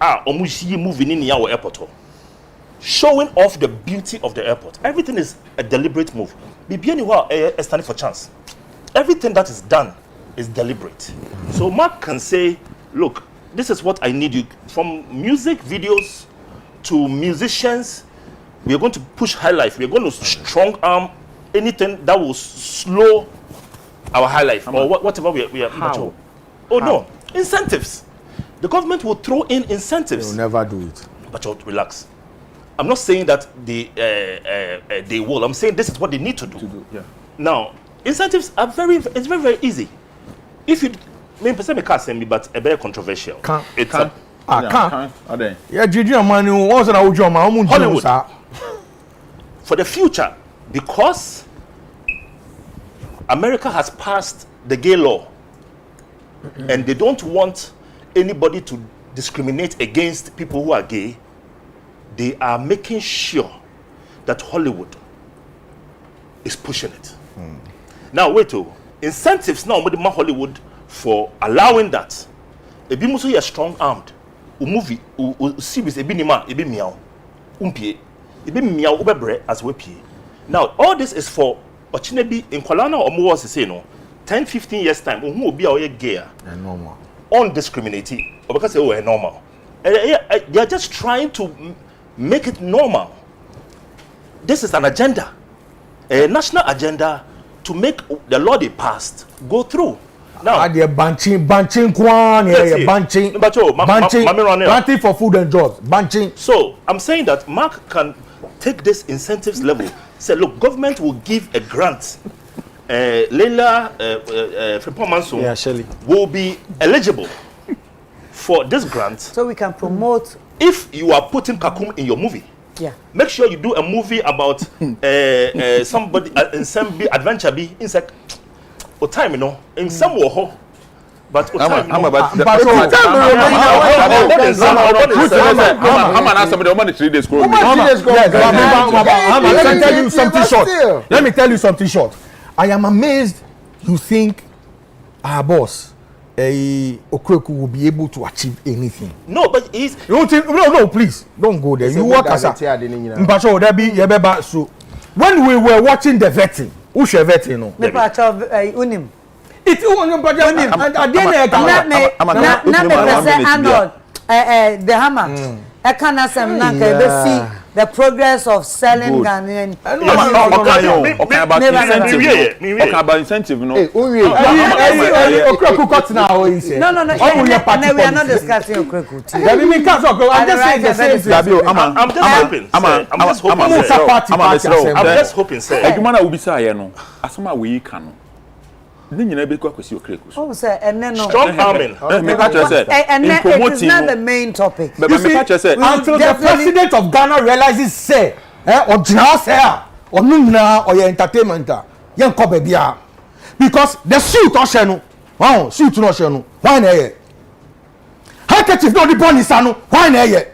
Omushi moving in our airport. Showing off the beauty of the airport. Everything is a deliberate move. BBN is standing for chance. Everything that is done is deliberate. So Mark can say, look, this is what I need you. From music videos to musicians, we are going to push high life. We are going to strong arm anything that will slow our high life or whatever we are. How? No, incentives. The government will throw in incentives. They will never do it. But relax. I'm not saying that they will. I'm saying this is what they need to do. Now, incentives are it's very, very easy. If you, me can't send me, but a very controversial. Can't. Yeah, Hollywood. For the future, because America has passed the gay law, and they don't want anybody to discriminate against people who are gay, they are making sure that Hollywood is pushing it. Now, wait, incentives now with Hollywood for allowing that. Ebi muso you strong armed. Movie, series, ebi miao, umpie, ebi miao ubebre as we pay. Now, all this is for Ochinebi in Kuala or more was say no 10-15 years time who will be our gay normal undiscriminating or because they were normal. They are just trying to make it normal. This is an agenda, a national agenda to make the law they passed go through. Now, banching for food and jobs. Banching. So I'm saying that Mark can take this incentives level. Say, look, government will give a grant. Leila Frimpong will be eligible for this grant. So we can promote. If you are putting Kakum in your movie, make sure you do a movie about somebody in some adventure be insect or time, in some war. But I'm not somebody. I'm on 3 days. Let me tell you something short. I am amazed you think our boss Okweku will be able to achieve anything. No, but he's. You don't think? No, please don't go there. You work as a. So when we were watching the vetting, who should vetting? No. Unim. It's unim. The hammer. I can't say the progress of selling Ghanaian. Okay, about incentive, no. No, we are not discussing Okweku. I'm just hoping, sir. Edumana will be say no. Asoma we can. Ni nyina be kwa kwesi Okweku. Oh, sir, and then strong arming. Me catch say. And it is not the main topic. But me catch say until the president of Ghana realizes say or now say or no or your entertainment yen ko bia because the suit o she no wow suit no she no why na ye handkerchief no the bonus no why na ye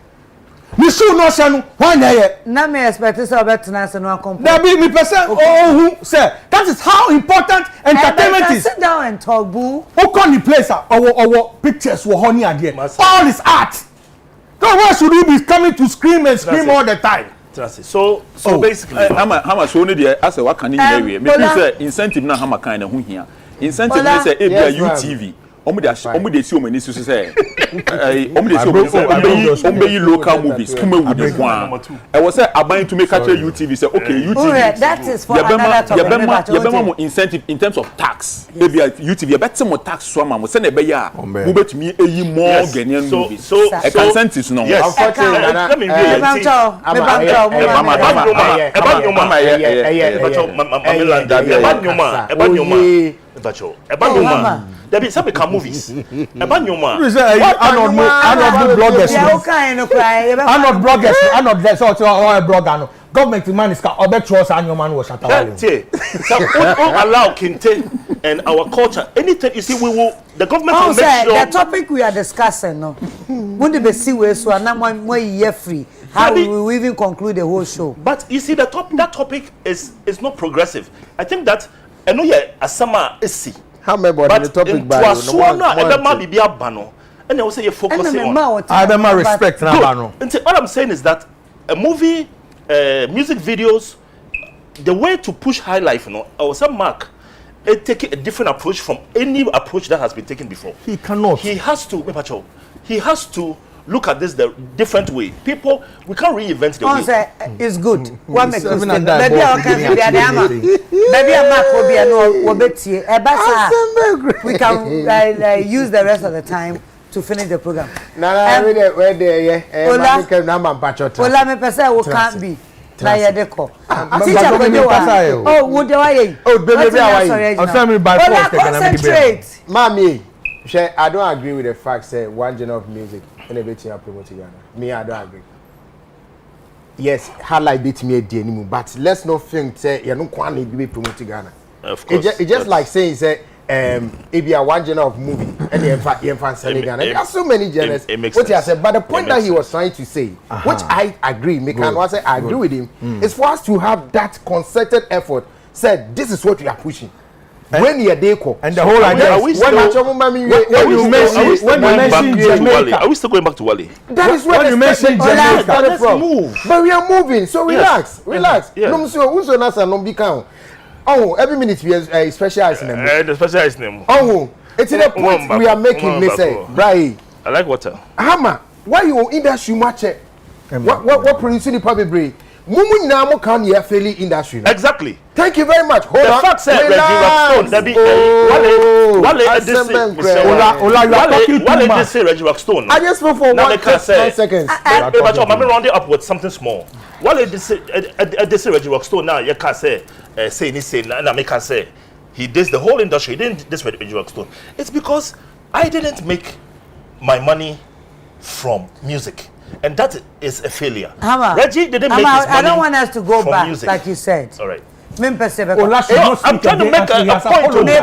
me shoe no she no why na ye na me expect say obetuna se no company there be me person who say that is how important entertainment is. Sit down and talk boo who come the place our pictures were honey ade all is art. So why should we be coming to scream and scream all the time? So basically, how so need there as a what can you hear? Maybe say incentive na how kind of who here. Incentive is say ABA UTV. Omo dey see omani so say omo dey see ombe local movies kuma with the one. I was say aban to make catch UTV say okay UTV. That is for another topic. You be more incentive in terms of tax. Maybe UTV you better more tax so am say na be ya. Mo betumi eyi more Ghanaian movies. So incentives no. Yes. Let me read there be some movies. About your man. I'm not bloggers. So blogger. Government man is trust and your man was at all. So allow Kinte and our culture. Anything you see, we will. The government will make sure. The topic we are discussing, no. When the see we so na more year free. How will we even conclude the whole show? But you see, that topic is not progressive. I think that I know yeah, as summer is see. How many about the topic by no be a bano and they will say you focus on I respect na bano. And what I'm saying is that a movie music videos the way to push high life or some mark it take a different approach from any approach that has been taken before. He cannot. He has to look at this the different way. People, we can't reinvent the way. Say it's good. What makes us maybe I can be the ama. Maybe a mark will be no obeti. We can use the rest of the time to finish the program. Where there Ola me pesa we can't be. Na ye deko. Teacher oh would you baby I'm family by force concentrate. Mommy, I don't agree with the fact that one genre of music and everything are promoting Ghana. Me, I don't agree. Yes, highlight bit me anymore, but let's not think say you don't want to be promoting Ghana. Of course. It's just like saying say if you are one genre of movie and you fan selling Ghana. There are so many genres. What he said, but the point that he was trying to say, which I agree, I agree with him, is for us to have that concerted effort. Said this is what we are pushing. When you are deco and the whole idea when you mention Jamaica, are we still going back to Wale? That is when you mention Jamaica. Let's move. But we are moving, so relax. No, so who's on us and no be count. Oh, every minute we are specializing them. The specialized name. Oh, it's in a point we are making. Me say, right. I like water. Hammer, why you industry match? What producing the public break? Mumu na mo kan ye fairly industry. Exactly. Thank you very much. Hold on. The fact said Reggie Rockstone, that be Wale this say Reggie Rockstone. I just spoke for 1 second. But I'm round it up with something small. Wale this say Reggie Rockstone now you can say na make can say he did the whole industry. He didn't this Reggie Rockstone. It's because I didn't make my money from music. And that is a failure. Hammer, Reggie didn't make his money. I don't want us to go back, music. like you said. All right. I'm trying to make a point to me.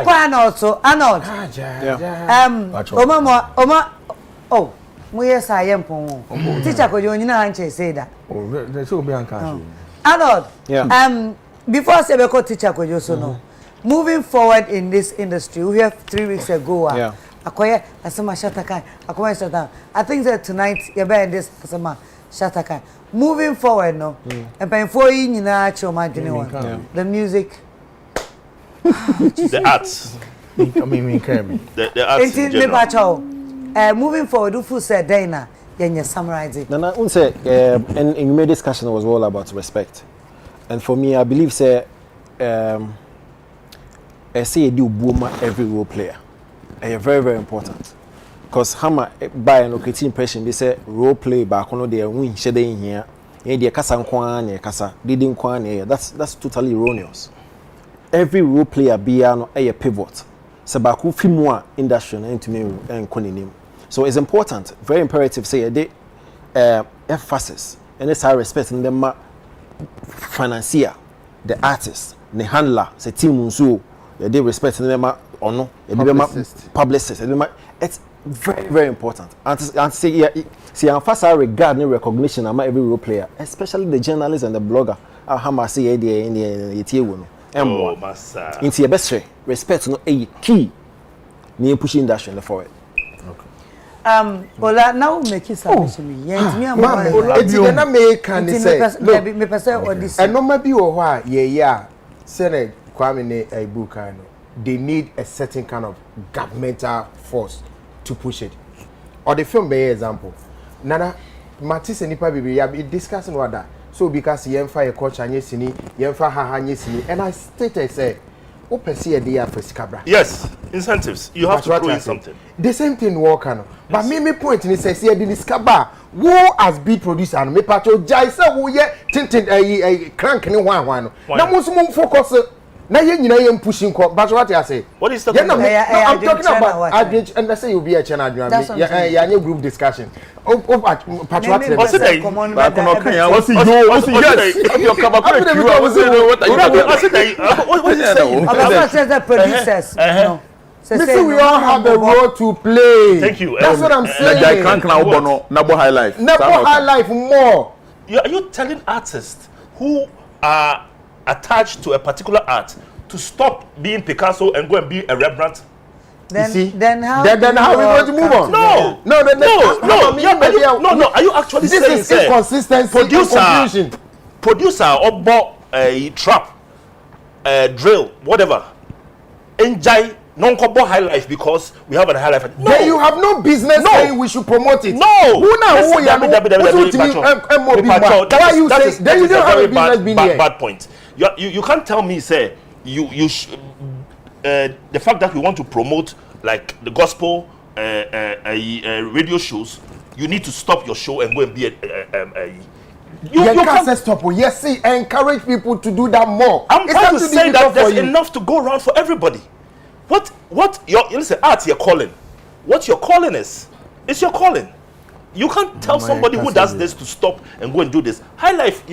Arnold. Oh, yes, I am. Teacher, could you not say that? There should be unconscious. Arnold. Yeah. Before I say because teacher, could you so know? Moving forward in this industry, we have 3 weeks ago. Yeah. Akoya asema Shatakai. Akoya Shatakai. I think that tonight you better this asema Shatakai. Moving forward, no. And by 4 years, you know, the music, the arts. The arts in general. Moving forward, if you say Dana, then you summarize it. Nana, and in my discussion was all about respect, and for me, I believe say, I say do boom every role player, very very important, because Hammer by an okay impression they say role play back on their win shade in here, and the kasa nkwan kasa didn't kwan that's totally erroneous. Every role player be a pivot. Sabaku film industry into me and konim. So it's important, very imperative. Say they emphasis and it's our respect in them financier, the artist, the handler, the team so they respect in them or no, publicist. It's very very important. And say emphasis regard and recognition among every role player, especially the journalist and the blogger. How say in the Oh, massa. Into your best way, respect no a key near pushing industry in the forward. Okay. Ola now make it submission. Yes, me am. It's gonna make can say. Me person or this. And no maybe or why yeah. Say Kwame ne a book they need a certain kind of governmental force to push it. Or the film by example. Nana Matisse and Nipa Bibi be discussing what that. So because yemfa a coach and yesini, yemfa ha yesini, and I stated say, open see a day for Scabra. Yes, incentives. You have to prove something. The same thing work on. But me point in says here the Scabra, who has been producer and me patcho Jaisa who ye tintin a crank in one. Now most focus. Now you pushing but what I say. What is talking about? I'm talking about average and I say you'll be a channel group discussion. Patriotic. What's it? Producers. We all have a role to play. Thank you. That's what I'm saying. Nabo High Life. Nabo High Life more. Are you telling artists who are attached to a particular art to stop being Picasso and go and be a Rembrandt? Then how we going to move on? No. Are you actually saying this is inconsistency and confusion? Producer or bought a trap, drill, whatever. Enjoy non-combo high life because we have a high life. No, then you have no business saying we should promote it. No, why you say then you don't have a business being here? Bad point. You can't tell me say the fact that we want to promote like the gospel radio shows, you need to stop your show and go and be you can't stop. Yes, see, encourage people to do that more. I'm trying to say that there's enough to go around for everybody. What your listen, art you're calling. What your calling is your calling. You can't tell somebody who does this to stop and go and do this. High life,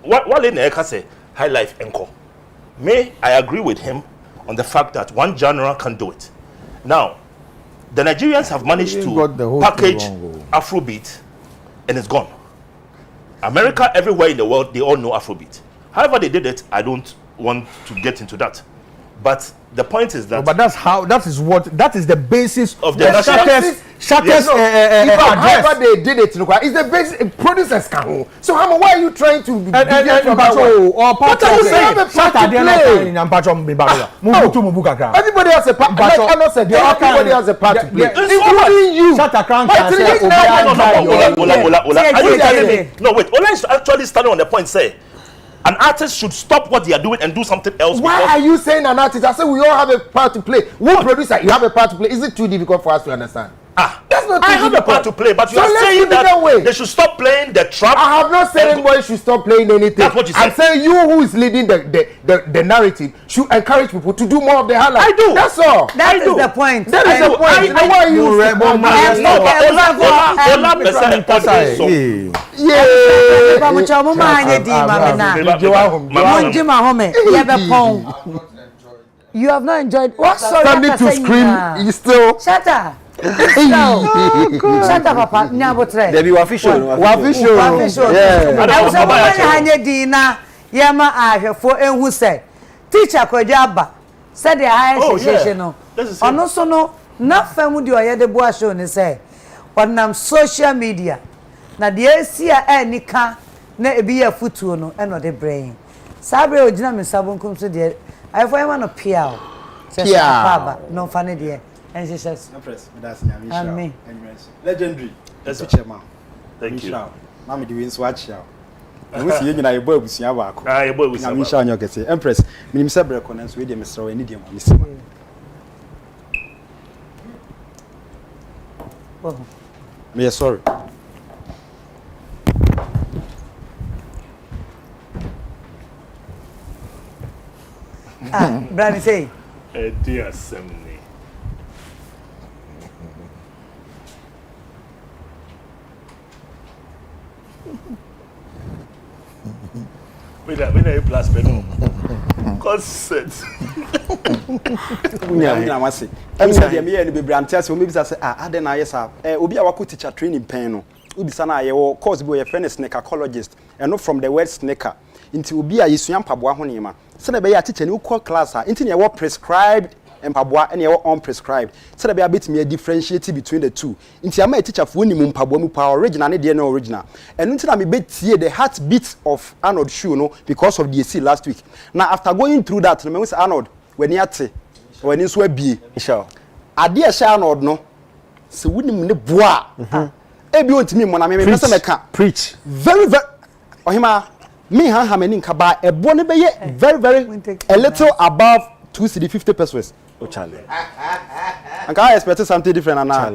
what Eka say, high life encore. May I agree with him on the fact that one genre can do it. Now, the Nigerians have managed to package Afrobeat and it's gone. America, everywhere in the world, they all know Afrobeat. However they did it, I don't want to get into that. But the point is that... but that is the basis of the shatters however they did it, it's the basic producers can. So why are you trying to what are you saying? Everybody has a part. Like Anna said, everybody has a part to play, including you. Are you telling me? No, wait. Ola is actually standing on the point say an artist should stop what they are doing and do something else. Why are you saying an artist? I said we all have a part to play. One producer, you have a part to play. Is it too difficult for us to understand? That's not I have a part to play, but you are saying that they should stop playing the trap. I have not said anybody should stop playing anything. That's what you said. I'm saying you who is leading the narrative should encourage people to do more of the highlights. I do. That's all. That is the point. That is the point. Why are you? You have not enjoyed. What Standing to scream, you still. Shut up. Shut up, Papa. Nyabotre. There be official. Yeah. I was a Dina. Yama ahwefo enhu say. Teacher Kojaba said the higher session no. Ono so no na famu de oyede bo show ni say. Onam social media. Na de asia enika na ebi ya futuo no e no de brain. Sabre ogina me sabonkum so de ayfo yama no pia. Pia baba no fane de. And she says, Empress, that's Nyamisha. Me. Legendary. That's a chairman. Thank you. Mami, the wins watch out. I will see you in a boy with Siavako. Ah, boy with Nyamisha on your case. Empress, Minim Sabra connects with him, Mr. Enidium. Oh. Me sorry. Brani say. Dear Semni. We are plus penum. Consent. I must say. I'm saying, me and be Brantas, maybe I say, I then I yes, Obi Awako teacher training pen. Ubisana, your course boy, a friend snakecologist, and not from the word snaker into Ubi a Yusuyam Pabua Honima. So the bay teacher new call class, into your prescribed and Pabua and your unprescribed. So the bay bit me a differentiating between the two. Into a teacher for Winimum Pabuamu power original and no original. And until I me bet here the heartbeat of Arnold Shoe, no, because of the AC last week. Now after going through that, remember Arnold when he had when you swear be sure. I dear Arnold no. So Winim ne bois. Ebi want me when I me person make Preach. Very Ohima me ha many kaba e bone be very a little above 250 pesos. Oh Charlie. And I expect something different and now.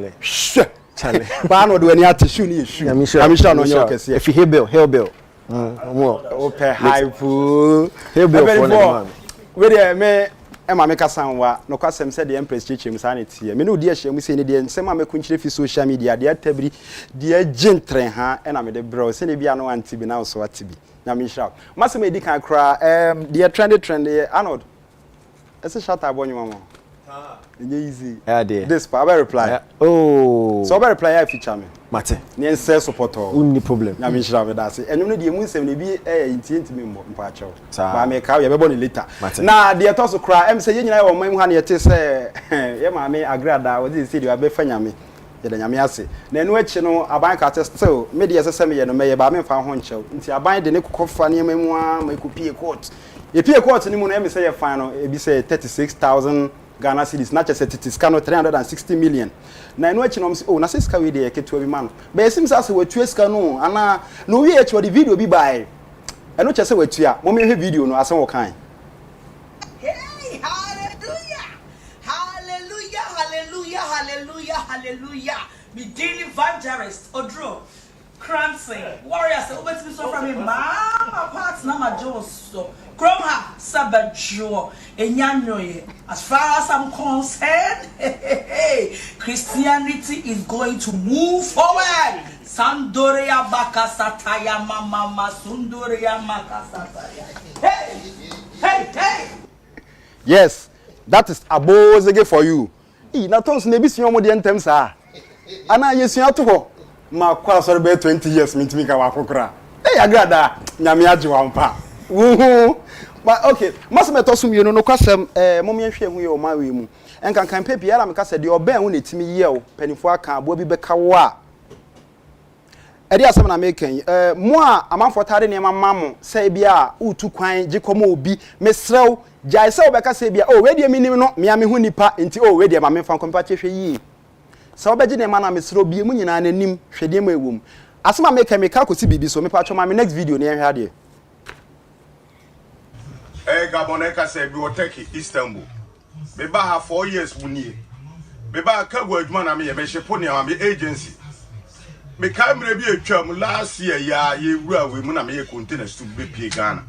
Charlie. Ba no do any shoe ni shoe. I'm sure no your case. If you hail bill. Okay, hype. Hail bill for man. We there me Emma make sanwa no kwasem said the empress chichem sanity me no die hye mu se ne die nsem ameku nkyire fi social media de atabiri de gentren ha na me de bro se ne bia no anti bi na so atibi na me shout masem edi kan kra de trend Arnold ese shout abonyo mama easy there this pa I reply oh so I reply I feature me mate ne nse support unni problem na me shout me that say enum no de mu nsem ne bi inti me mpa acho ba me ka ye be born later na de to so kra em say yenyina wo man hu ha ne yete say ye ma me agrada wo dey say de be fanya me ye da nyame ase na enu achi no aban ka test still me de yesese me ye no me ye ba me fa ho nchew nti aban de ne kokofa ne mamu a ma ekopie court ye pie court ni mu no em say ye fan no e bi say 36,000 Ghana cedis na chese titis no 360 million na enu achi no oh na se ska we de keto bi man be sim sa se watu ska no ana no we achi the video bi bai enu chese watu a mo me hwe video no asen wo kan hey hallelujah hallelujah hallelujah hallelujah hallelujah me daily evangelist odro cransing warriors obet me so from me mama parts na ma jones so Kromha Sabajo Enyanyoye. As far as I'm concerned, Christianity is going to move forward. Sandoria Bakasataya Mama Sundoria Makasataya. Hey! Yes, that is a bozege for you. Na tons nebi sinyo mo de entem sa. Ana yesuya to ho. Ma kwa so be 20 years mintimi ka wakokra. Agrada nyame age wampa. But okay, Masameto Sumio no kwasem momienhwe hu ye o mawe mu. Enkan kan pe biara me kasa de oban hu netimi ye o panifo aka abo bi beka wo a. Edi asem na meken mo a amanfo tare ne mamam sai bia utu kwan gikomo obi mesrew jai sai obeka sai bia we de minim no mia me hu nipa enti we de ma me fa kompa chehwe yi. Sai obeji ne ma na mesrew bi mu nyina nanim hwede ma ewum. Asem a meken me ka kosi bibi so me pa cho ma me next video ne ehwe ade. Gaboneka said we were taking Istanbul. Maybe have 4 years we need. me ba ka go adwuma na me ye me shepo ne am agency me ka mre bi atwam last year ya ye wura we mu na me ye container stu be pie Ghana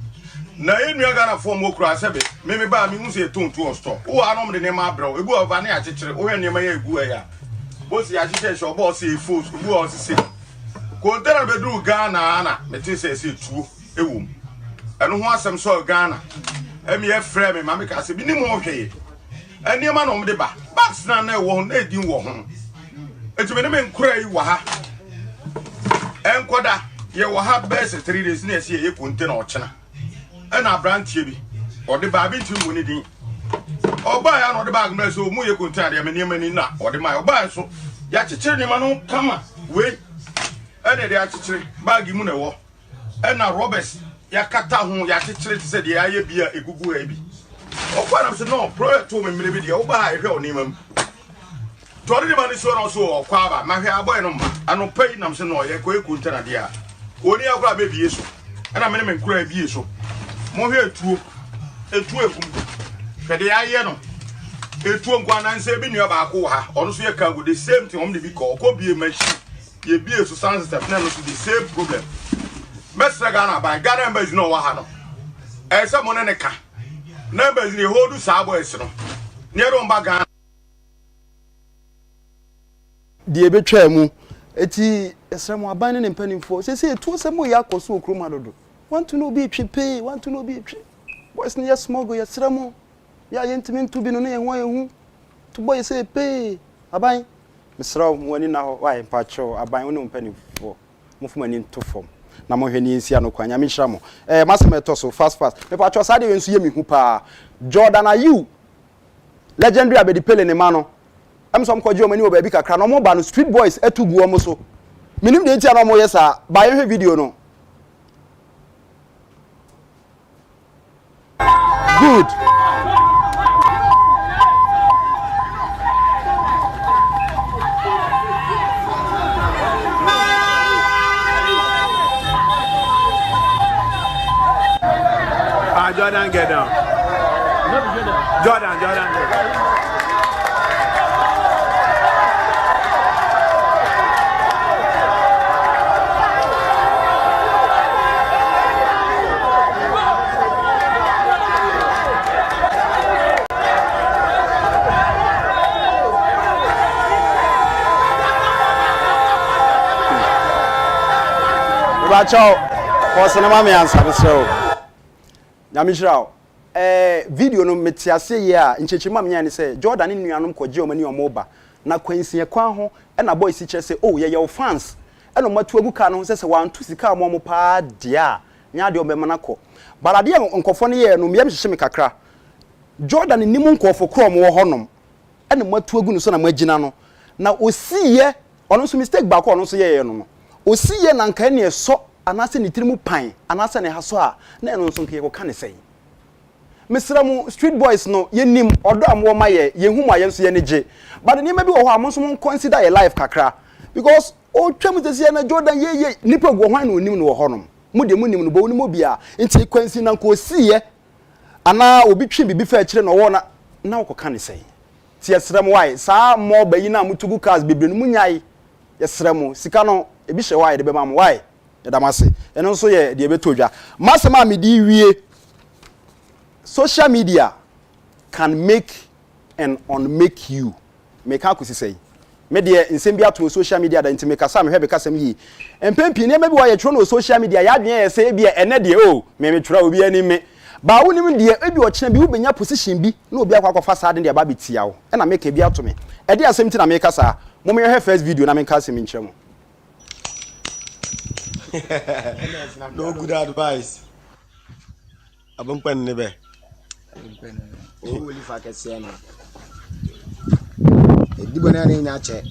na enua Ghana form okura sebe me ba me hu se tontu o store wo anom de ne ma bro ebu ova ne akekere wo hwe ne ma ye egu ya bo si akekere sho bo si food ebu o si container be du Ghana na me tin se tuo ewum eno ho asem so Ghana emi e frɛ me ma me ka se bi ni mo hweye eni ma no de ba box na na wo na edin wo ho eti me ne me nkura yi wa ha enkoda ye wo ha best 3 days na esi ye container o chena ena brantie bi o de ba bi nti mu ni din oba ya no de bag mra so mu ye container ya me ne mani na o de ma oba so ya chechire ni ma no kama we ene de achechire bag mu na wo ena Roberts ya kata ho ya chechire te se de ya ye bia egugu ha bi okwa na so no project to me mre bi de oba ha ehwe oni mam tori de mani so no so okwa ba ma hwe aboy no ma ano pay nam se no ye ko container de a oni akwa be bi yeso ena me ne nkura bi yeso mo hwe etuo ekum hwe de ya ye no etuo nkwa na nse bi nua ba ko ha ono so ye ka go the same thing om de bi ko bie machine ye bie so sound system na no so the same problem Mr. Ghana by Ghana members no wa ha no e se mo ne ka numbers ni hold sa boys no ne ro mba Ghana die betwa mu eti esremo aban ne mpanimfo se etuo se mo ya koso okroma dodo want to know be twipe want to know be twi boys ne smuggle ya sremo ya yentimi ntu bi no ne ye ho ye hu to boy say pay aban misraw woni na ho why pacho aban woni mpanimfo mofuma ni to form na mo hwani nsia no kwanya me hira mo masem eto so fast me pacho sa de wensu ye mi hu pa Jordan are you legendary abedi pele ne ma no am som kwaji o mani o ba bi kakra no mo ba no street boys etugu o mo so minim de ntia no mo yesa ba ye hwe video no good Jordan get down. Jordan get down. Bacho, what's the name of me answer so? Nyamishraw video no metiase ye a nchechima mnya ne se Jordan ne nuanom koje o mani o moba na kwansie kwan ho e na boys kire se oh ye your fans e no matu agu ka no se wantu sika mo pa dia nya de o be manako balade nkofo ne ye no miyam hyehye kakra Jordan ni mu nkofo kro mo honom e na matu agu no so na magina no na osiye ono so mistake ba ko ono so ye no osiye na nka ne so anase ni tirimu pan anase ne haso a na eno nso nke ko ka ne sei misramu street boys no yenim odo amwo ma ye yehu ma ye nso ye ne je but ni ma bi wo ho amonso mon consider your life kakra because o twam tese na Jordan ye nipa go hwan na onim no wo honom mu de mu nim no bo ni mo bia nti kwansi na ko siye ana obi twe bibi fa kire no wo na wo ko ka ne sei ti yesrem why sa mo bayi na mutugu cars bebre no munyai yesrem sika no ebi hye why de be ma mo why Damase eno nso ye de betodwa masema me di wie social media can make and unmake you make akusi say me de nsem bi ato social media da nti me kasa me hwe be kasa me yi empempi ne me bi wa ye tro no social media ya dwen ye say bi ene de o me tro obi ani me ba wo nim de ebi o kina bi wo benya position bi na obi akwa sa de ba betia wo e na me ka bi ato me e de asem ti na me kasa mo me hwe first video na me kasa me nkyeremo. No good advice. Abang pen ne be. O woli fa kese na. Edi bona na nya che.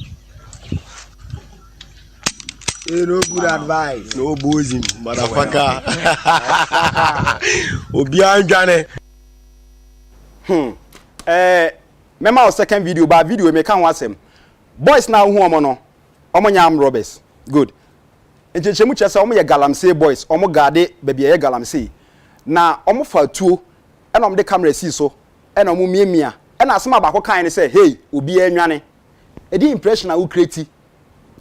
No good advice. No boozing, motherfucker. Obi anjane. Mema o second video ba video me kan wasem. Boys na hu omo no. Omo nyam Roberts. Good. Enchechemu chese omo ye galamsey boys omo gade bebia ye galamsey na omo fa tuo e na omo de camera si so e na omo miemia e na asema ba ko kan ne say hey obi anwane edi impression a wo create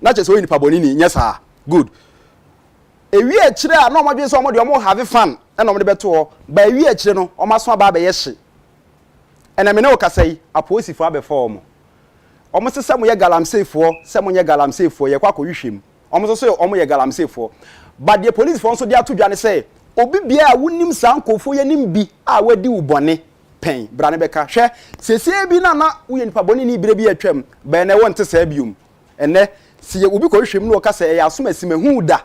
na che so ni paboni ni nya saa good ewi a kire a na omodwe so omode omo have fun na omode beto ho ba ewi a kire no omaso aba ye hye ena me ne okasai aposifo abefo omo omo se mo ye galamsefo se mo ye galamsefo ye kwa kohwehwem omo so omo ye galamsefo but the police for so dey ato dwane say obi bia a wonim sankofo ye nim bi a wadi ubone pen brane beka hwe sese bi na wo ye nipa boni ni bire bi atwam ba na wonte sa bium ene si ye obi kohwehwem no okasa ye asoma simahu da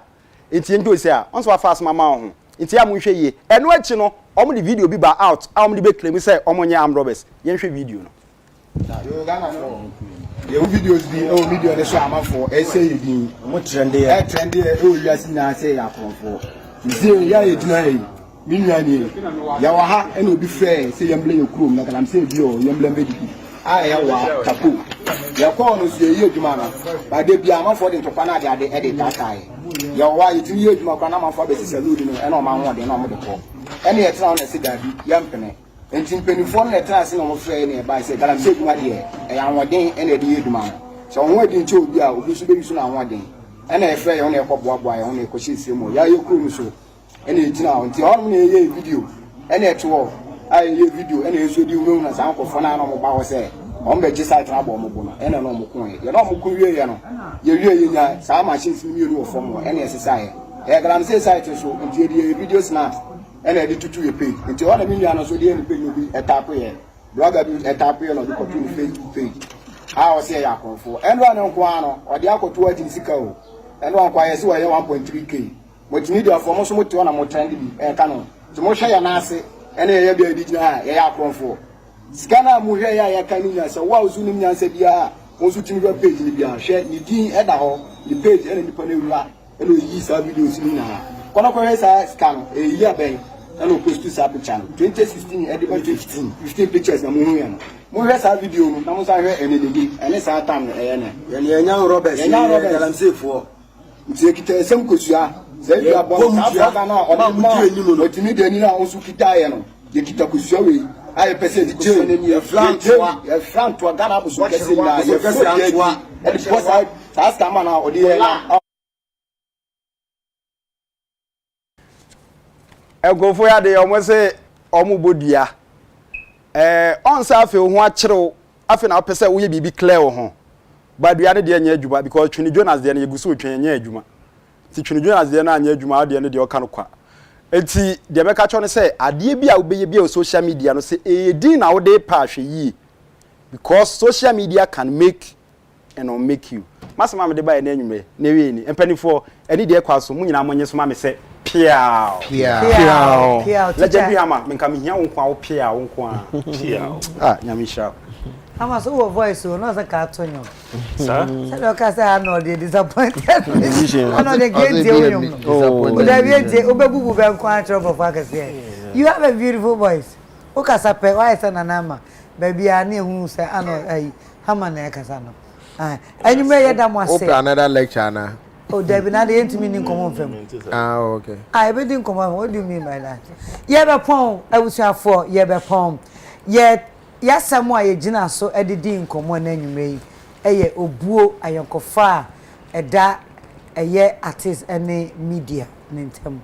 enti ndo se a onso afa asoma ma ho enti am hwe ye eno achi no omo the video bi ba out am de be claim say omo nya am robbers ye hwe video no yo Ghana no ye videos bi o video de so amafo e say you bi mo trendy e o yasi na say ya konfo zi ya ye dina yi minua ni ya wa ha e no bi frɛ say yemble ye krom na kana say bi o yemble be di a ya wa tapo ya ko no so ye adwuma na ba de bi amafo de ntopa na de tatai ya wa ye tin ye adwuma kwa na amafo be salute no e na o ma ho de na o mo de ko e na ye tra na say dabi yampene enti mpenifo na tra ase na mo frɛ ne ba say kana say adwuma de e ya woden e na de ye adwuma so ho adi nche obi a obi so be so na woden e na e frɛ ye na e kɔ boaboa ye ho na e kɔ hyesie mo ya ye krom so ene etina nti on na ye video ene eto ai ye video ene eso di wu na san ko fo na no mo ba wo se on be gisa tra bo mo bo no ene no mo kun ye no mo kun wie ye no ye wie ye nya sa machines ni mi no fo mo ene esesa ye e gram se site so nti ye di video snap ene edi tutu ye page nti on na mi nua no so di ene page no bi etap ye blogger bi etap ye no di ko tu ni Facebook page a o se ya konfo ene no nko ano o di akoto agin sika o ene on kwa ye se wo ye 1.3k multimedia for most moto na mo trend bi kanu so mo hwe ya na ase ene ye bia di gina ye ya kronfo skana mo hwe ya kanu nya se wa ozu nim nyansa bia mo su timi page ni bia hwe ni din e da ho ni page ene nipa na wura ene yi sa videos ni na kono ko hwe sa scan e yi aben ene o post sa picture 2016 e de 15 pictures na mo hu ya no mo hwe sa video no na mo sa hwe ene de ene sa tam e ne ye nya Robert galam sefo nti ekita esem kosua say you are born na o ma o timi de ni na o su kita ye no ye kita kosua we aye pese di je ni e flan to Ghana bu so kese na ye flan to e di boss last time na o di na e go fo ya de o mo se o mu bodua on sa afi ho a kire afi na pese wo ye bibi clear wo ho ba dua ne de nya adwuma because Twini Jonas de na ye gusu twin nya adwuma ti Twini Jonas de na anya adwuma de ne de o ka no kwa enti de be ka cho ne se ade bi a wo be ye bi o social media no se din na wo de pa hwe yi because social media can make and not make you masama me de ba na anwume na wi ni empanifo eni de kwa so mu nyina monye so ma me se piao legend bi hama me nka me hia wo kwa wo piao wo kwa piao nyame sha Ama so wo voice o no say ka tonyo. Sir? Say do ka say I no dey disappointed. I no dey get you. O da bi je obegugu be nko a trouble for ka say. You have a beautiful voice. O ka sa pe why say na nama. Baby a na ehun say ano ai hama na e ka sa no. Anyu me ye da mo ase. Open another lecture na. Oh, Debbie, now they ain't me in common fam. Okay. I be in common. What do you mean by that? Ye be pon, I will say for ye be pon. Yet yes, someone ye jina so edidi in common anyway. Eye obuo ayonkofa eda eye artist any media nintem.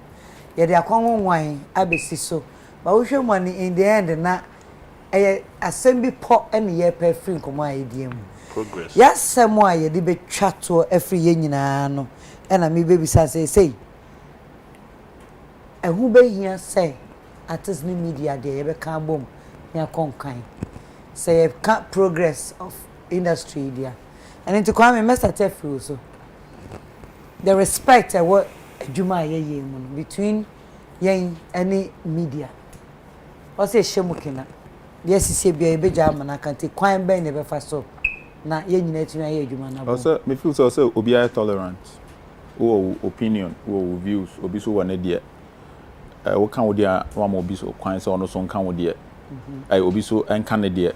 Ye de akon wine abesi so. But we show money in the end na eye assembly po any ye per free common idea. Progress. Yes, someone ye be chat to every year nyina no. And I me baby say. And who be here say artist ni media there ye be kan bom ya konkan. Say can't progress of industry there. And into Kwame Mr. Tefu so. The respect what Juma ye between yen any media. O say shemukina. Yes, say be jam na kan te kwan ben ne be fa so. Na yen nyina tumi aye Juma na bo. Also me feel so obi are tolerant. Wo opinion, wo views, obi so one there. Wo kan wo dia wa mo obi so kwan so ono so kan wo there. Obi so enkan there.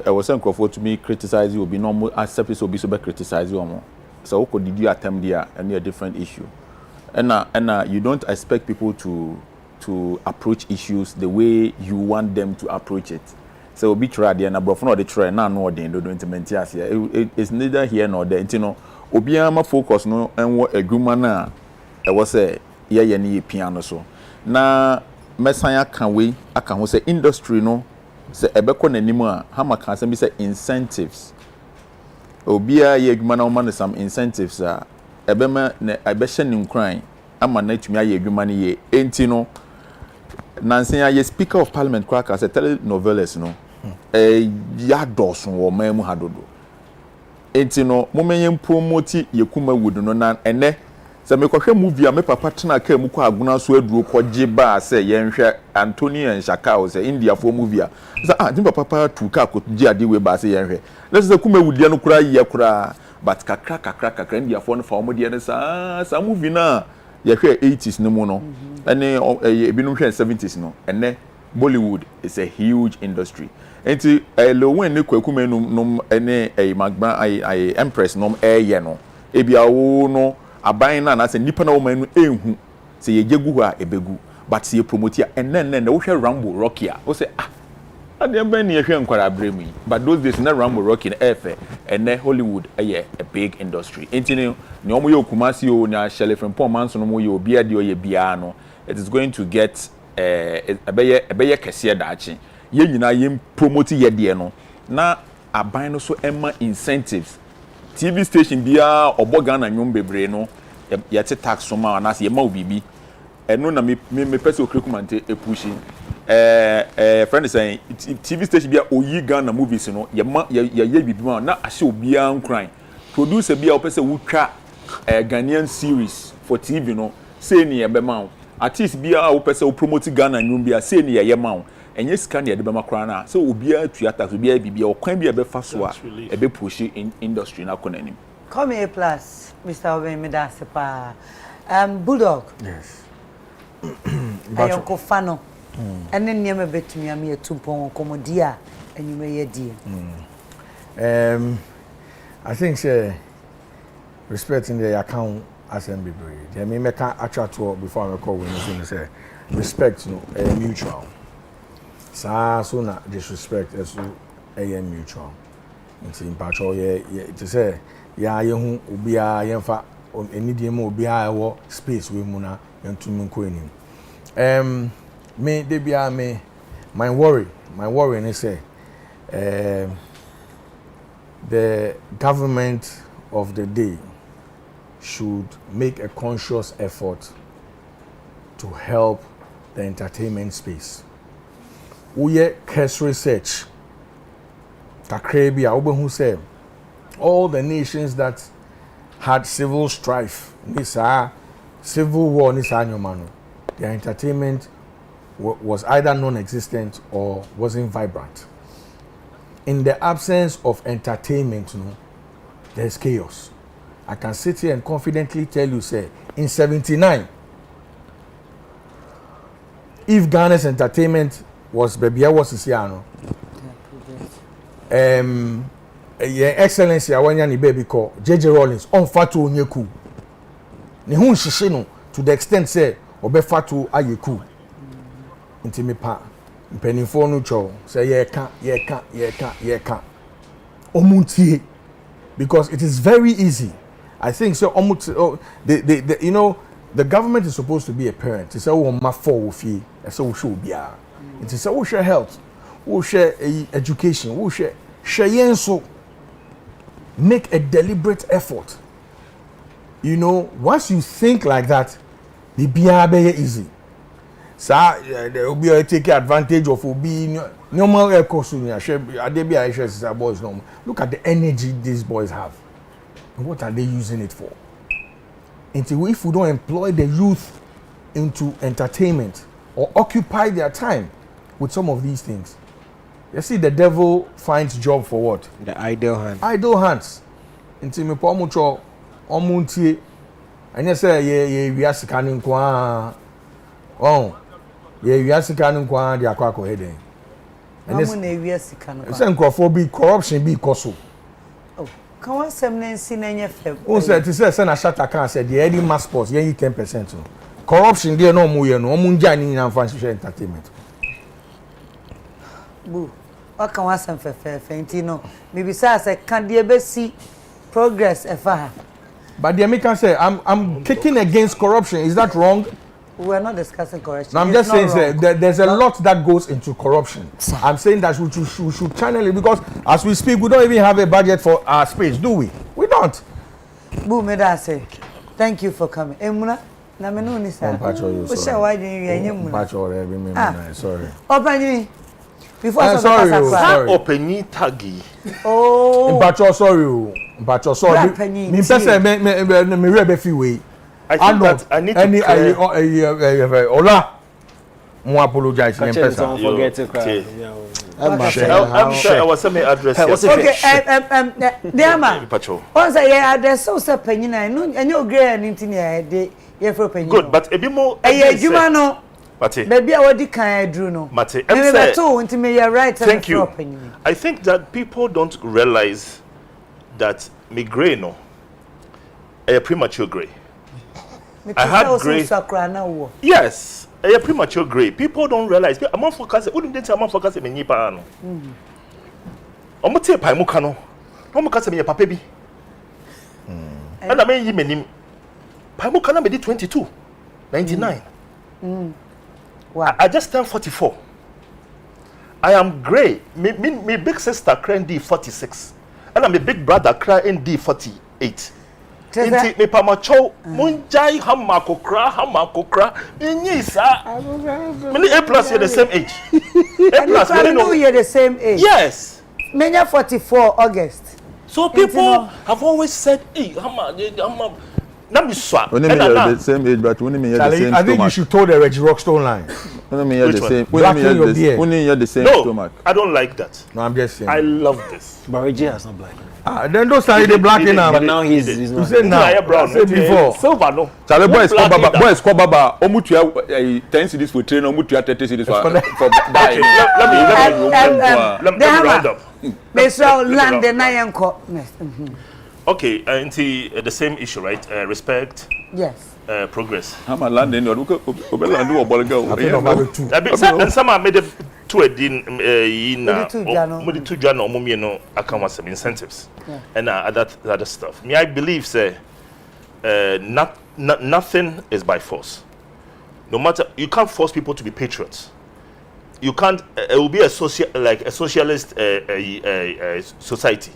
I was saying Crawford to me criticize you, be normal accept so be so be criticize you. So what did you attempt there and a different issue? And you don't expect people to approach issues the way you want them to approach it. So obi try there na brofo no dey try na no odin do implement as it's neither here nor there. Ntino obi ama focus no enwo adwuma na e wo say ye ne piano so. Na mesan aka ho say industry no say ebekọ nanim a hama kan say be say incentives. Obi a ye adwuma na o man some incentives a ebema na ebehye nim kran ama na tumi aye adwuma ne ye. Ntino Nancy ye Speaker of Parliament cracker say telenovelas no ya dosun wo mamu hadodo enti no momenye promote Yekuma Wood no na ene se me kohwe movie a me papa tena ka mu ko aguna so aduro koje ba se ye nhwe Anthony Nshaka o se India for movie a say papa tu ka ko ji ade we ba se ye nhwe let's say Kuma Wood no kura ye kura but kakra India for no fa mo de ne sa movie na ye hwe 80s ne mu no ene ebinum hwe 70s no ene Bollywood is a huge industry. Enti lo wen ne kwakume no ene Mcbrown I Empress no ye no ebia wo no aban na say nipa na wo manu enhu say ye gegu a ebegu but say promote ya enne wo hwe Rambo Rocky a wo say ade ben ne hwe nkwara abremu but those days na Rambo Rocky na efe enne Hollywood a big industry. Enti ne omo ye Kumasi o na Shelley Frimpong manso no mo ye obi ade o ye bia no it is going to get ebeye kese daachi ye nyina ye promote ye de no na aban no so emma incentives TV station bia oboga na nwom bebre no ye te tax so ma na se ye ma obibi eno na me pese okrekumante epushi friend say TV station bia oyi Ghana movies no ye bibi ma na ase obia nkran producer bia opese wutwa Ghanaian series for TV no say ni ebe ma artist bia wo pese wo promote Ghana nwum bia say ne ye ma wo enye sika ne de be makra na so obia tuata so bia bibia o kwan bia be fa so a e be push in industry na konanim. Come here plus Mr. Oben Medasepa. Bulldog. Yes. Ayoko fano. Ene niam betumi am ye tumpon komodi a enyume ye die. I think say respecting the account assembly breed. I mean, I can't actually talk before I call when you say respect, no, mutual. So na disrespect as a mutual. It's in part of to say, yeah, you ubia yemfa any demo ubia space we muna and to munkoinim. Me debia me my worry is say the government of the day should make a conscious effort to help the entertainment space. Uye case research Takrebia who say all the nations that had civil strife, civil war, their entertainment was either non-existent or wasn't vibrant. In the absence of entertainment, there's chaos. I can sit here and confidently tell you, say, in 79, if Ghana's entertainment was Bebia was Siciano, Your Excellency, I want you baby call J.J. Rollins on Fatu Onyeku. Nihun Shishino to the extent say Obe Fatu Ayeku. Intimi pa. Penifo no cho say ye can. Omuntie. Because it is very easy. I think so. You know, the government is supposed to be a parent. It's a woman for fee. It's a should be. It is a share health, we share education, we share so. Make a deliberate effort. You know, once you think like that, the be easy. So there will be take advantage of normal air course. Boys normal. Look at the energy these boys have. What are they using it for? Until if we don't employ the youth into entertainment or occupy their time with some of these things, you see the devil finds job for what? The idle hands. Idle hands. Until me po mucho omuntie. And you say ye we are scanning kwa. Oh. Ye we are scanning kwa dia kwa ko heden. And this we are scanning. Say nkrofo corruption be koso. Can one semnensi na nye feb. Who said to say na shata kan said the any mass sports ye 10%. Corruption there no mu ye no omunja ni na fan entertainment. Bu. waka wasam fenti no maybe say can dey be see progress efa. But the American say I'm kicking against corruption. Is that wrong? We are not discussing corruption. No, I'm just saying there's a lot that goes into corruption. I'm saying that we should channel it because as we speak, we don't even have a budget for our space, do we? We don't. Boo, me that say. Thank you for coming. Emuna, na me no ni sa. Sorry. Open before sorry. Open taggy. Oh. Mpacho sorry. Me person me rebe fi we. I think that I need to clear. Ola. Mo apologize in person. Don't forget to cry. I'm sure I was sending address. Okay, Deama. Pacho. Once I address so say penina no enyo grey anything here dey ye for penina. Good, but a bit more. Ejuma no. Mate. Baby I wadi kan adru no. Mate. Me too until me you right. Thank you. I think that people don't realize that me grey no. A premature grey. I had grey. Yes, a premature grey. People don't realize. I'm not focusing. Wouldn't they say I'm not focusing on nipa no? I'm not saying paimuka no. I'm not focusing on papa bi. And I mean you menim. Paimuka na me di 22, 99. Wow. I just turned 44. I am grey. Me big sister crying D 46, and I'm a big brother crying D 48. Inti me pamacho munjai hamakokra inyisa many A+ you're the same age. A+ no you're the same age. Yes, menya 44 August. So people have always said hama na me swa when me the same age but when me the same I think you should toe the Reggie Rockstone line. When me the same when me the same stomach. I don't like that. No, I'm just saying. I love this. But Reggie has not black. Then those are the black in now. But now he's not. You say now. Brown. Say before. Silver no. Charlie boys call baba. Omutu 10 cedis for train. Omutu 30 cedis for die. Let me round up. Beso land na yenko. Okay, into the same issue, right? Respect. Yes. Progress. I'm a land in your land or bolga. And some are made to a din mudi to jano mummy no account some incentives and other stuff. Me, I believe say nothing is by force. No matter, you can't force people to be patriots. You can't. It will be a socialist society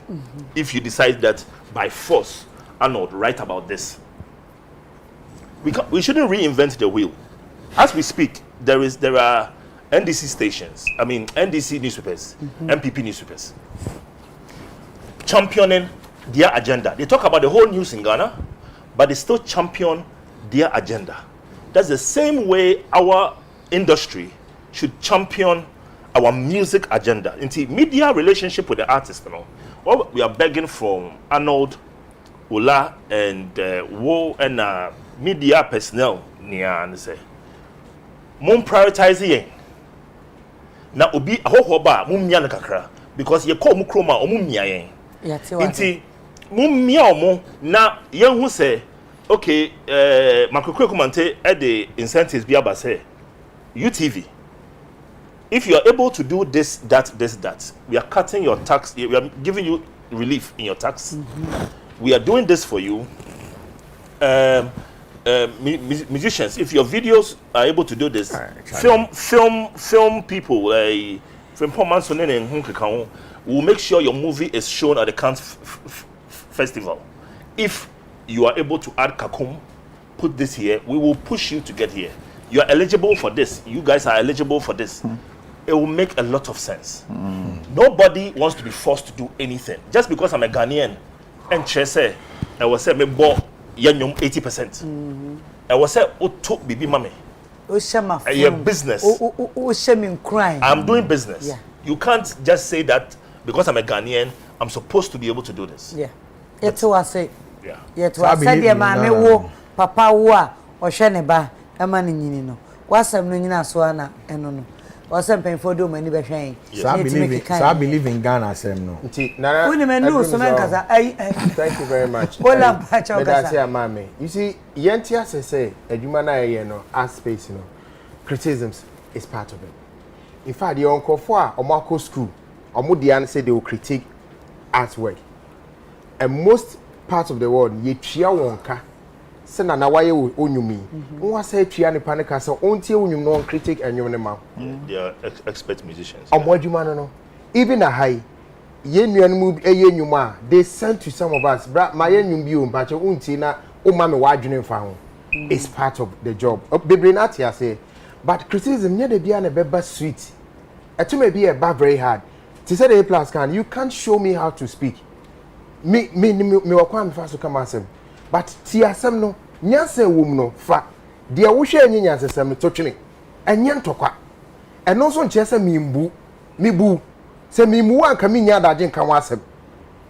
if you decide that by force. I'm not right about this. We shouldn't reinvent the wheel. As we speak, there are NDC stations. I mean NDC newspapers, MPP newspapers, championing their agenda. They talk about the whole news in Ghana, but they still champion their agenda. That's the same way our industry should champion our music agenda. Into media relationship with the artist, you know. What we are begging from Arnold, Ola, and Wo and media personnel near and say, "Mum prioritizing na obi ahohoba mum mia kakra because ye call mu kroma o mum mia yen." Into mum mia omo na ye hu say okay makokwe komante e the incentives bi aba say UTV. If you are able to do this, that, we are cutting your tax. We are giving you relief in your tax. We are doing this for you. Musicians, if your videos are able to do this, film people, will make sure your movie is shown at the Cannes Festival. If you are able to add Kakum, put this here, we will push you to get here. You are eligible for this. You guys are eligible for this. It will make a lot of sense. Nobody wants to be forced to do anything. Just because I'm a Ghanaian, and Chese, I was saying, me bought 80%. I was saying, oh, took baby mommy. Your business. I'm doing business. Yeah. You can't just say that because I'm a Ghanaian, I'm supposed to be able to do this. Yeah. It was say. Yeah. Yet was said, "Dear mammy, wo papa wa or sheneba, a man in you. What's a nina swana and no. Was something for do many bashing. So I believe in Ghana, Sam. No. Thank you very much. Mammy. You see, Yentia say, a human art space, criticisms is part of it. In fact, the uncle for or Marco school, Omudian say they will critique artwork. And most parts of the world, ye chia wonka. Sena na waye onyumi. Won say chia ne panika so ontie onyum no critic enyum ne ma. They are expert musicians. Omwadwuma no. Even a high ye nuanum eye nyuma they sent to some of us bra my enyum bi o mpache unti na o ma me wadwene mfa ho. It's part of the job. Bebre na tia say but criticism near the bia na beba sweet. Etume be a very hard. To say the A plus can you can't show me how to speak. Me wakwa me fa so come asem. But ti asem no nyanse wom no fa. De wo hwe enye nyanse sem no totwene. Enye ntokwa. Eno so nche se mi bu. Se mi mu anka mi nya daje nka wasem.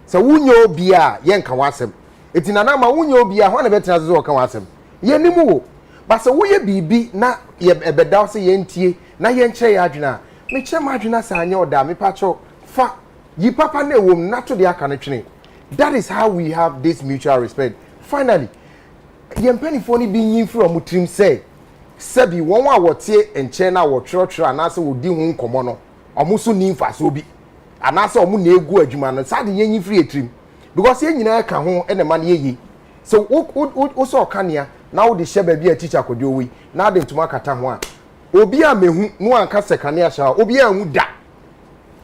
Se wunyo obi a ye nka wasem. Eti na ma wunyo obi a ho na betena zo ka wasem. Ye nimu wo. Ba se wo ye bibi na ye ebeda se ye ntie na ye nche ya adwena. Me che ma adwena sa anya oda me pa cho fa yi papa na ewom na to de aka no twene. That is how we have this mutual respect. Finally, yempenifo ni bi yin firi omutrim say sebi won wa wote enche na wo twotwo anase wo di hu nkomo no omuso ni mfaso bi anase omu na egu adwuma no sade yin firi etrim because yen nyina ka ho ene ma na yeyi so wo so kanea na wo de sheba bi a teacher kodwo wi na de ntuma kata ho a obi a mehu no anka sekane ahya obi a hu da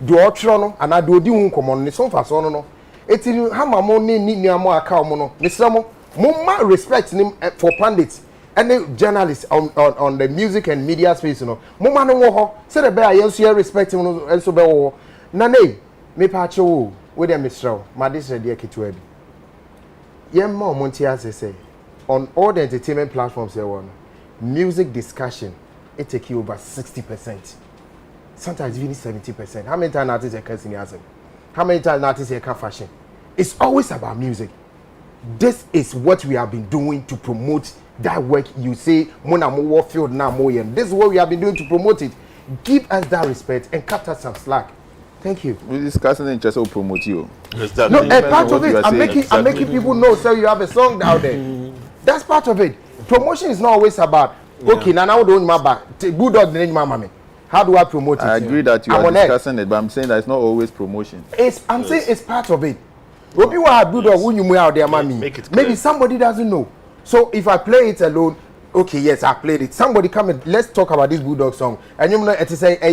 do otro no ana do di hu nkomo no ne so mfaso no eti hama mo ni nuamo aka mo no mesramo mumma respect him for pundits and journalists on the music and media space no mumma no wo ho say the be ayenso respect him no enso be wo na nei me pa che wo we dem mesrawo ma this de ketu abi yem ma omonti ase say on all the entertainment platforms there one music discussion it take you over 60%, sometimes even 70%. How many times artists are cursing as how many times artists are fashion? It's always about music. This is what we have been doing to promote that work. You say mona mo warfield na mo yen. This is what we have been doing to promote it. Give us that respect and cut us some slack. Thank you. We discussing in just to promote you. No, a part of it. I'm making people know so you have a song out there. That's part of it. Promotion is not always about okay, now I don't remember. Bulldog the name mama. How do I promote it? I agree that you are discussing it, but I'm saying that it's not always promotion. I'm saying it's part of it. If you are good or when you move out there, mommy, maybe somebody doesn't know. So if I play it alone, okay, yes, I played it. Somebody come and let's talk about this Bulldog song. And you know, it is somebody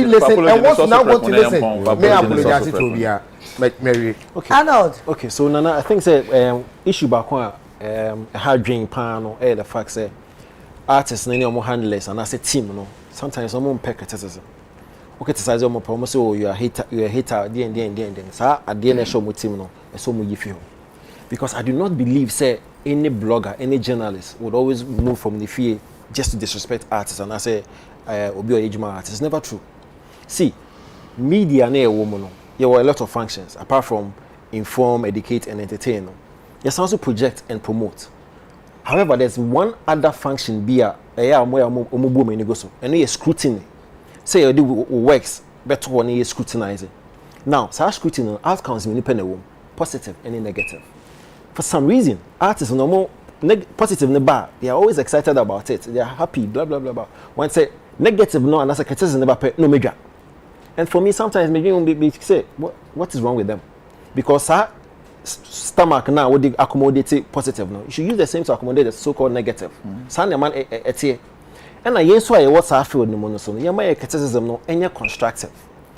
listen and wants now want to listen. May I apologize to you, Mary? Okay. Arnold. Okay, so Nana, I think say issue back one hard drink pan or the fact say artists any more handlers and as a team, no. Sometimes someone peck criticism. Okay, to say more promise oh you are hater, then. So at the end show my team no, so much give you. Because I do not believe say any blogger, any journalist would always move from the fear just to disrespect artists and I say obi ejuma artists. It's never true. See, media na woman no, there were a lot of functions apart from inform, educate and entertain. No. Yes, also project and promote. However, there's one other function be and it's scrutiny. Say you do works better when you scrutinize it. Now, such scrutiny outcomes in independent positive and negative. For some reason, artists no more positive in the bar. They are always excited about it. They are happy, blah blah blah blah. When say negative no, and as a criticism in the bar, no major. And for me, sometimes maybe be say what is wrong with them? Because stomach now would accommodate positive now. You should use the same to accommodate the so-called negative. Sand man and I yes why what's our field no monoson. You my criticism no any constructive.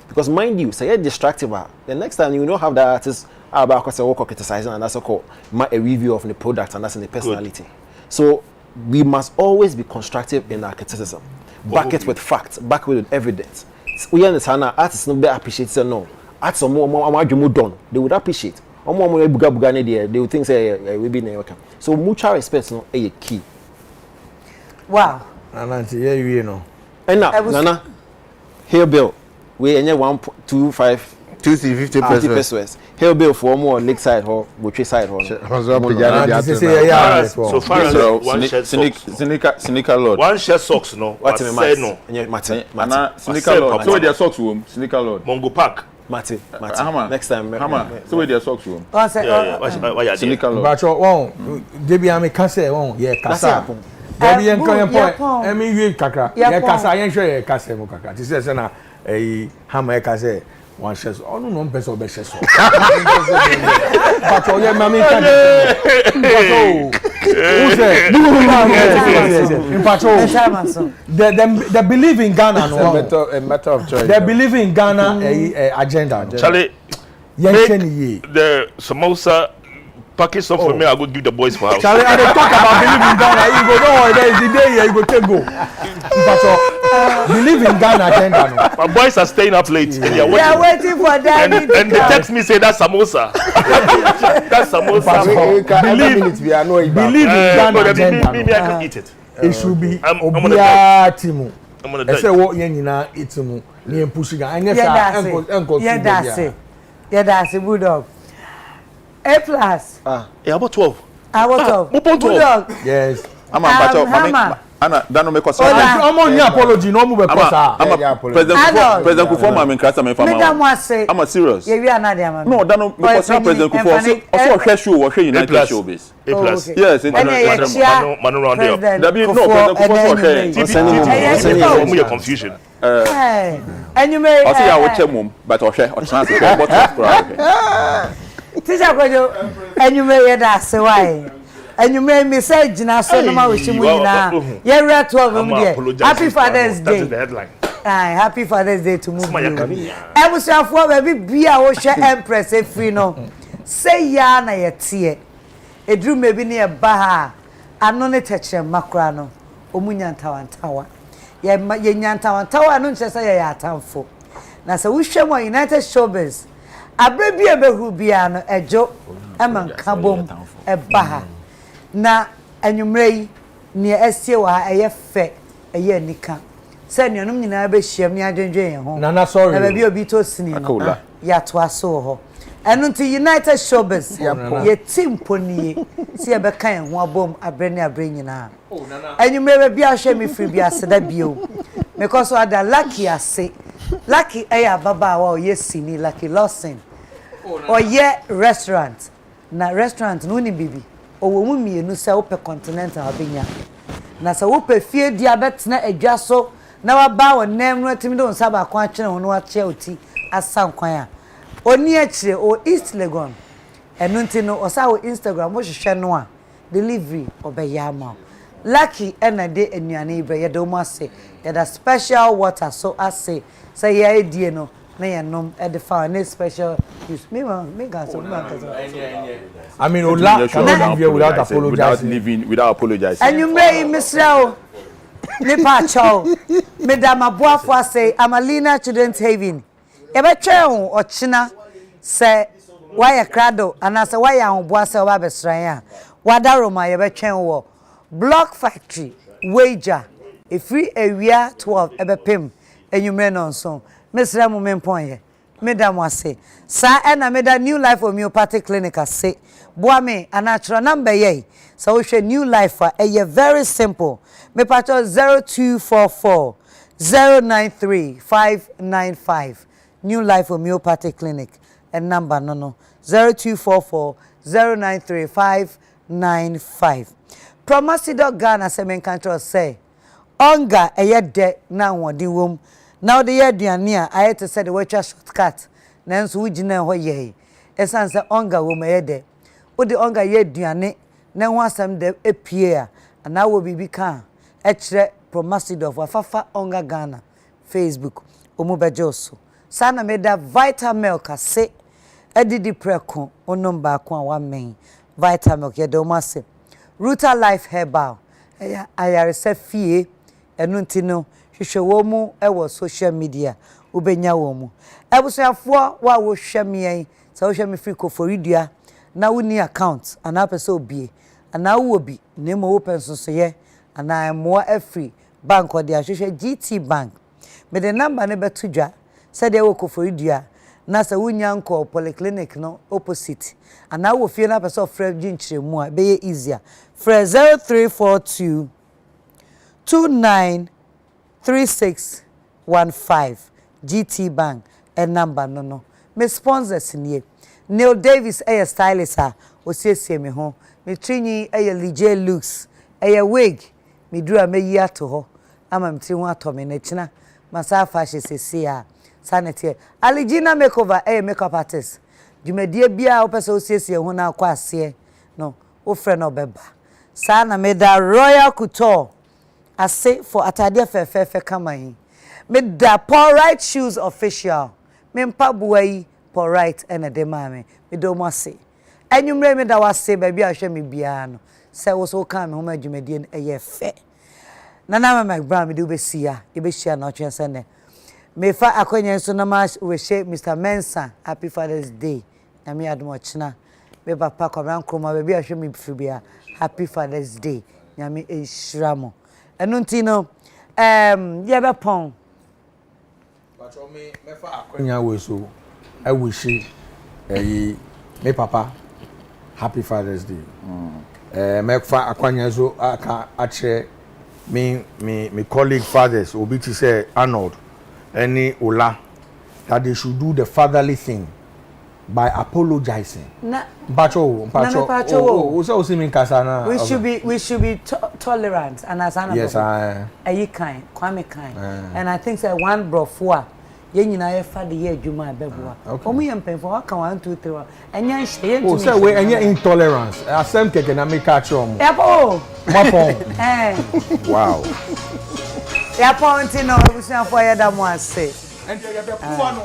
Because mind you, say destructive the next time you don't have that artist about criticizing and that's a call a review of the product and that's in the personality. Good. So we must always be constructive in our criticism. Back it with facts, back it with evidence. We understand artists no appreciate say no. Artists more done. They would appreciate. They would think say we be never. So mutual respect no a key. Wow. And you know. And now, Nana, here bill, we any 1.25 50%. Here bill for more lakeside or which side or. So far as one shirt Seneca Lord. One shirt socks no. What say no. Seneca Lord. So their socks room. Seneca Lord. Mongo Park. Mati. Next time. So where their socks room. Yeah. Seneca Lord. But one, Debbie, I may say one. Yeah, Kasa. Debbie and Koyan point. I mean, you kakra. Yeah, Kasa. I ain't sure Kasa mo kakra. This is na hammer ka say one share so no no person be share so but oye mami kan they believe in Ghana no a matter of choice they believe in Ghana agenda Charlie the samosa package some for me I go give the boys for house. Charlie I dey talk about believe in Ghana you go no there is the day here you go take go but believe in Ghana agenda no my boys are staying up late and they are waiting for that and they text me say that's samosa. That's samosa. Believe in Ghana agenda me I can eat it. It should be obia timu I'm gonna die. say what yen nyina itimu ni pushing and yes yeah that's a bulldog A plus yeah about 12 about 12 bulldog yes I'm a Anna, that no make us. I'm on your apology. No move because I'm a President Kufuor Mami Krasa me fama. I'm a serious. Yeah, we are not there, no, that no because President Kufuor also share show or share United Showbiz. A plus. Yes, Manu round there. That be no President Kufuor share. Confusion. And you may. I say I watch him, but I share. I chance to go Teacher Kojo, and you may that say why. And you made me say, Jina, so no more with you now. You're at 12 of them. Happy Father's Day. That's the headline. Happy Father's Day to move. I was your for baby be a washer empress if free no. Say ya na ye tie. A drew maybe near Baha. I no ne touch macrano. Omunyan Tawantawa. Ye Yan Tawantawa, no just say ya town for. Now, so we share more United Showbiz. A baby a behubiano, a joke, a man cabom, a Baha. Na enyumrei ne esie wa eye fe eye nika se nuanum nyina be hyiam ne adwendwen ye ho na sorry na ba bi obi to sini no ya to aso ho enu nti United Showbiz ye team poni si e be kan ho abom abre ne abre nyina enyumrei ba bi a hwe me free bi aseda bio because o ada lucky ase lucky eya baba wa o ye sini lucky Lawson o ye restaurant na restaurant no ni bibi owo mu mienu se ope continental abenya na se ope fie dia betena adwa so na waba wo nem no atimi do nsa ba kwa kyene ho no ache oti asankwan a oni akire o East Legon enu nti no osa wo Instagram wo hwehwe no a delivery obeyama lucky ena de enuane ibre ye do mo ase ye da special water so ase say ye edie no na ye nom e de fa na special use me gas so I mean Ola cannot live without apologizing without apologizing and you may misrao me pa chow me da maboafo ase Amalina Children's Haven e be twen o china se why krado anase why ahobua se oba besran a wadaroma ye be twen wo Block Factory wager e free area 12 e be pem enyumre no so mesra mu mempon ye medam ase sa na meda New Life Homeopathic Clinic ase boa me anatro number ye so we hwe New Life a very simple me pacho 0244 093 595 New Life Homeopathic Clinic and number no 0244 093 595 Promasido Ghana semen control say onga de na wodi wom now the aduane a ayete said the watcher shortcut nanso wugina ho ye esan se onga wo mayede wo de onga ye aduane na ho asam de epie a na wo bibi kan e kire Promasido of afafa onga Ghana Facebook omu bejoso sana meda Vitamilk ase edidi preko onom ba ko a wa men Vitamilk ye de o mase Ruta Life Herbal ayare se fie enu ntino hwehwe wo mu ewo social media ubenya wo mu ebusuafo wa wo hwemien sa wo hwemi free koforidua na woni account ana pese obie ana wo obi na mo wo penso ye ana mo afri bank odi ahwehwe GT Bank me the number ne betudwa se de wo koforidua na sa wonya nko polyclinic no opposite ana wo fie na pese ofra ginchiremu a be easier fra 0342 293615 GT Bank and number no me sponsors nie Neil Davis a stylist a osiesie me ho me trinyi a LJ Looks a wig me dura me yi ato ho ama me tri ho ato me na kina masafa hye sese a sanity Aligina makeover makeup artist dwumadie bia wo pese osiesie ho na akwa ase no wo frɛ no beba sa na me da Royal Couture ase for atade fefefe kamayi me da Paul Right Shoes official me mpa buai Paul Right ene de mame me do mo ase enwumre me da wase ba bia hwe me bia no se wo so kan me ho ma dwumadie eye fe nana Mcbrown me do be sia e be share na otwe se ne me fa akonye so na ma we she Mr Mensa happy Father's Day na me admo china me papa kwabran kroma ba bia hwe me bia happy Father's Day nyame ehiramo enu ntino ye be pon but o me fa akonya we so I wish me papa happy Father's Day me fa akonya so aka ache me colleague fathers obi to say Arnold any Ola that they should do the fatherly thing by apologizing. Mpacho. We should be tolerant and as an yes, kind, kwame kind. And I think that one brofua ye nyina ye fa de ye adwuma beboa. Omu ye mpemfo waka 1 2 3 enya nhye ntumi. Say we enya intolerance. Asem keke na make catch am. Epo. Mapon. Wow. Ya point no, we say for ye da mo ase. And you be prove one